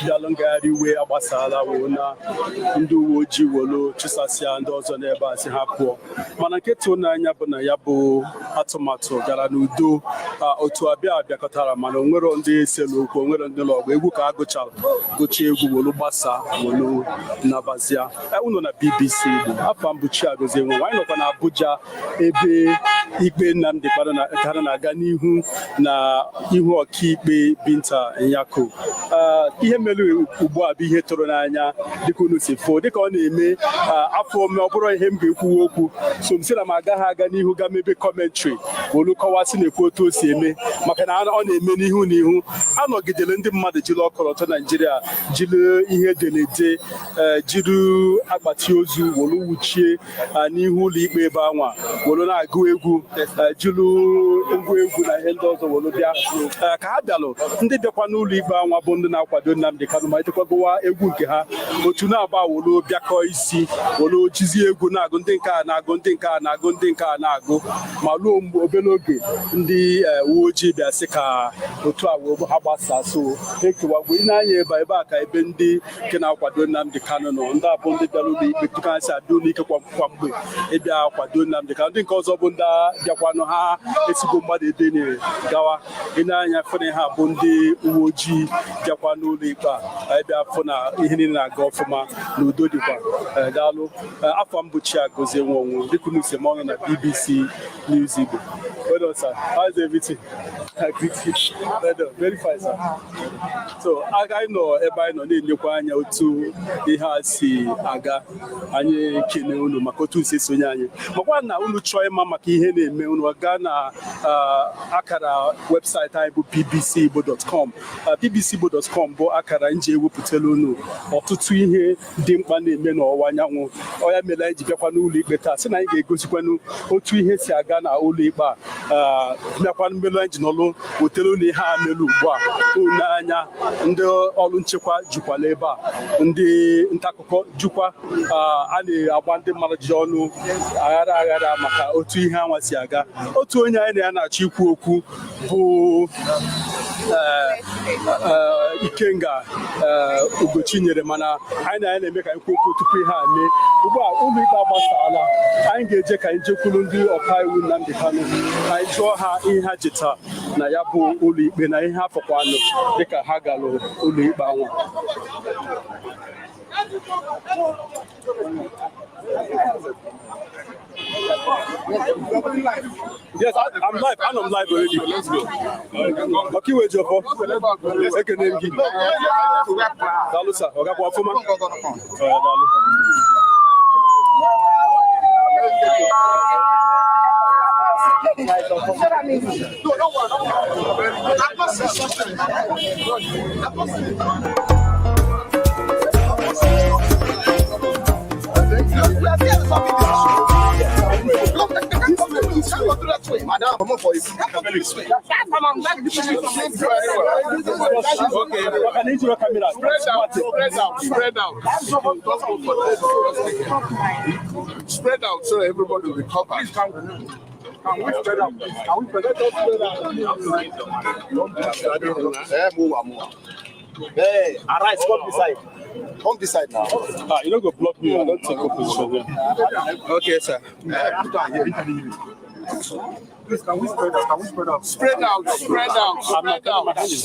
dalụ ngagharị iwe agbasala na ndị uwe ojii wolo chụsasịa ndị ọzọ n'ebe a si ha pụọ mana nke tụrụ n'anya bụ na ya bụ atụmatụ gara n'udo otu abịakọtara mana onwero ndị selu okwu onwero ndị lọgụ egwu ka a gụcha egwu wolu gbasa wolu nabazia unu na BBC Igbo afọ mbụchi agozie nwe anyị nọkwa na Abuja ebe ikpe Nnamdi Kanu na-aga n'ihu na ihu ọkaikpe Binta Nyako ihe mere ugbu a bụ ihe tụrụ n'anya dịka unu si fo dịka ọ na-eme afọ ome ọ bụrụ ihe m ga-ekwu okwu so m sị na m agaghị aga n'ihu ga mebe kọmentrị olu kọwasị na-ekwu otu o si eme maka na ọ na-eme n'ihu anọgidere ndị mmadụ jiri ọkọlọtọ Naijiria jiri ihe ederede jiri akpati ozu wolu wuchie n'ihu ụlọ ikpe ebe anwa wolu na-agụ egwu jiri ngwa egwu na ihe ndị ọzọ wolu bịa ka ha bịalụ ndị bịakwa n'ụlọ ikpe anwa bụ ndị na-akwado Nnamdi Kanu ma etekwagowa egwu nke ha otu na-agba wolu bịakọ isi wolu jizie egwu na-agụ ndị nke a na-agụ ndị nke a na-agụ ndị nke a na-agụ ma ruo mgbe obere oge ndị uwe ojii bịa sị ka otu a wee ha gbasaa so ekewagwo ị na-anya ebe a ka ebe ndị nke na-akwado Nnamdi Kanu nọ ndị abụ ndị bịara ụlọ ikpe tupu ha si abịa ụlọ ike kwa mgbe ịbịa kwado Nnamdi Kanu ndị nke ọzọ bụ ndị bịakwanụ ha esigo mmadụ ebe na-gawa ị na-anya fụna ha bụ ndị uwe ojii bịakwa n'ụlọ ikpe a bịa fụ na ihe niile na-aga ọfụma na udo dịkwa daalụ afọ mbụchi a gozie nwe onwe dịka unu si ọnụ na BBC News Igbo. Well done, sir. How's everything? Very fine, sir. So anyị nọ ebe anyị nọ na-enyekwa anya otu ihe a si aga anyị kene unu maka otu si sonye anyị makwa na unu chọọ ịma maka ihe na-eme unu gaa na akara webụsaịtị anyị bụ bbcigbo.com. bbcigbo.com bụ akara nji ewepụtala unu ọtụtụ ihe dị mkpa na-eme n'ọwụwa anyanwụ ọ ya mere anyị ji bịakwa n'ụlọ ikpe taa sị na anyị ga-egosikwanụ otu ihe si aga na ụlọ ikpe a bịakwa mmelụ anyị ji n'ọlụ wetara unu ihe a melu ugbu a n'anya ndị ọrụ nchekwa jukwala ebe a ndị nta akụkọ jukwa a na-agba ndị mmadụ ji ọnụ aghara maka otu ihe anwa si aga otu onye anyị na ya na-achọ ikwu okwu bụ Ikenga Ugochi nyere mana anyị na ya na-eme ka anyị kwuo okwu tupu ihe a mee ugbu a ụlọ ikpe agbasaala anyị ga-eje ka anyị jekwuru ndị ọkaiwu Nnamdi Kanu ka anyị jụọ ha ihe ha jeta na ya bụ ụlọ ikpe na ihe ha fọkwanụ dịka ha galụ ụlọ ikpe anwa. Yes, I'm live. I'm live already. Let's go. Okay, wait, Jofo. Ekene ngi. Dalu sa. Oga kwa fuma. Dalu. No, don't worry. I've not seen something. I've not seen Madam, come on for it. This way. Okay. I need to camera. Spread out. Spread out so everybody will be covered. Can we spread out? Hey, alright, come beside. Come beside now. You don't go block me. I don't take a position here. Okay, sir. Please, can we spread out? Can we spread out? Spread out. Spread out. Spread out. Just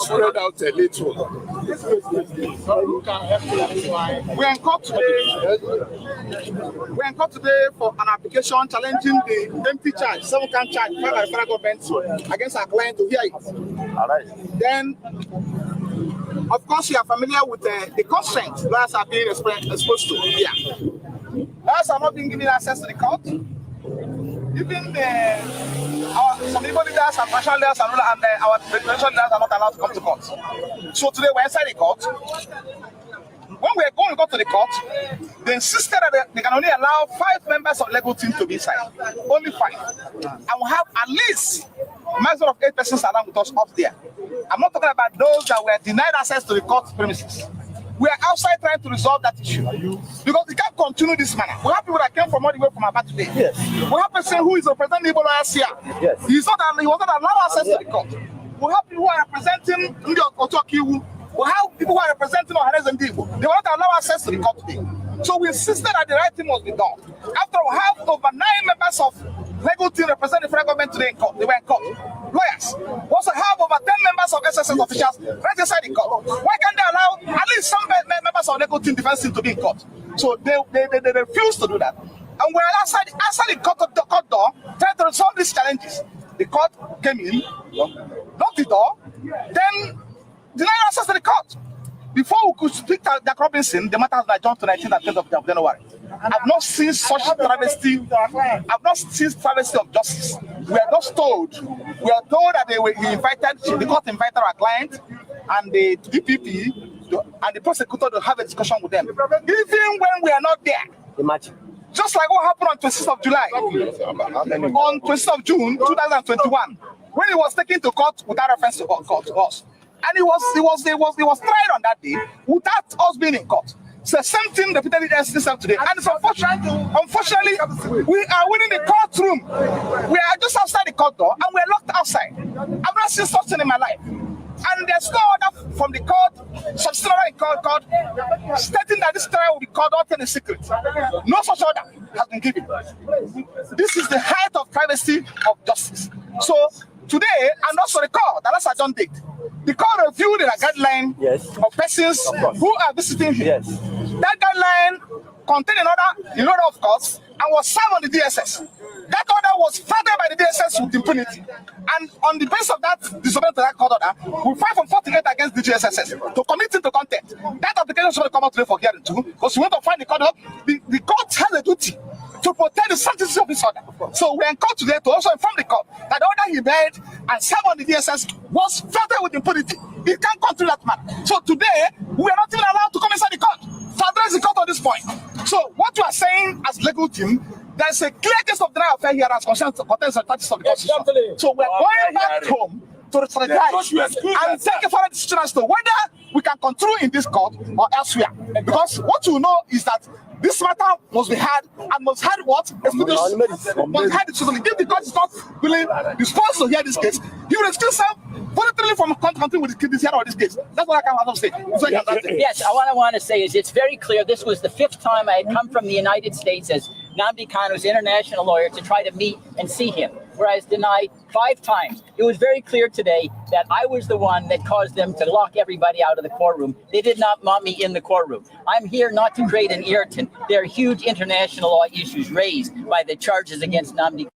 spread out a little. We're in court today. We're in court today for an application challenging the empty charge, 7-count charge filed by the federal government against our client to hear it. All right. Then, of course, you are familiar with the constraints lawyers are being exposed to here. Lawyers are not being given access to the court. Even some people leaders and national leaders and our presidential leaders are not allowed to come to court. So today we're inside the court. When we're going to go to the court, they insisted that they can only allow 5 members of legal team to be inside. Only 5. And we have at least a maximum of 8 persons along with us up there. I'm not talking about those that were denied access to the court premises. We are outside trying to resolve that issue. Because we can't continue this manner. We have people that came from all the way from Aba today. Yes. We have a person who is representing Igbo lawyers here. Yes. He was not allowed access to the court. We have people who are representing Ndi Otokiwu. We have people who are representing Ohanes and Igbo. They will not allow access to the court today. So we insisted that the right thing must be done. After we have over 9 members of legal team representing the federal government today in court. They were in court. Lawyers. We also have over 10 members of SSS officials right inside the court. Why can't they allow at least some members of legal team defense team to be in court? So they refuse to do that. And we're outside the court door trying to resolve these challenges. The court came in, locked the door, then denied access to the court. Before we could speak to Jack Robinson, the matter has been adjourned to 19th and 10th of January. I've not seen such travesty. I've not seen travesty of justice. We are just told. We are told that the court invited our client and the DPP and the prosecutor to have a discussion with them. Even when we are not there. Imagine. Just like what happened on 26th of July, on 26th of June 2021, when he was taken to court without reference to us. And he was tried on that day without us being in court. So the same thing repeatedly this up today. And it's unfortunately, we are within the courtroom. We are just outside the court door and we're locked outside. I've not seen such thing in my life. And there's no order from the court, subsidiary court, stating that this trial will be called out in secret. No such order has been given. This is the height of privacy of justice. So today, and also the court, that has adjourned date. The court reviewed a guideline of persons who are visiting here. Yes. That guideline contained an order of course and was served on the DSS. That order was furthered by the DSS with impunity. And on the basis of that disobedience to that court order, we filed from 48 against the DSS to commit him to contempt. That application should come out today for hearing too, because we want to find the court. The court has a duty to protect the sanctity of this order. So we're in court today to also inform the court that the order he made and served on the DSS was furthered with impunity. He can't control that man. So today, we are not even allowed to come inside the court to address the court on this point. So what you are saying as legal team, there's a clear case of denial of fair hearing as concerns the status of the constitution. So we're going back home to strategize and take a further decision as to whether we can continue in this court or elsewhere. Because what you know is that this matter must be heard and must heard what? Must heard exclusively. If the court is not willing, disposed to hear this case, he will excuse himself voluntarily from continuing with this hearing or this case. That's what I can say. Yes, what I want to say is it's very clear. This was the 5th time I had come from the United States as Nnamdi Kanu's international lawyer to try to meet and see him, where I was denied 5 times. It was very clear today that I was the one that caused them to lock everybody out of the courtroom. They did not want me in the courtroom. I'm here not to create an irritant. There are huge international law issues raised by the charges against Nnamdi